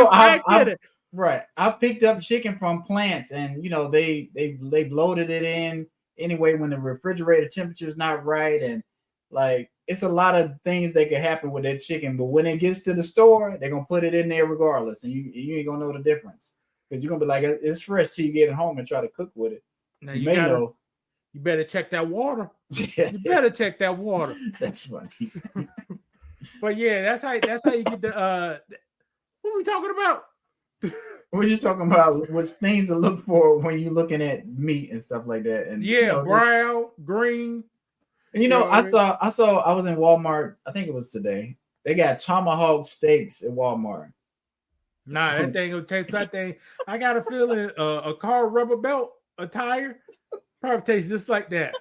[SPEAKER 2] I picked up chicken from plants, and they've loaded it in anyway when the refrigerator temperature is not right, and like it's a lot of things that can happen with that chicken. But when it gets to the store, they're gonna put it in there regardless, and you ain't gonna know the difference because you're gonna be like, it's fresh till you get it home and try to cook with it.
[SPEAKER 1] Now you better check that water. You better check that water.
[SPEAKER 2] That's funny.
[SPEAKER 1] But yeah, that's how you get the what are we talking about?
[SPEAKER 2] What are you talking about? What's things to look for when you're looking at meat and stuff like that? And
[SPEAKER 1] brown, green.
[SPEAKER 2] And I was in Walmart, I think it was today. They got tomahawk steaks at Walmart.
[SPEAKER 1] Nah, that thing will taste that thing. I got a feeling a car rubber belt, a tire, probably tastes just like that.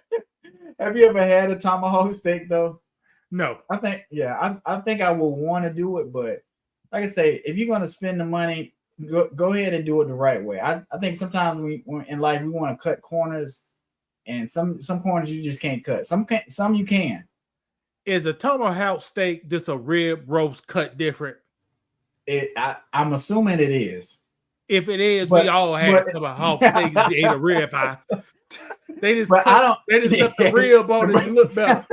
[SPEAKER 2] Have you ever had a tomahawk steak though?
[SPEAKER 1] No.
[SPEAKER 2] I think I would want to do it, but like I say, if you're gonna spend the money, go ahead and do it the right way. I think sometimes in life we want to cut corners, and some corners you just can't cut. Some you can.
[SPEAKER 1] Is a tomahawk steak just a rib roast cut different?
[SPEAKER 2] I'm assuming it is.
[SPEAKER 1] If it is, we all had some hog steaks and ate a rib pie. They just left the rib on it to look better.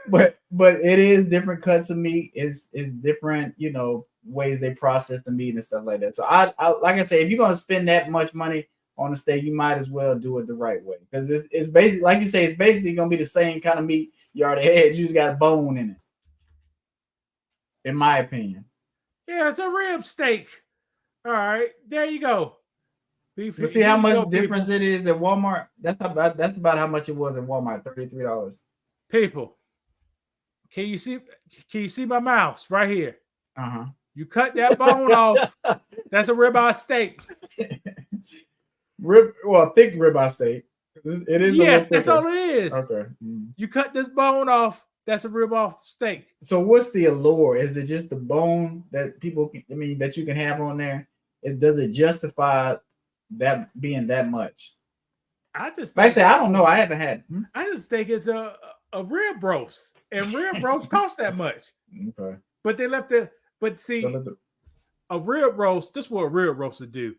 [SPEAKER 2] But it is different cuts of meat. It's different, ways they process the meat and stuff like that. So I like I say, if you're gonna spend that much money on a steak, you might as well do it the right way, because it's basically, like you say, it's basically gonna be the same kind of meat you already had. You just got a bone in it, in my opinion.
[SPEAKER 1] Yeah, it's a rib steak. All right, there you go.
[SPEAKER 2] You see how much difference it is at Walmart? That's about how much it was at Walmart, $33.
[SPEAKER 1] People, can you see my mouse right here?
[SPEAKER 2] Uh-huh.
[SPEAKER 1] You cut that bone off. That's a ribeye steak.
[SPEAKER 2] Thick ribeye steak. It is.
[SPEAKER 1] Yes, that's all it is.
[SPEAKER 2] Okay.
[SPEAKER 1] You cut this bone off. That's a ribeye steak.
[SPEAKER 2] So what's the allure? Is it just the bone that that you can have on there? Does it justify that being that much? I don't know. I haven't had.
[SPEAKER 1] I just think it's a rib roast, and rib roast costs that much.
[SPEAKER 2] Okay.
[SPEAKER 1] But they left it. But see, a rib roast. This is what a rib roast would do.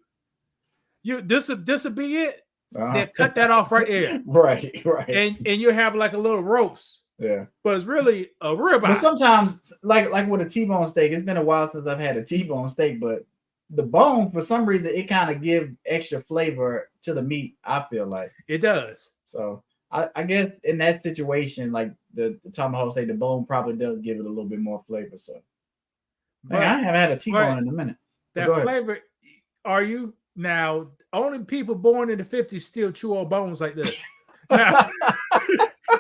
[SPEAKER 1] This will be it. They cut that off right there.
[SPEAKER 2] Right.
[SPEAKER 1] And you have like a little roast.
[SPEAKER 2] Yeah.
[SPEAKER 1] But it's really a ribeye.
[SPEAKER 2] But sometimes, like with a T-bone steak, it's been a while since I've had a T-bone steak, but the bone, for some reason, it kind of gives extra flavor to the meat, I feel like.
[SPEAKER 1] It does.
[SPEAKER 2] So I guess in that situation, like the tomahawk steak, the bone probably does give it a little bit more flavor. So I haven't had a T-bone in a minute.
[SPEAKER 1] That flavor, are you now? Only people born in the 50s still chew on bones like this. Now,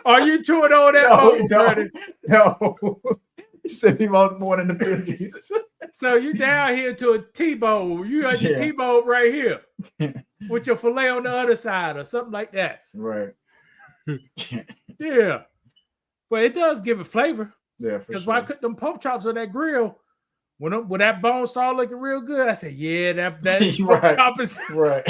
[SPEAKER 1] are you chewing on that bone, Brady?
[SPEAKER 2] No. You said he was born in the 50s.
[SPEAKER 1] So you down here to a T-bone. You got your T-bone right here with your filet on the other side or something like that.
[SPEAKER 2] Right.
[SPEAKER 1] Yeah. But it does give it flavor.
[SPEAKER 2] Yeah,
[SPEAKER 1] because when I cook them pork chops on that grill, when that bone started looking real good, I said, yeah, that pork chop is pork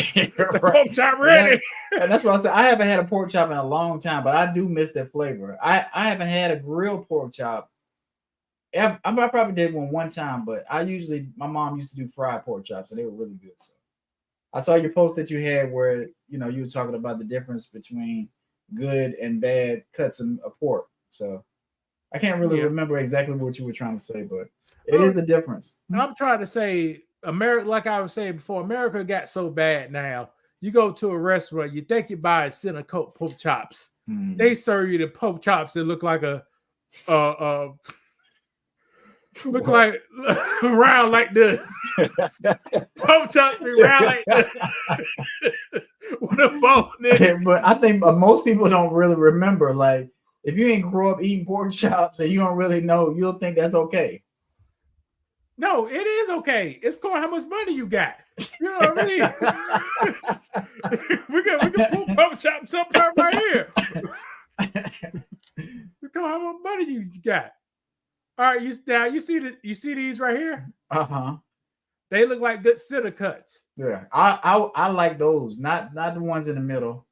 [SPEAKER 1] chop ready.
[SPEAKER 2] And that's what I said. I haven't had a pork chop in a long time, but I do miss that flavor. I haven't had a grilled pork chop. I probably did one time, but my mom used to do fried pork chops, and they were really good. So I saw your post that you had where you were talking about the difference between good and bad cuts of pork. So I can't really remember exactly what you were trying to say, but it is the difference.
[SPEAKER 1] I'm trying to say, America, like I was saying before, America got so bad now. You go to a restaurant, you think you buy a center coat pork chops. They serve you the pork chops that look like look like round like this. Pork chops be round like this. With a bone in it.
[SPEAKER 2] But I think most people don't really remember. Like, if you ain't grow up eating pork chops and you don't really know, you'll think that's okay.
[SPEAKER 1] No, it is okay. It's called how much money you got. You know what I mean? we can pull pork chops up right here. Look how much money you got. All right, you see these right here?
[SPEAKER 2] Uh-huh.
[SPEAKER 1] They look like good center cuts.
[SPEAKER 2] Yeah, I like those, not the ones in the middle.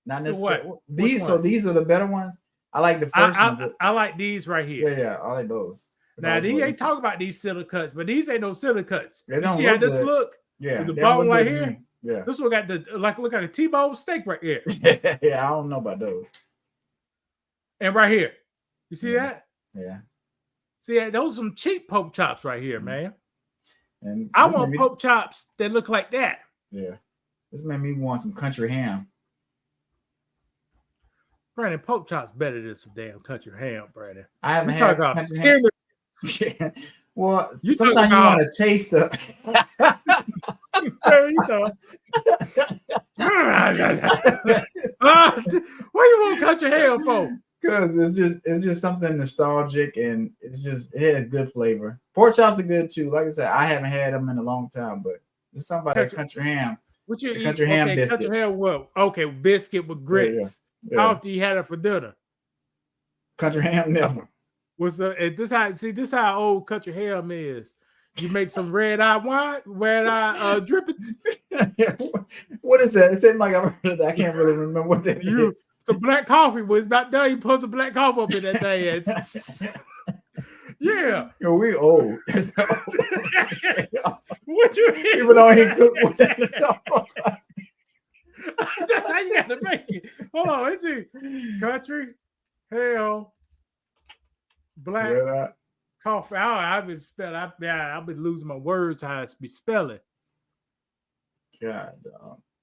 [SPEAKER 2] Not necessarily these. So these are the better ones. I like the first ones.
[SPEAKER 1] I like these right here.
[SPEAKER 2] Yeah, I like those.
[SPEAKER 1] Now these ain't talking about these center cuts, but these ain't no center cuts.
[SPEAKER 2] You
[SPEAKER 1] see how this look?
[SPEAKER 2] Yeah,
[SPEAKER 1] with the bone right here.
[SPEAKER 2] Yeah,
[SPEAKER 1] this one got look like a T-bone steak right here.
[SPEAKER 2] Yeah, I don't know about those.
[SPEAKER 1] And right here, you see that?
[SPEAKER 2] Yeah.
[SPEAKER 1] See, those are some cheap pork chops right here, man.
[SPEAKER 2] And
[SPEAKER 1] I want pork chops that look like that.
[SPEAKER 2] Yeah, this made me want some country ham.
[SPEAKER 1] Brandon, pork chops better than some damn country ham, Brandon.
[SPEAKER 2] I haven't had country ham. Yeah. Well, sometimes you want to taste the.
[SPEAKER 1] What you want country ham for?
[SPEAKER 2] Because it's just something nostalgic, and it has good flavor. Pork chops are good too. Like I said, I haven't had them in a long time, but there's something about country ham.
[SPEAKER 1] What you eat?
[SPEAKER 2] Country ham biscuit.
[SPEAKER 1] Country ham what? Okay, biscuit with grits.
[SPEAKER 2] Yeah.
[SPEAKER 1] How often you had it for dinner?
[SPEAKER 2] Country ham never.
[SPEAKER 1] This how old country ham is. You make some red eye drippings.
[SPEAKER 2] What is that? It seems like I've heard of that. I can't really remember what that is.
[SPEAKER 1] Some black coffee was about done. You put some black coffee up in that thing. Yeah.
[SPEAKER 2] Yo, we old.
[SPEAKER 1] What you
[SPEAKER 2] People don't even cook with that.
[SPEAKER 1] That's how you got to make it. Hold on, let's see. Country, hell, black, coffee. I've been spelling. I've been losing my words. How I be spelling.
[SPEAKER 2] God,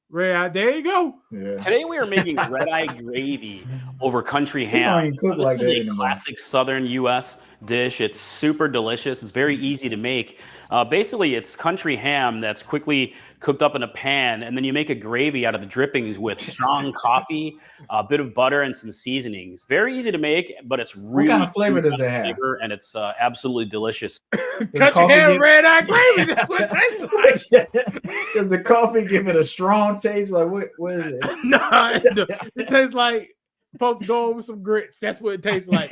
[SPEAKER 1] Red, there you go.
[SPEAKER 2] Yeah.
[SPEAKER 14] Today we are making red-eye gravy over country ham. This is a classic Southern U.S. dish. It's super delicious. It's very easy to make. Basically, it's country ham that's quickly cooked up in a pan, and then you make a gravy out of the drippings with strong coffee, a bit of butter, and some seasonings. Very easy to make, but it's really
[SPEAKER 2] what kind of flavor does it have?
[SPEAKER 14] And it's absolutely delicious.
[SPEAKER 1] Country ham, red-eye gravy. That's what it tastes like.
[SPEAKER 2] Does the coffee give it a strong taste? Like what is it?
[SPEAKER 1] No, it tastes like supposed to go over some grits. That's what it tastes like.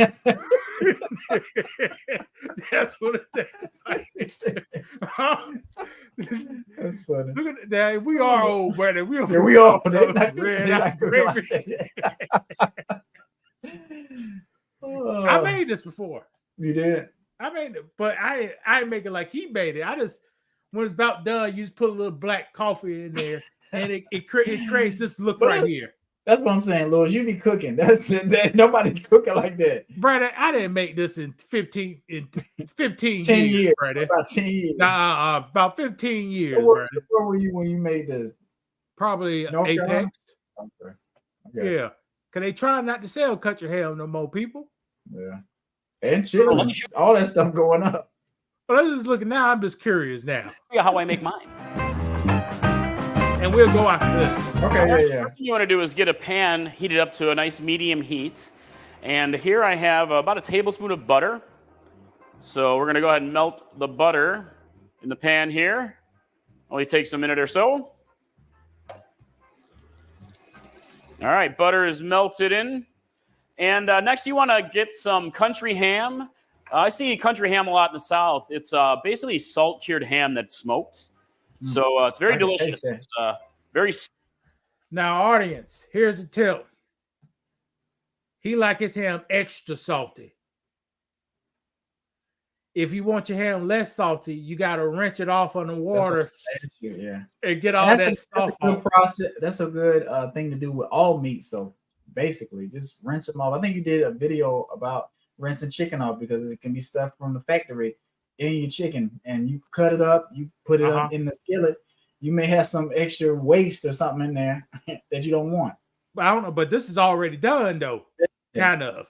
[SPEAKER 1] That's what it tastes like.
[SPEAKER 2] That's funny.
[SPEAKER 1] Look at that. We are old, brother. We are.
[SPEAKER 2] Yeah, we are.
[SPEAKER 1] I made this before.
[SPEAKER 2] You did?
[SPEAKER 1] I made it, but I didn't make it like he made it. I just, when it's about done, you just put a little black coffee in there, and it creates this look right here.
[SPEAKER 2] That's what I'm saying, Louis. You be cooking. That nobody's cooking like that.
[SPEAKER 1] Brother, I didn't make this in 15
[SPEAKER 2] 10
[SPEAKER 1] years, brother.
[SPEAKER 2] About 10 years.
[SPEAKER 1] Nah, about 15 years.
[SPEAKER 2] So where were you when you made this?
[SPEAKER 1] Probably
[SPEAKER 2] North
[SPEAKER 1] Apex.
[SPEAKER 2] Carolina? Okay.
[SPEAKER 1] Yeah. Because they try not to sell country ham no more, people.
[SPEAKER 2] Yeah. And chitlins. All that stuff going up.
[SPEAKER 1] Well, let's just look now. I'm just curious now.
[SPEAKER 14] Yeah, how I make mine.
[SPEAKER 1] And we'll go after this.
[SPEAKER 2] Okay, yeah.
[SPEAKER 14] First thing you want to do is get a pan heated up to a nice medium heat. And here I have about a tablespoon of butter. So we're going to go ahead and melt the butter in the pan here. Only takes a minute or so. All right, butter is melted in. And next you want to get some country ham. I see country ham a lot in the South. It's basically salt-cured ham that's smoked. So it's very delicious. It's very.
[SPEAKER 1] Now, audience, here's a tip. He like his ham extra salty. If you want your ham less salty, you got to rinse it off on the water. And get all that stuff off.
[SPEAKER 2] That's a good thing to do with all meats, though. Basically, just rinse them off. I think you did a video about rinsing chicken off because it can be stuff from the factory in your chicken, and you cut it up, you put it up in the skillet. You may have some extra waste or something in there that you don't want.
[SPEAKER 1] But I don't know, but this is already done though, kind of.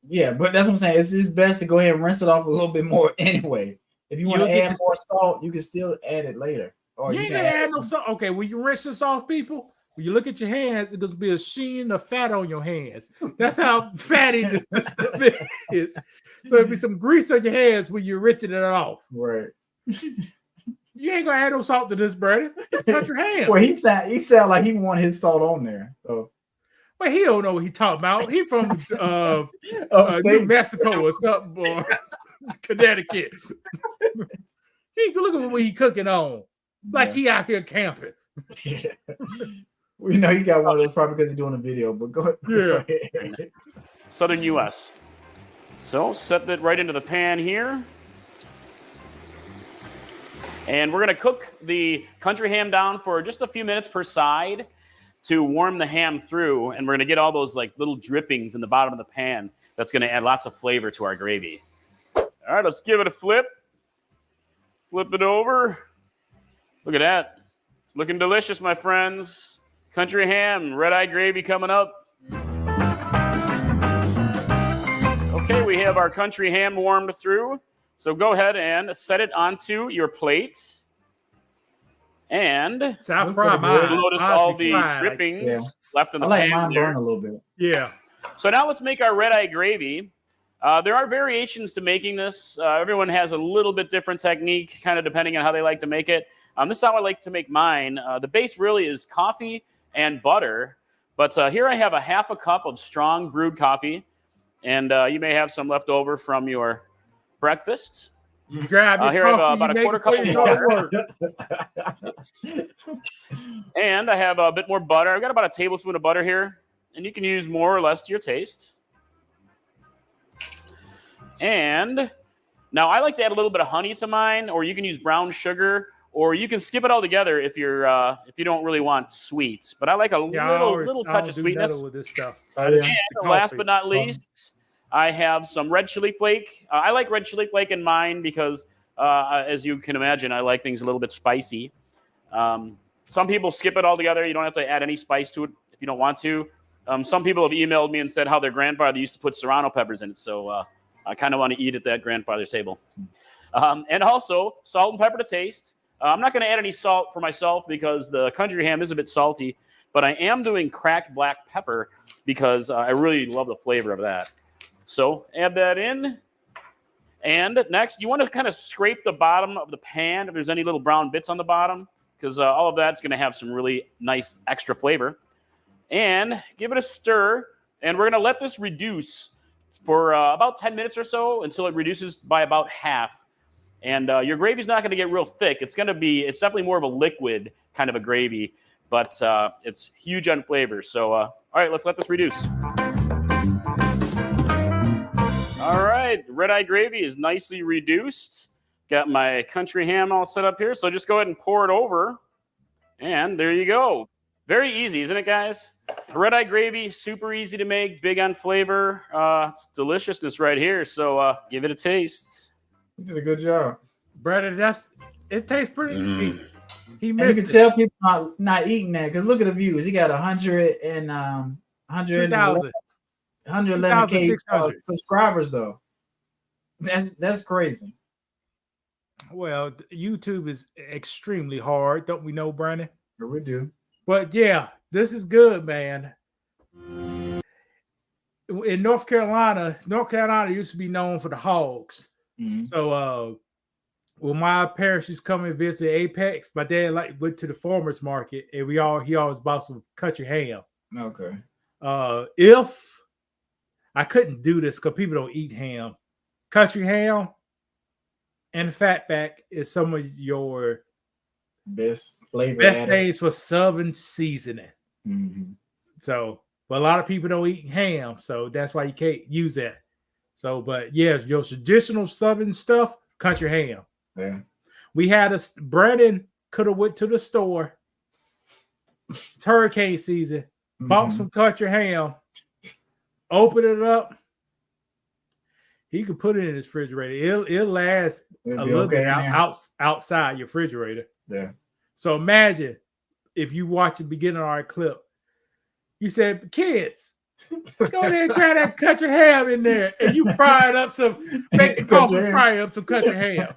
[SPEAKER 2] Yeah, but that's what I'm saying. It's best to go ahead and rinse it off a little bit more anyway. If you want to add more salt, you can still add it later. Or
[SPEAKER 1] you ain't gonna add no salt. Okay, when you rinse this off, people, when you look at your hands, it's gonna be a sheen of fat on your hands. That's how fatty this stuff is. So it'll be some grease on your hands when you're rinsing it off.
[SPEAKER 2] Right.
[SPEAKER 1] You ain't gonna add no salt to this, brother. It's country ham.
[SPEAKER 2] Well, he sound like he want his salt on there. So,
[SPEAKER 1] but he don't know what he talking about. He from New Mexico or something, or Connecticut. He look at what he cooking on, like he out here camping.
[SPEAKER 2] Yeah. Well, you know, he got one of those probably because he's doing a video. But go ahead.
[SPEAKER 1] Yeah.
[SPEAKER 14] Southern U.S. So set that right into the pan here. And we're going to cook the country ham down for just a few minutes per side to warm the ham through. And we're going to get all those like little drippings in the bottom of the pan. That's going to add lots of flavor to our gravy. All right, let's give it a flip. Flip it over. Look at that. It's looking delicious, my friends. Country ham, red-eye gravy coming up. Okay, we have our country ham warmed through. So go ahead and set it onto your plate. And notice all the drippings left in the pan.
[SPEAKER 2] Mine burn a little bit.
[SPEAKER 1] Yeah.
[SPEAKER 14] So now let's make our red-eye gravy. There are variations to making this. Everyone has a little bit different technique, kind of depending on how they like to make it. This is how I like to make mine. The base really is coffee and butter. But here I have a half a cup of strong brewed coffee. And you may have some left over from your breakfast.
[SPEAKER 1] You grab your
[SPEAKER 14] here I have about a quarter cup of butter. And I have a bit more butter. I've got about a tablespoon of butter here. And you can use more or less to your taste. And Now, I like to add a little bit of honey to mine, or you can use brown sugar, or you can skip it all together if you don't really want sweet. But I like a little touch of sweetness.
[SPEAKER 1] With this stuff.
[SPEAKER 14] And last but not least, I have some red chili flake. I like red chili flake in mine because, as you can imagine, I like things a little bit spicy. Some people skip it all together. You don't have to add any spice to it if you don't want to. Some people have emailed me and said how their grandfather used to put serrano peppers in it. So I kind of want to eat at that grandfather's table. And also salt and pepper to taste. I'm not going to add any salt for myself because the country ham is a bit salty, but I am doing cracked black pepper because I really love the flavor of that. So add that in. And next, you want to kind of scrape the bottom of the pan if there's any little brown bits on the bottom, because all of that's going to have some really nice extra flavor. And give it a stir, and we're going to let this reduce for about 10 minutes or so until it reduces by about half. And your gravy's not going to get real thick. It's definitely more of a liquid kind of a gravy, but it's huge on flavor. So, all right, let's let this reduce. All right, red-eye gravy is nicely reduced. Got my country ham all set up here, so just go ahead and pour it over. And there you go. Very easy, isn't it, guys? Red-eye gravy, super easy to make, big on flavor. It's deliciousness right here, so give it a taste.
[SPEAKER 2] You did a good job.
[SPEAKER 1] Brother, it tastes pretty easy. He
[SPEAKER 2] missed. You can tell people not eating that because look at the views. He got 111 subscribers though. That's crazy.
[SPEAKER 1] Well, YouTube is extremely hard, don't we know, Brandon?
[SPEAKER 2] We do.
[SPEAKER 1] But yeah, this is good, man. In North Carolina used to be known for the hogs. Mm-hmm. So when my parents used to come and visit Apex, my dad went to the farmers market and he always bought some country ham.
[SPEAKER 2] Okay.
[SPEAKER 1] If I couldn't do this because people don't eat ham, country ham and fatback is some of your
[SPEAKER 2] best flavor,
[SPEAKER 1] best days for Southern seasoning.
[SPEAKER 2] Mm-hmm.
[SPEAKER 1] So, but a lot of people don't eat ham, so that's why you can't use that. So, but yeah, your traditional Southern stuff, country ham.
[SPEAKER 2] Yeah.
[SPEAKER 1] We had Brandon could have went to the store. It's hurricane season. Mm-hmm. Bought some country ham. Open it up. He could put it in his refrigerator. It'll last a little bit outside your refrigerator.
[SPEAKER 2] Yeah.
[SPEAKER 1] So imagine if you watch the beginning of our clip. You said, kids, go ahead and grab that country ham in there, and you fry it up make the coffee fry up some country ham.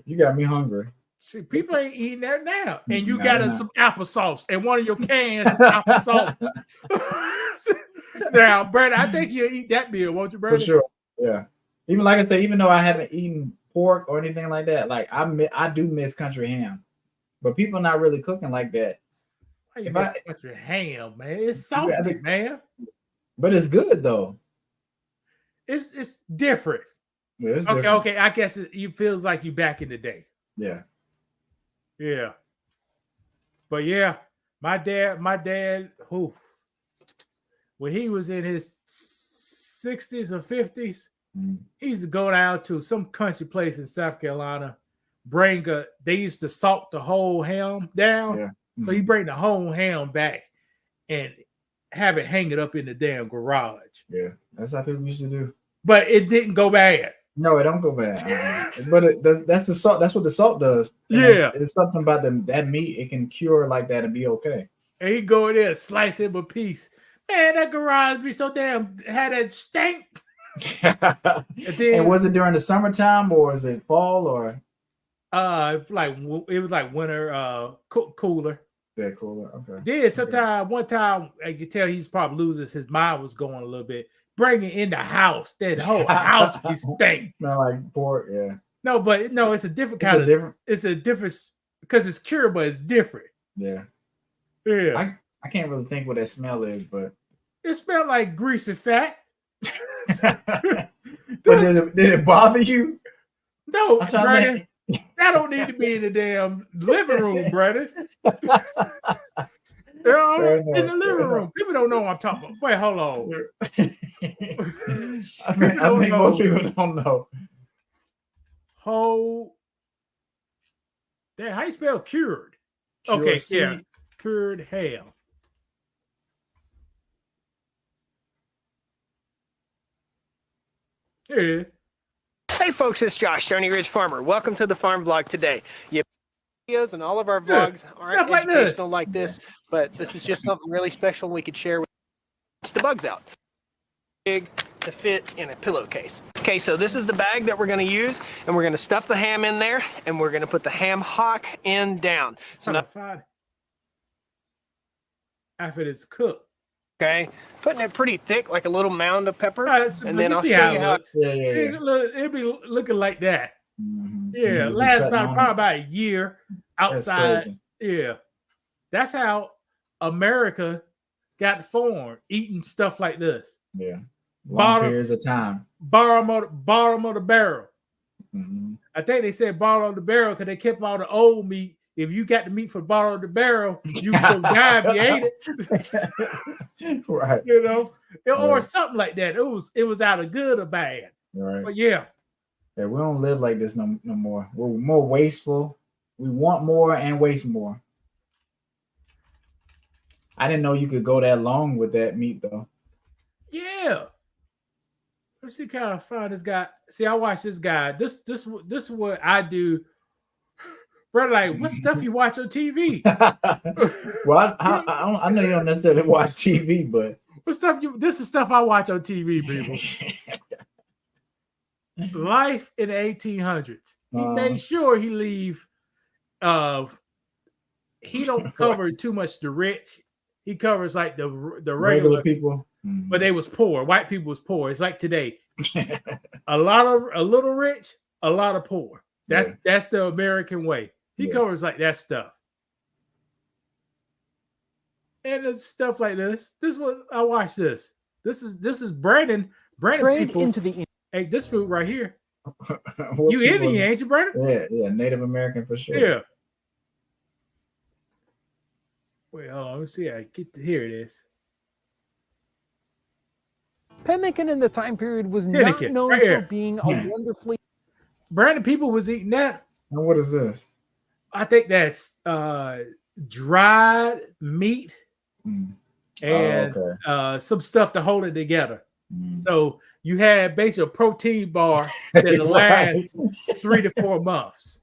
[SPEAKER 2] You got me hungry.
[SPEAKER 1] See, people ain't eating that now, and you got some applesauce, and one of your cans is applesauce. Now, Brandon, I think you'll eat that meal, won't you, Brandon?
[SPEAKER 2] For sure. Yeah. Even like I said, even though I haven't eaten pork or anything like that, like I do miss country ham, but people not really cooking like that.
[SPEAKER 1] Why you miss country ham, man? It's salty, man.
[SPEAKER 2] But it's good though.
[SPEAKER 1] It's different.
[SPEAKER 2] Yeah, it's different.
[SPEAKER 1] Okay. I guess it feels like you back in the day.
[SPEAKER 2] Yeah.
[SPEAKER 1] Yeah. But yeah, my dad, who when he was in his 60s or 50s, he used to go down to some country place in South Carolina, they used to salt the whole ham down.
[SPEAKER 2] Yeah.
[SPEAKER 1] So he bring the whole ham back and have it hang it up in the damn garage.
[SPEAKER 2] Yeah, that's how people used to do.
[SPEAKER 1] But it didn't go bad.
[SPEAKER 2] No, it don't go bad. But that's the salt. That's what the salt does. And
[SPEAKER 1] yeah,
[SPEAKER 2] it's something about that meat. It can cure like that and be okay.
[SPEAKER 1] And he go in there, slice him a piece. Man, that garage be so damn had that stink.
[SPEAKER 2] And was it during the summertime or is it fall or?
[SPEAKER 1] It was like winter, cooler.
[SPEAKER 2] Yeah, cooler. Okay.
[SPEAKER 1] Then one time, I could tell he's probably losing his mind was going a little bit. Bring it in the house. That whole house be stink.
[SPEAKER 2] Not like pork, yeah.
[SPEAKER 1] No, but no, it's a different kind of. It's a difference because it's cured, but it's different.
[SPEAKER 2] Yeah.
[SPEAKER 1] Yeah.
[SPEAKER 2] I can't really think what that smell is, but
[SPEAKER 1] it smelled like grease and fat.
[SPEAKER 2] But did it bother you?
[SPEAKER 1] No, Brandon. That don't need to be in the damn living room, brother. In the living room. People don't know what I'm talking about. Wait, hold on.
[SPEAKER 2] I think most people don't know.
[SPEAKER 1] How you spell cured? Okay, yeah. Cured ham. Here it is.
[SPEAKER 15] Hey folks, it's Josh, Stony Ridge Farmer. Welcome to the Farm Vlog today. Videos and all of our vlogs aren't educational like this, but this is just something really special we could share with the bugs out. Big to fit in a pillowcase. Okay, so this is the bag that we're going to use, and we're going to stuff the ham in there, and we're going to put the ham hock end down. So now,
[SPEAKER 1] after it's cooked.
[SPEAKER 15] Okay, putting it pretty thick, like a little mound of pepper,
[SPEAKER 1] and
[SPEAKER 15] then I'll show you how.
[SPEAKER 1] It'll be looking like that.
[SPEAKER 2] Mm-hmm.
[SPEAKER 1] Yeah, last about a year outside. Yeah, that's how America got formed, eating stuff like this.
[SPEAKER 2] Yeah, long periods of time.
[SPEAKER 1] Bottom of the barrel.
[SPEAKER 2] Mm-hmm.
[SPEAKER 1] I think they said bottom of the barrel because they kept all the old meat. If you got the meat from the bottom of the barrel, you could die if you ate it.
[SPEAKER 2] Right.
[SPEAKER 1] You know, or something like that. It was either good or bad.
[SPEAKER 2] Right.
[SPEAKER 1] But yeah,
[SPEAKER 2] we don't live like this no more. We're more wasteful. We want more and waste more. I didn't know you could go that long with that meat though.
[SPEAKER 1] Yeah. Let's see, kind of find this guy. See, I watch this guy. This is what I do. Brother, like, what stuff you watch on TV?
[SPEAKER 2] Well, I know you don't necessarily watch TV, but
[SPEAKER 1] what stuff this is stuff I watch on TV, people. Life in the 1800s. He made sure he leave. He don't cover too much the rich. He covers like the regular
[SPEAKER 2] people,
[SPEAKER 1] but they was poor. White people was poor. It's like today, a little rich, a lot of poor. That's the American way. He covers like that stuff. And it's stuff like this. This is what I watch this. This is Brandon. Brandon people into the hey, this food right here. You Indian, ain't you, Brandon?
[SPEAKER 2] Yeah, Native American for sure.
[SPEAKER 1] Yeah. Wait, hold on. Let me see. Here it is.
[SPEAKER 16] Pemmican in the time period was not known for being a wonderfully.
[SPEAKER 1] Brandon people was eating that.
[SPEAKER 2] And what is this?
[SPEAKER 1] I think that's dried meat and some stuff to hold it together. So you had basically a protein bar that'll last 3 to 4 months.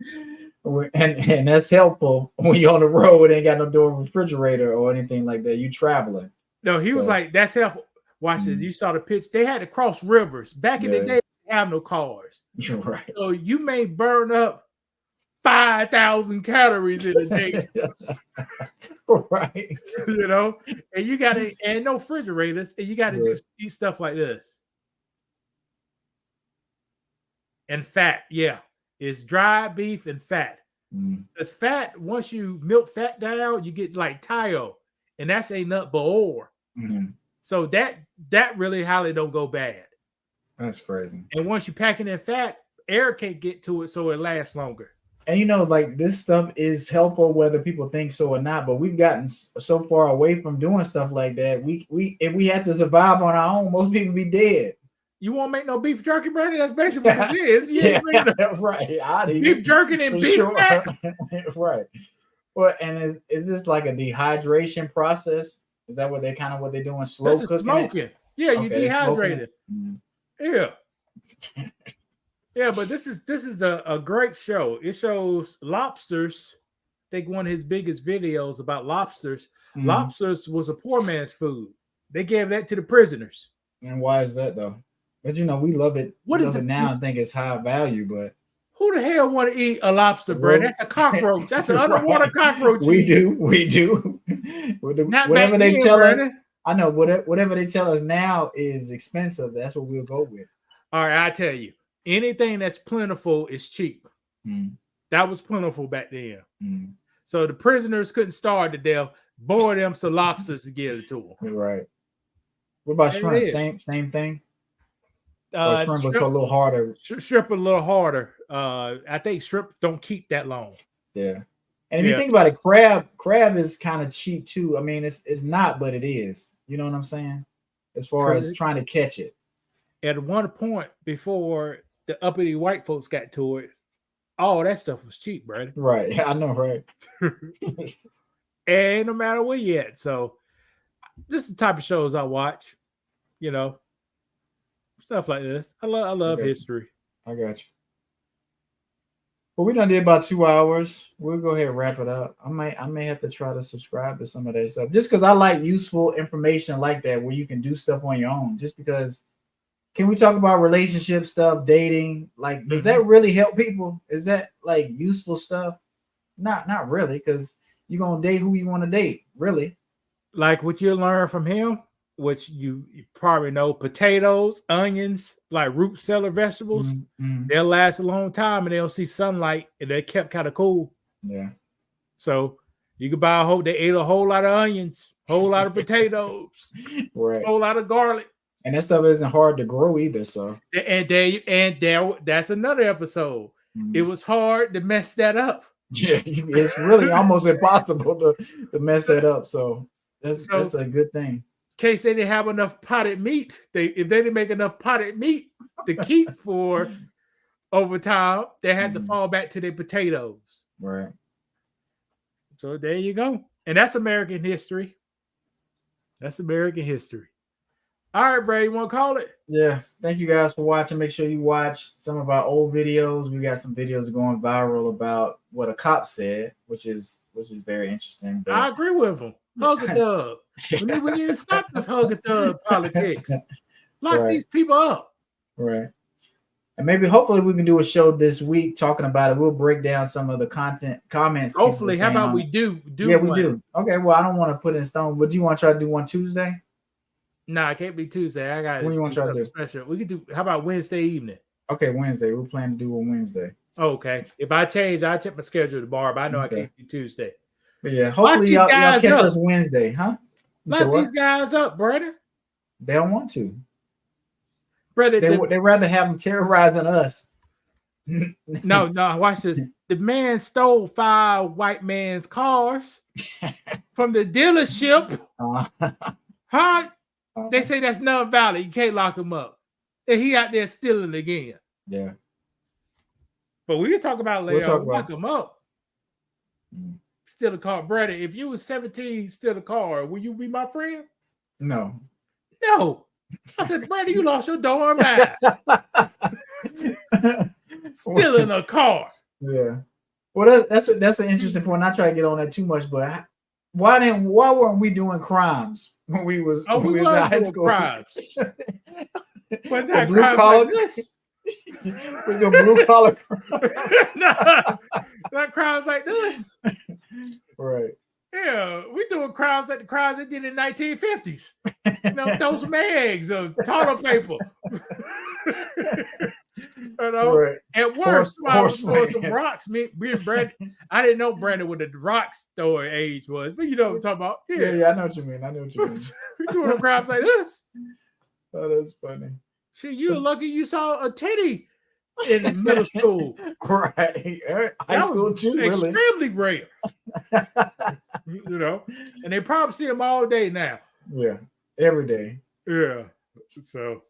[SPEAKER 2] And that's helpful when you're on the road, ain't got no door refrigerator or anything like that. You traveling.
[SPEAKER 1] No, he was like, that's helpful. Watch this. You saw the pitch. They had to cross rivers. Back in the day, they didn't have no cars.
[SPEAKER 2] You're right.
[SPEAKER 1] So you may burn up 5,000 calories in a day.
[SPEAKER 2] Right.
[SPEAKER 1] You know, and you gotta and no refrigerators, and you gotta just eat stuff like this. And fat, it's dry beef and fat. It's fat. Once you milk fat down, you get like tallow, and that's ain't nothing but ore. So that really highly don't go bad.
[SPEAKER 2] That's crazy.
[SPEAKER 1] And once you pack it in fat, air can't get to it, so it lasts longer.
[SPEAKER 2] And you know, like this stuff is helpful whether people think so or not. But we've gotten so far away from doing stuff like that. We if we had to survive on our own, most people be dead.
[SPEAKER 1] You won't make no beef jerky, Brandon? That's basically what it is.
[SPEAKER 2] Right.
[SPEAKER 1] Beef jerky and beef fat.
[SPEAKER 2] Right. Well, and is this like a dehydration process? Is that what they're doing? Slow
[SPEAKER 1] this is
[SPEAKER 2] cooking?
[SPEAKER 1] Smoking. Yeah, you dehydrated. Yeah. Yeah, but this is a great show. It shows lobsters. I think one of his biggest videos about lobsters. Lobsters was a poor man's food. They gave that to the prisoners.
[SPEAKER 2] And why is that though? But you know, we love it.
[SPEAKER 1] What is it
[SPEAKER 2] now? I think it's high value, but
[SPEAKER 1] who the hell want to eat a lobster, Brad? That's a cockroach. That's an underwater cockroach.
[SPEAKER 2] We do. Whatever they tell us, I know. Whatever they tell us now is expensive. That's what we'll go with.
[SPEAKER 1] All right, I tell you, anything that's plentiful is cheap. That was plentiful back then. So the prisoners couldn't starve to death. Boil them some lobsters to give it to them.
[SPEAKER 2] Right. What about shrimp? Same thing. Shrimp was a little harder.
[SPEAKER 1] Shrimp a little harder. I think shrimp don't keep that long.
[SPEAKER 2] Yeah. And if you think about it, crab is kind of cheap too. I mean, it's not, but it is. You know what I'm saying? As far as trying to catch it.
[SPEAKER 1] At one point before the uppity white folks got to it, all that stuff was cheap, brother.
[SPEAKER 2] Right. I know, right?
[SPEAKER 1] And no matter where you at. So this is the type of shows I watch, you know, stuff like this. I love history.
[SPEAKER 2] I got you. Well, we done did about 2 hours. We'll go ahead and wrap it up. I may have to try to subscribe to some of that stuff just because I like useful information like that where you can do stuff on your own. Just because, can we talk about relationship stuff, dating? Like, does that really help people? Is that like useful stuff? Not really, because you're gonna date who you want to date, really.
[SPEAKER 1] Like what you learn from him, which you probably know, potatoes, onions, like root cellar vegetables, they'll last a long time and they'll see sunlight and they're kept kind of cool.
[SPEAKER 2] Yeah.
[SPEAKER 1] So you could buy they ate a whole lot of onions, whole lot of potatoes,
[SPEAKER 2] right,
[SPEAKER 1] whole lot of garlic.
[SPEAKER 2] And that stuff isn't hard to grow either. So
[SPEAKER 1] that's another episode. It was hard to mess that up.
[SPEAKER 2] Yeah, it's really almost impossible to mess that up. So that's a good thing.
[SPEAKER 1] In case they didn't have enough potted meat, if they didn't make enough potted meat to keep for over time, they had to fall back to their potatoes.
[SPEAKER 2] Right.
[SPEAKER 1] So there you go. And that's American history. That's American history. All right, Bray, you want to call it?
[SPEAKER 2] Yeah. Thank you guys for watching. Make sure you watch some of our old videos. We got some videos going viral about what a cop said, which is very interesting. But
[SPEAKER 1] I agree with him. Hug a thug. We need to stop this hug a thug politics. Lock these people up.
[SPEAKER 2] Right. And maybe hopefully we can do a show this week talking about it. We'll break down some of the comments.
[SPEAKER 1] Hopefully, how about we do?
[SPEAKER 2] Yeah, we do. Okay, well, I don't want to put it in stone, but do you want to try to do one Tuesday?
[SPEAKER 1] No, it can't be Tuesday. I got.
[SPEAKER 2] When you want to try to do?
[SPEAKER 1] Special. We could do. How about Wednesday evening?
[SPEAKER 2] Okay, Wednesday. We're planning to do on Wednesday.
[SPEAKER 1] Okay. If I change, I'll check my schedule tomorrow, but I know I can't do Tuesday.
[SPEAKER 2] But yeah, hopefully y'all catch us Wednesday, huh?
[SPEAKER 1] Lock these guys up, brother.
[SPEAKER 2] They don't want to.
[SPEAKER 1] Brother,
[SPEAKER 2] they rather have them terrorizing us.
[SPEAKER 1] No, watch this. The man stole 5 white man's cars from the dealership. Huh? They say that's non-valid. You can't lock him up. And he out there stealing again.
[SPEAKER 2] Yeah.
[SPEAKER 1] But we can talk about it later. Lock him up. Steal a car. Brother, if you was 17, steal a car, will you be my friend?
[SPEAKER 2] No.
[SPEAKER 1] No. I said, brother, you lost your darn mind. Stealing a car.
[SPEAKER 2] Yeah. Well, that's an interesting point. I try to get on that too much, but why weren't we doing crimes when we was in high school?
[SPEAKER 1] Crimes. But
[SPEAKER 2] not blue collar.
[SPEAKER 1] Like this.
[SPEAKER 2] We're doing blue collar crimes.
[SPEAKER 1] not crimes like this.
[SPEAKER 2] Right.
[SPEAKER 1] Yeah, we doing crimes like the crimes they did in the 1950s. You know, throw some eggs or toilet paper. You know,
[SPEAKER 2] right.
[SPEAKER 1] At work, somebody was throwing some rocks. Me and Brandon, I didn't know Brandon what the rock store age was, but you know what I'm talking about.
[SPEAKER 2] Yeah, I know what you mean.
[SPEAKER 1] We doing the crimes like this.
[SPEAKER 2] Oh, that's funny.
[SPEAKER 1] Shit, you're lucky you saw a titty in the middle school.
[SPEAKER 2] Right. High school too, really.
[SPEAKER 1] Extremely rare. You know, and they probably see them all day now.
[SPEAKER 2] Yeah, every day.
[SPEAKER 1] Yeah. So,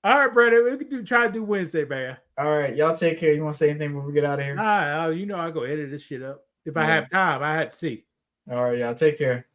[SPEAKER 1] all right, brother, we can try to do Wednesday, man.
[SPEAKER 2] All right, y'all take care. You want to say anything before we get out of here?
[SPEAKER 1] You know I go edit this shit up. If I have time, I have to see.
[SPEAKER 2] All right, y'all take care.